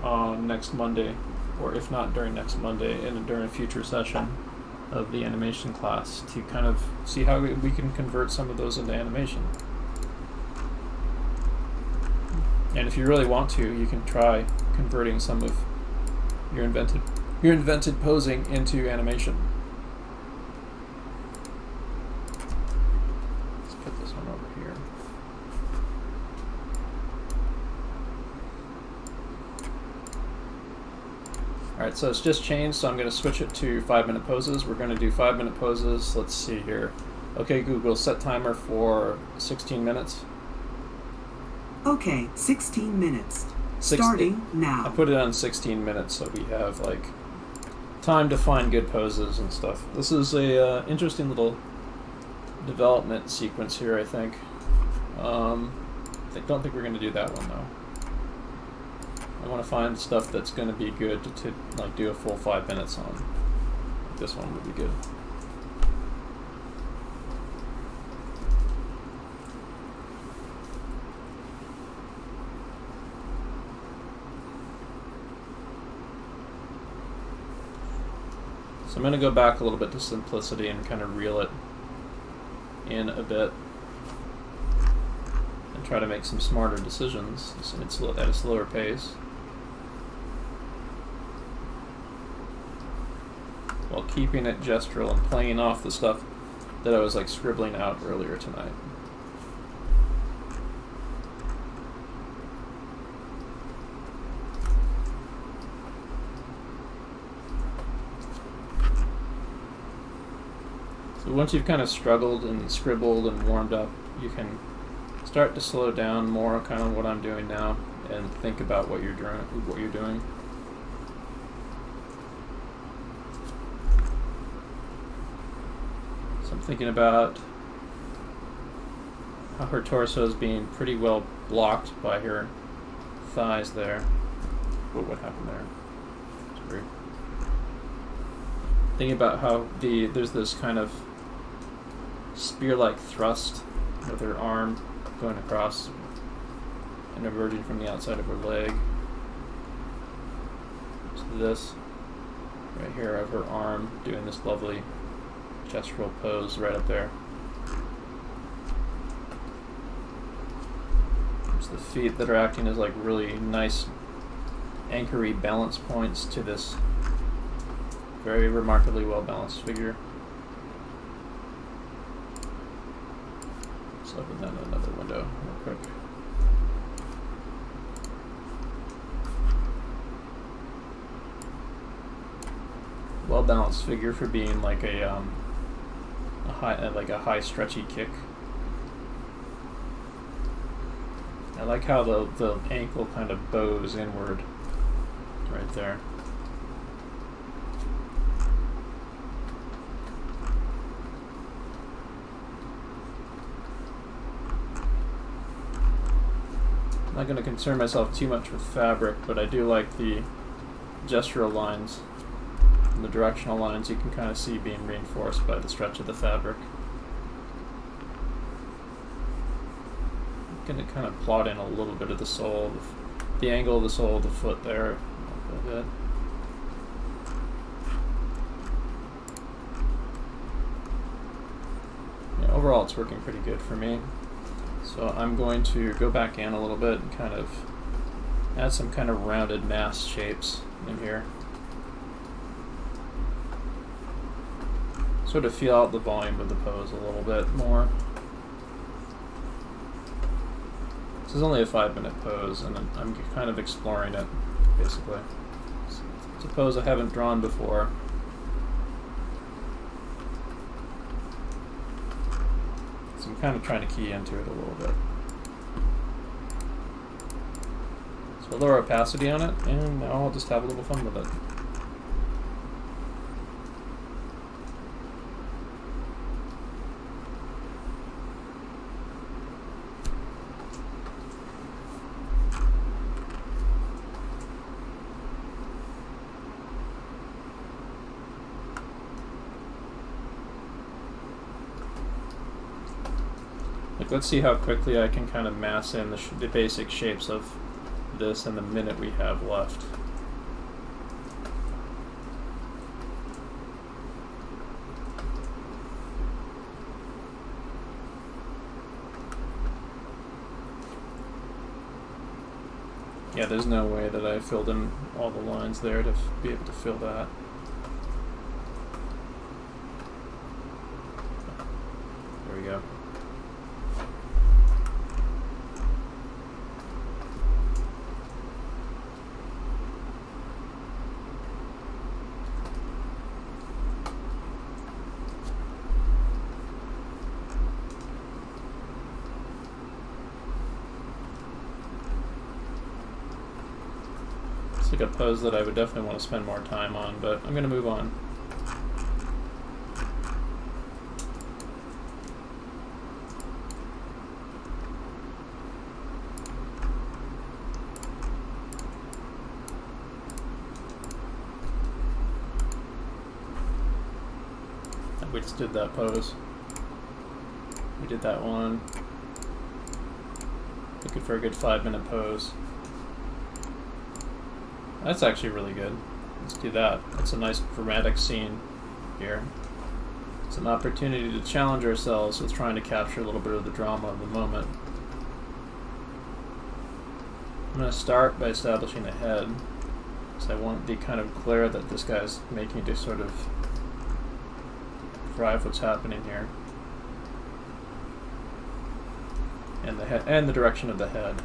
Speaker 1: on next Monday, or if not during next Monday, and during a future session of the animation class, to kind of see how we can convert some of those into animation. And if you really want to, you can try converting some of your invented posing into animation. Let's put this one over here. Alright, so it's just changed, so I'm going to switch it to 5-minute poses. We're going to do 5-minute poses. Let's see here. Okay, Google, set timer for 16 minutes.
Speaker 2: Okay, 16 minutes. Starting now.
Speaker 1: I put it on 16 minutes so we have like time to find good poses and stuff. This is a interesting little development sequence here, I think. I don't think we're going to do that one though. I want to find stuff that's going to be good to like do a full 5 minutes on. This one would be good. So I'm going to go back a little bit to simplicity and kind of reel it in a bit and try to make some smarter decisions at a slower pace, while keeping it gestural and playing off the stuff that I was like scribbling out earlier tonight. So once you've kind of struggled and scribbled and warmed up, you can start to slow down more, kind of what I'm doing now, and think about what you're doing. So I'm thinking about how her torso is being pretty well blocked by her thighs there. what happened there? It's weird. Thinking about how there's this kind of spear-like thrust with her arm going across and emerging from the outside of her leg. So this right here of her arm doing this lovely gestural pose right up there. There's the feet that are acting as like really nice anchory balance points to this very remarkably well balanced figure. Let's open that in another window real quick. Well balanced figure for being like a high stretchy kick. I like how the ankle kind of bows inward right there. I'm not going to concern myself too much with fabric, but I do like the gestural lines and the directional lines you can kind of see being reinforced by the stretch of the fabric. I'm going to kind of plot in a little bit of the sole, the angle of the sole of the foot there a little bit. Yeah, overall it's working pretty good for me. So I'm going to go back in a little bit and kind of add some kind of rounded mass shapes in here. Sort of feel out the volume of the pose a little bit more. This is only a 5-minute pose, and I'm kind of exploring it, basically. It's a pose I haven't drawn before. So I'm kind of trying to key into it a little bit. So I'll lower opacity on it, and now I'll just have a little fun with it. Let's see how quickly I can kind of mass in the basic shapes of this in the minute we have left. Yeah, there's no way that I filled in all the lines there to be able to fill that. There we go. It's like a pose that I would definitely want to spend more time on, but I'm going to move on. We just did that pose. We did that one. Looking for a good 5-minute pose. That's actually really good. Let's do that. That's a nice dramatic scene here. It's an opportunity to challenge ourselves with trying to capture a little bit of the drama of the moment. I'm going to start by establishing a head, because I want it to be kind of clear that this guy's making to sort of drive what's happening here. And the head and the direction of the head.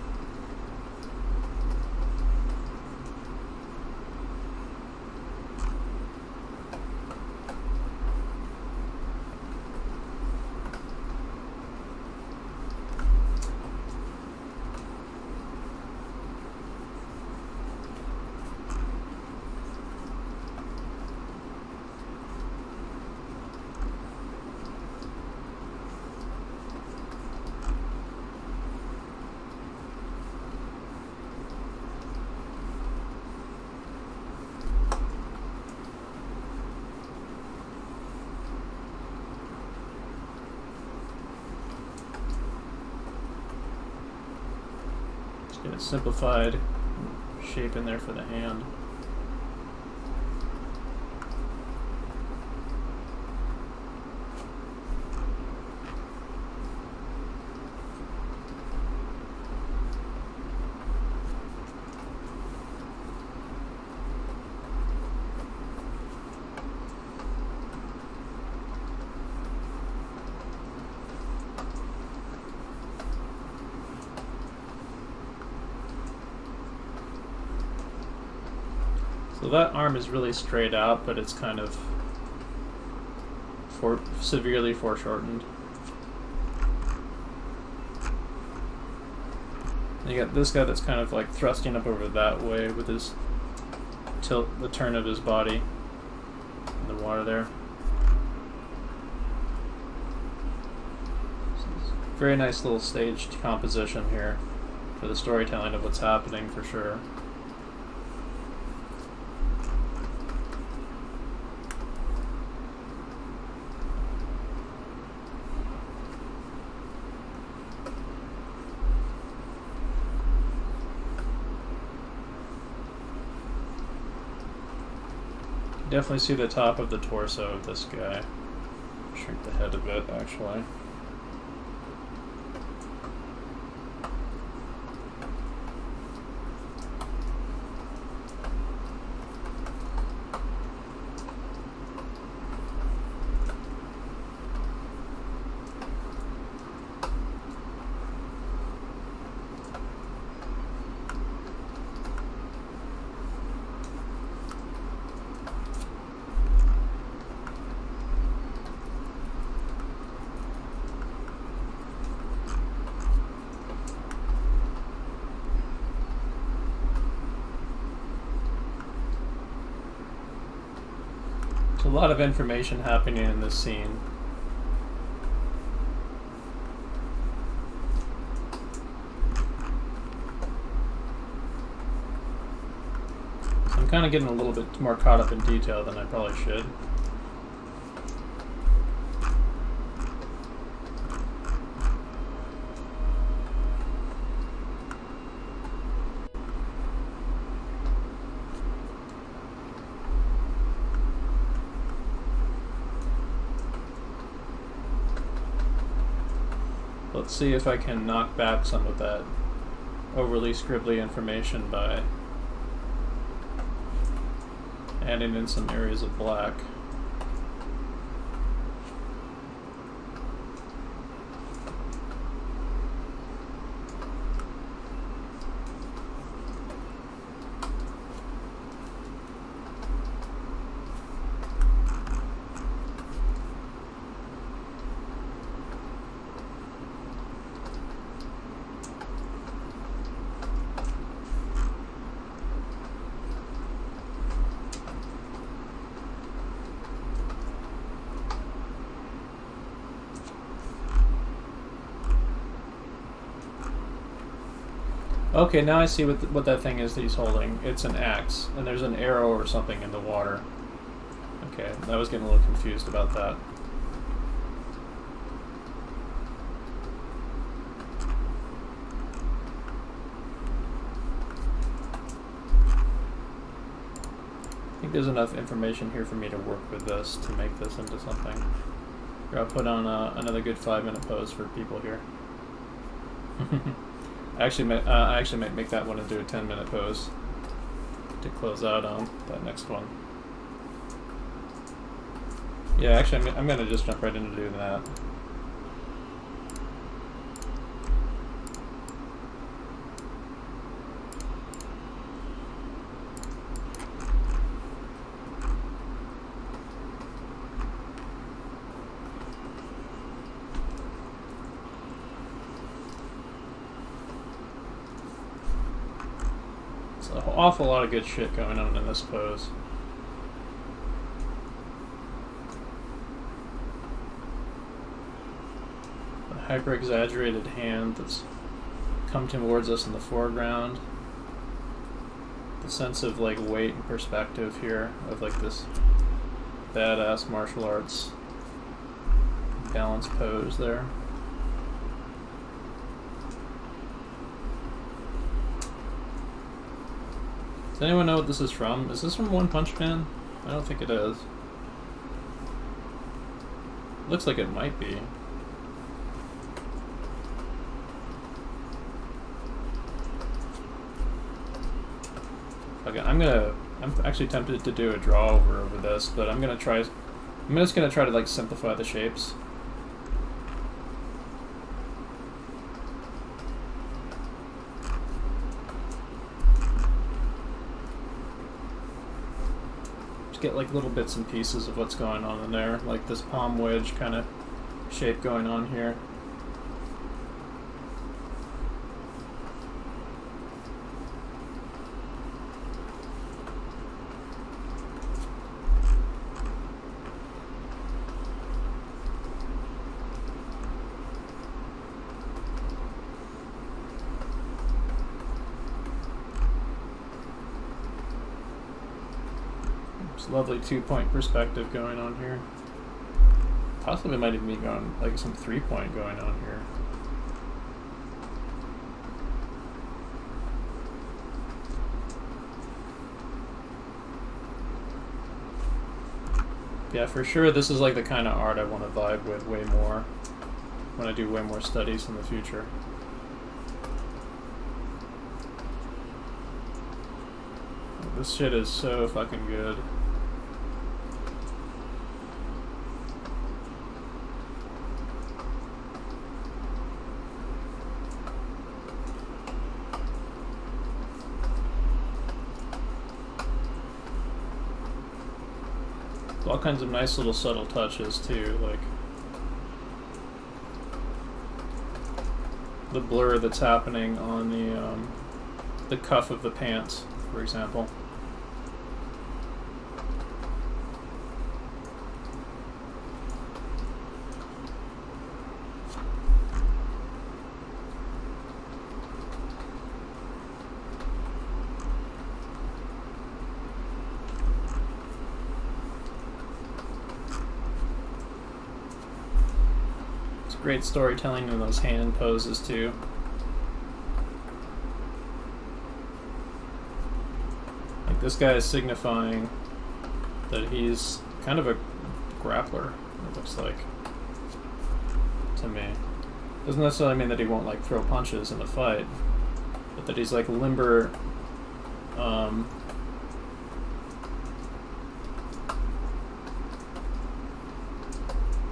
Speaker 1: Get a simplified shape in there for the hand. So that arm is really straight out, but it's kind of severely foreshortened. And you got this guy that's kind of like thrusting up over that way with his the turn of his body in the water there. Very nice little staged composition here for the storytelling of what's happening, for sure. Definitely see the top of the torso of this guy. Shrink the head a bit, actually. A lot of information happening in this scene. So I'm kind of getting a little bit more caught up in detail than I probably should. Let's see if I can knock back some of that overly scribbly information by adding in some areas of black. Okay, now I see what that thing is that he's holding. It's an axe, and there's an arrow or something in the water. Okay, I was getting a little confused about that. I think there's enough information here for me to work with this to make this into something. Here, I'll put on another good 5-minute pose for people here. I actually might make that one into a 10-minute pose to close out on that next one. Yeah, actually, I'm gonna just jump right into doing that. An awful lot of good shit going on in this pose. A hyper-exaggerated hand that's come towards us in the foreground. The sense of like weight and perspective here of like this badass martial arts balance pose there. Does anyone know what this is from? Is this from One Punch Man? I don't think it is. Looks like it might be. Okay, I'm actually tempted to do a draw over this, but I'm just gonna try to like simplify the shapes. Get like little bits and pieces of what's going on in there, like this palm wedge kind of shape going on here. Lovely 2-point perspective going on here. Possibly might even be going like some 3-point going on here. Yeah, for sure this is like the kind of art I want to vibe with way more when I do way more studies in the future. This shit is so fucking good. All kinds of nice little subtle touches too, like the blur that's happening on the cuff of the pants, for example. Great storytelling in those hand poses too. Like this guy is signifying that he's kind of a grappler, it looks like, to me. Doesn't necessarily mean that he won't like throw punches in the fight, but that he's like limber,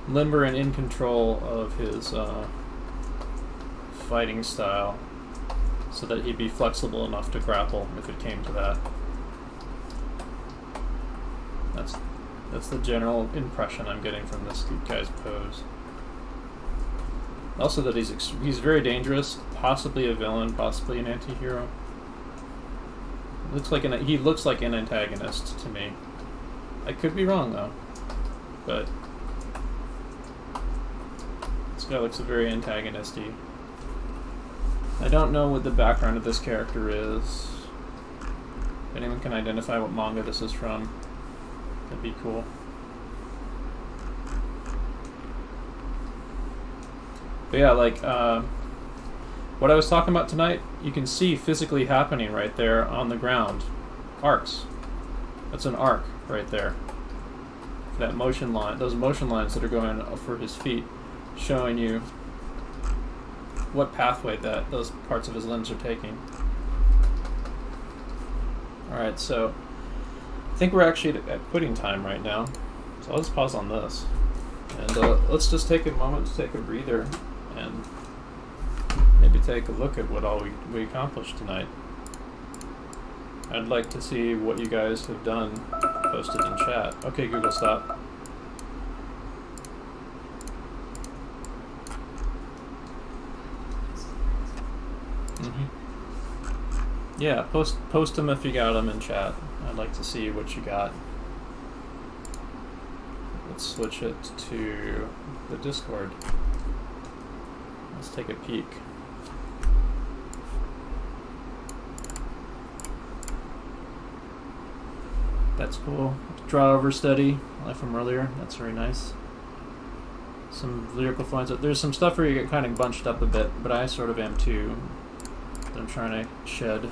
Speaker 1: limber and in control of his fighting style, so that he'd be flexible enough to grapple if it came to that. That's the general impression I'm getting from this guy's pose. Also that he's very dangerous, possibly a villain, possibly an anti-hero. He looks like an antagonist to me. I could be wrong though, but this guy looks very antagonisty. I don't know what the background of this character is. If anyone can identify what manga this is from, that'd be cool. But yeah, like what I was talking about tonight, you can see physically happening right there on the ground. Arcs. That's an arc right there. That motion line, those motion lines that are going for his feet, showing you what pathway that those parts of his limbs are taking. Alright, so I think we're actually at quitting time right now. So I'll just pause on this. And let's just take a moment to take a breather and maybe take a look at what all we accomplished tonight. I'd like to see what you guys have done posted in chat. Okay, Google, stop. Yeah, post them if you got them in chat. I'd like to see what you got. Let's switch it to the Discord. Let's take a peek. That's cool. Draw over study, like from earlier. That's very nice. Some lyrical finds. There's some stuff where you get kind of bunched up a bit, but I sort of am too. That I'm trying to shed.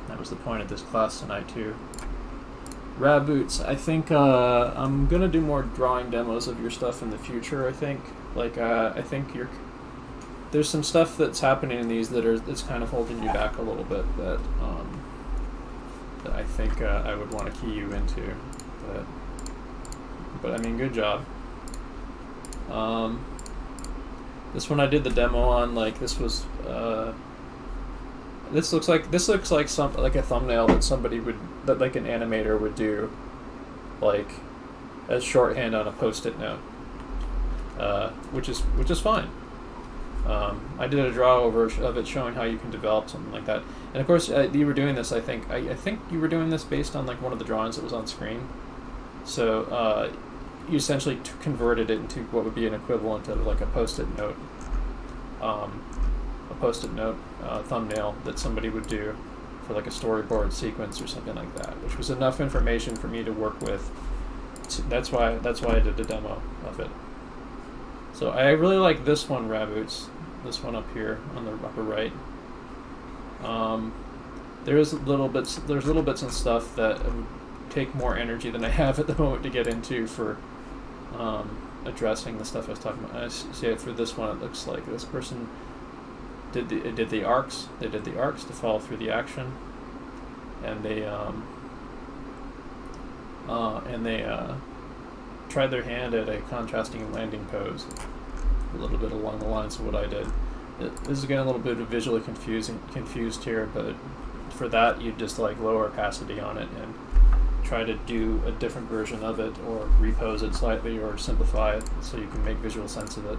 Speaker 1: That was the point of this class tonight too. Raboots, I think I'm gonna do more drawing demos of your stuff in the future. I think, I think there's some stuff that's happening in these that's kind of holding you back a little bit. That I think I would want to key you into, but I mean, good job. This one I did the demo on. Like this was. This looks like a thumbnail that like an animator would do, like as shorthand on a post-it note, which is fine. I did a draw over of it showing how you can develop something like that, and of course you were doing this. I think you were doing this based on like one of the drawings that was on screen, so you essentially converted it into what would be an equivalent of like a post-it note. Thumbnail that somebody would do for like a storyboard sequence or something like that, which was enough information for me to work with. That's why I did the demo of it. So I really like this one, Raboots. This one up here on the upper right. There's little bits and stuff that would take more energy than I have at the moment to get into for addressing the stuff I was talking about. I see for this one, it looks like this person did the arcs. They did the arcs to follow through the action, and they tried their hand at a contrasting landing pose, a little bit along the lines of what I did. This is getting a little bit visually confused here, but for that you just like lower opacity on it and try to do a different version of it, or repose it slightly, or simplify it so you can make visual sense of it.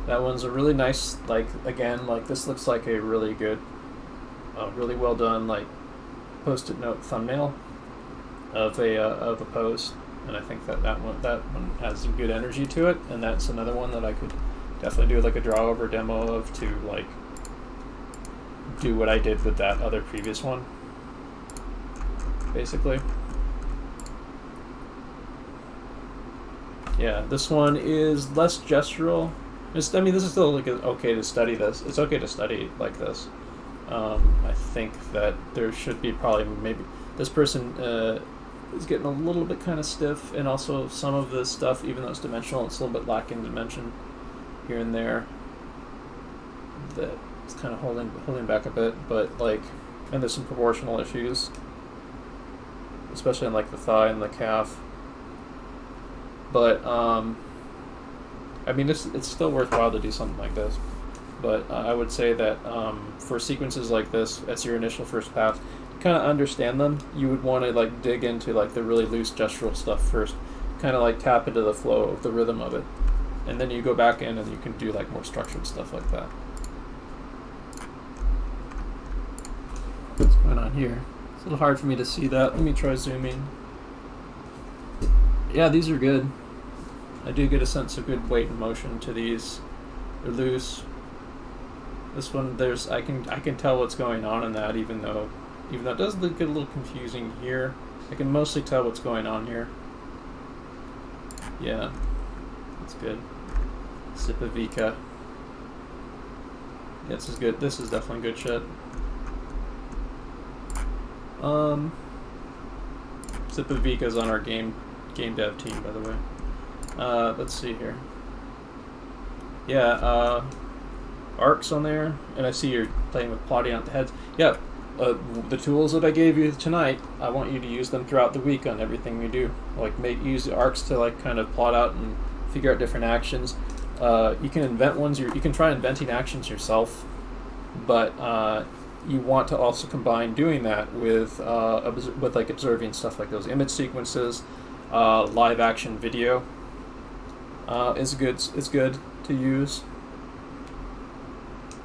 Speaker 1: That one's a really nice, this looks like a really good, really well done, like, post-it note thumbnail of a pose, and I think that one has some good energy to it, and that's another one that I could definitely do like a draw over demo of to like do what I did with that other previous one, basically. Yeah, this one is less gestural. This is still like okay to study this. It's okay to study like this. I think that there should be maybe this person is getting a little bit kind of stiff, and also some of this stuff, even though it's dimensional, it's a little bit lacking dimension here and there. That it's kind of holding back a bit, but and there's some proportional issues, especially in like the thigh and the calf. But I mean, it's still worthwhile to do something like this, but I would say that for sequences like this, as your initial first pass, to kind of understand them, you would want to like dig into like the really loose gestural stuff first, kind of like tap into the flow of the rhythm of it, and then you go back in and you can do like more structured stuff like that. What's going on here? It's a little hard for me to see that. Let me try zooming. Yeah, these are good. I do get a sense of good weight and motion to these. They're loose. This one, I can tell what's going on in that, even though it does get a little confusing here. I can mostly tell what's going on here. Yeah, that's good. Sipavica. Yeah, this is good. This is definitely good shit. Sipavica's on our game dev team, by the way. Let's see here. Yeah, arcs on there, and I see you're playing with plotting out the heads. Yeah, the tools that I gave you tonight, I want you to use them throughout the week on everything you do. Like use the arcs to like kind of plot out and figure out different actions. You can invent ones. You can try inventing actions yourself, but you want to also combine doing that with like observing stuff like those image sequences, live action video. Is good to use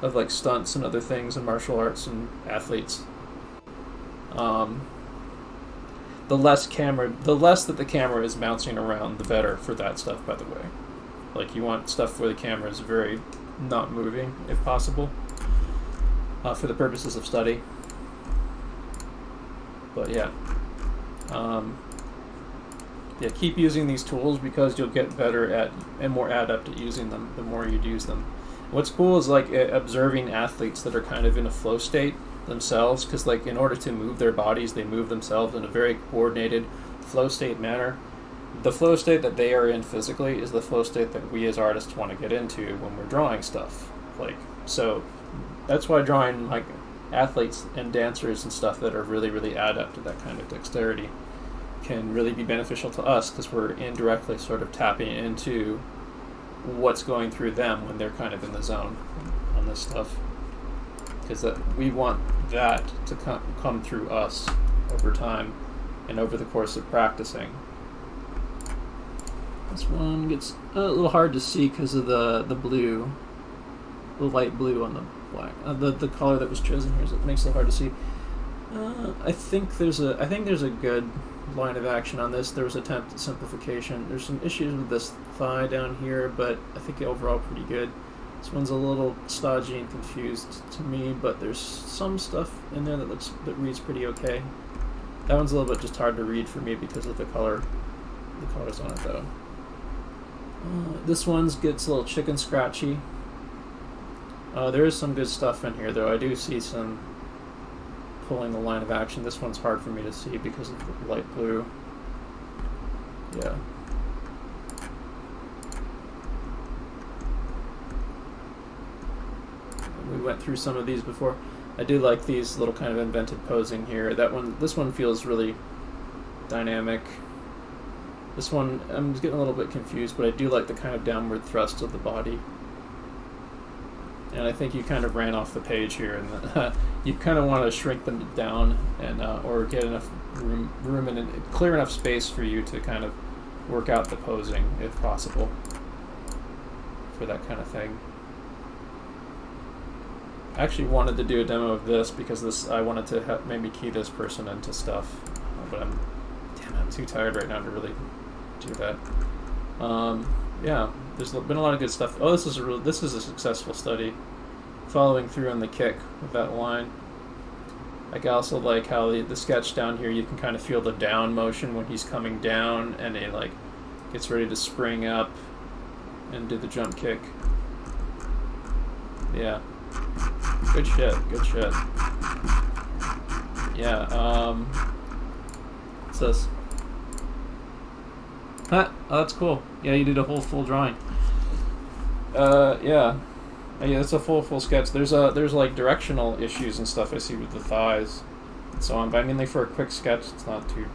Speaker 1: of like stunts and other things and martial arts and athletes. The less that the camera is bouncing around, the better for that stuff, by the way. Like you want stuff where the camera is very not moving, if possible, for the purposes of study. But yeah. Yeah, keep using these tools because you'll get better at and more adept at using them the more you use them. What's cool is like observing athletes that are kind of in a flow state themselves, because like in order to move their bodies, they move themselves in a very coordinated flow state manner. The flow state that they are in physically is the flow state that we as artists want to get into when we're drawing stuff. Like, so that's why drawing like athletes and dancers and stuff that are really, really adept at that kind of dexterity can really be beneficial to us, because we're indirectly sort of tapping into what's going through them when they're kind of in the zone on this stuff. Because we want that to come through us over time and over the course of practicing. This one gets a little hard to see because of the blue, the light blue on the black. The color that was chosen here, so it makes it hard to see. I think there's a good line of action on this. There was an attempt at simplification. There's some issues with this thigh down here, but I think overall pretty good. This one's a little stodgy and confused to me, but there's some stuff in there that reads pretty okay. That one's a little bit just hard to read for me because of the colors on it though. This one gets a little chicken scratchy. There is some good stuff in here though. I do see some pulling the line of action. This one's hard for me to see because of the light blue. Yeah. We went through some of these before. I do like these little kind of invented posing here. This one feels really dynamic. This one, I'm just getting a little bit confused, but I do like the kind of downward thrust of the body. And I think you kind of ran off the page here, and you kind of want to shrink them down and or get enough room and clear enough space for you to kind of work out the posing, if possible, for that kind of thing. I actually wanted to do a demo of this because I wanted to maybe key this person into stuff, but I'm too tired right now to really do that. Yeah, there's been a lot of good stuff. Oh, this is a successful study, following through on the kick with that line. I also like how the sketch down here, you can kind of feel the down motion when he's coming down, and he like gets ready to spring up and do the jump kick. Yeah. Good shit, good shit. Yeah, what's this? Huh, oh, that's cool. Yeah, you did a whole full drawing. Yeah. Yeah, it's a full sketch. There's like directional issues and stuff I see with the thighs and so on, but I mean, like for a quick sketch, it's not too,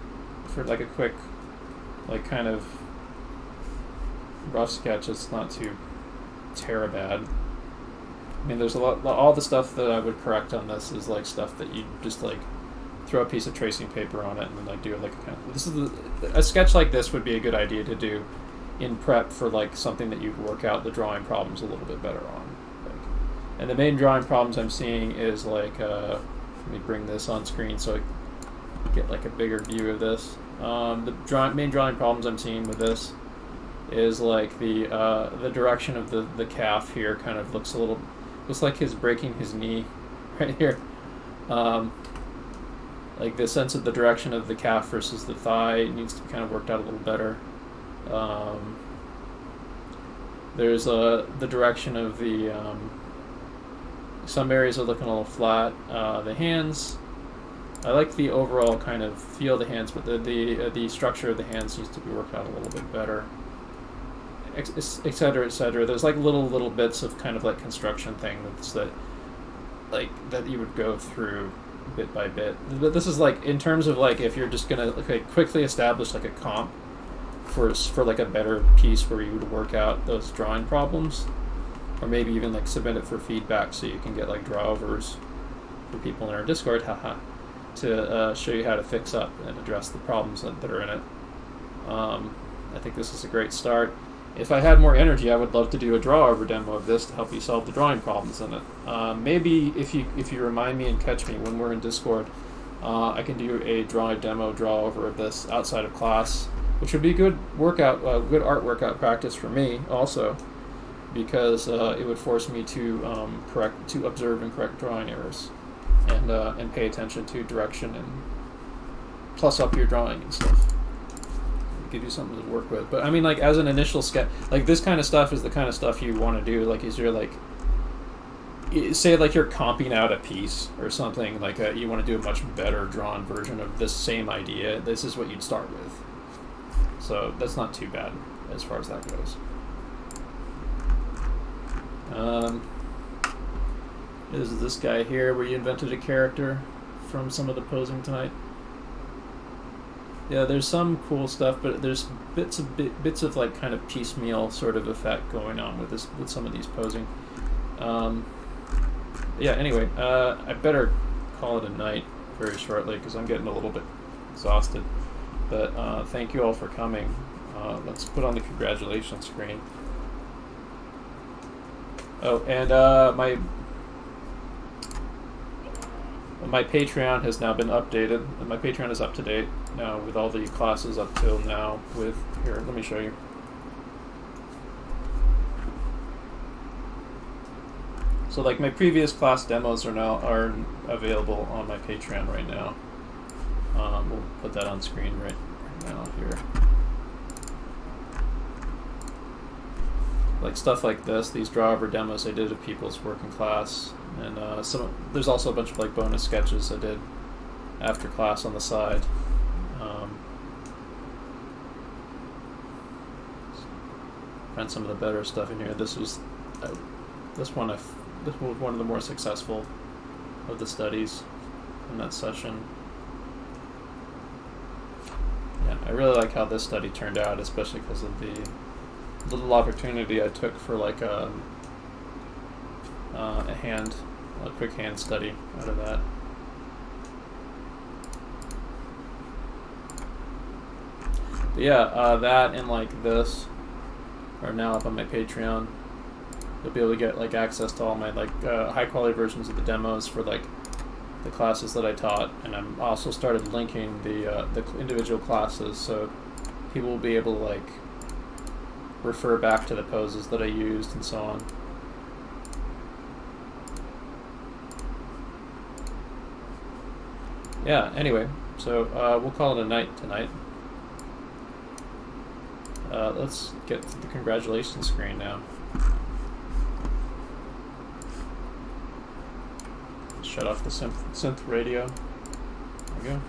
Speaker 1: for like a quick, like kind of rough sketch, it's not too bad. I mean, there's all the stuff that I would correct on this is like stuff that you just like throw a piece of tracing paper on it and then like do it like a sketch like this would be a good idea to do in prep for like something that you work out the drawing problems a little bit better on. And the main drawing problems I'm seeing is like, let me bring this on screen so I get like a bigger view of this. The main drawing problems I'm seeing with this is like the direction of the calf here kind of looks like he's breaking his knee right here. Like the sense of the direction of the calf versus the thigh needs to be kind of worked out a little better. There's the direction of the some areas are looking a little flat. The hands, I like the overall kind of feel of the hands, but the structure of the hands needs to be worked out a little bit better, etc., etc. There's like little bits of kind of like construction things that you would go through bit by bit. But this is like in terms of like if you're just gonna quickly establish like a comp for like a better piece where you would work out those drawing problems, or maybe even like submit it for feedback so you can get like drawovers for people in our Discord, to show you how to fix up and address the problems that are in it. I think this is a great start. If I had more energy, I would love to do a draw-over demo of this to help you solve the drawing problems in it. Maybe if you remind me and catch me when we're in Discord, I can do a draw-over of this outside of class, which would be good good art workout practice for me also, because it would force me to observe and correct drawing errors, and pay attention to direction and plus up your drawing and stuff. Give you something to work with. But I mean, like as an initial sketch, like this kind of stuff is the kind of stuff you want to do. Like, is you're like say like you're comping out a piece or something, like you want to do a much better drawn version of this same idea, this is what you'd start with. So that's not too bad as far as that goes. Is this guy here where you invented a character from some of the posing tonight? Yeah, there's some cool stuff, but there's bits of like kind of piecemeal sort of effect going on with this, with some of these posing. Yeah. Anyway, I better call it a night very shortly because I'm getting a little bit exhausted. But thank you all for coming. Let's put on the congratulations screen. Oh, and my Patreon has now been updated, and my Patreon is up to date now with all the classes up till now. With here, let me show you. So, like, my previous class demos are available on my Patreon right now. We'll put that on screen right now here. Like stuff like this, these draw-over demos I did of people's work in class, and there's also a bunch of like bonus sketches I did after class on the side. Find some of the better stuff in here. This was one of the more successful of the studies in that session. Yeah, I really like how this study turned out, especially because of the little opportunity I took for like a quick hand study out of that. But yeah, that and like this are now up on my Patreon. You'll be able to get like access to all my like high quality versions of the demos for like the classes that I taught, and I'm also started linking the individual classes, so people will be able to like refer back to the poses that I used and so on. Yeah, anyway, so we'll call it a night tonight. Let's get to the congratulations screen now. Shut off the synth radio. There we go.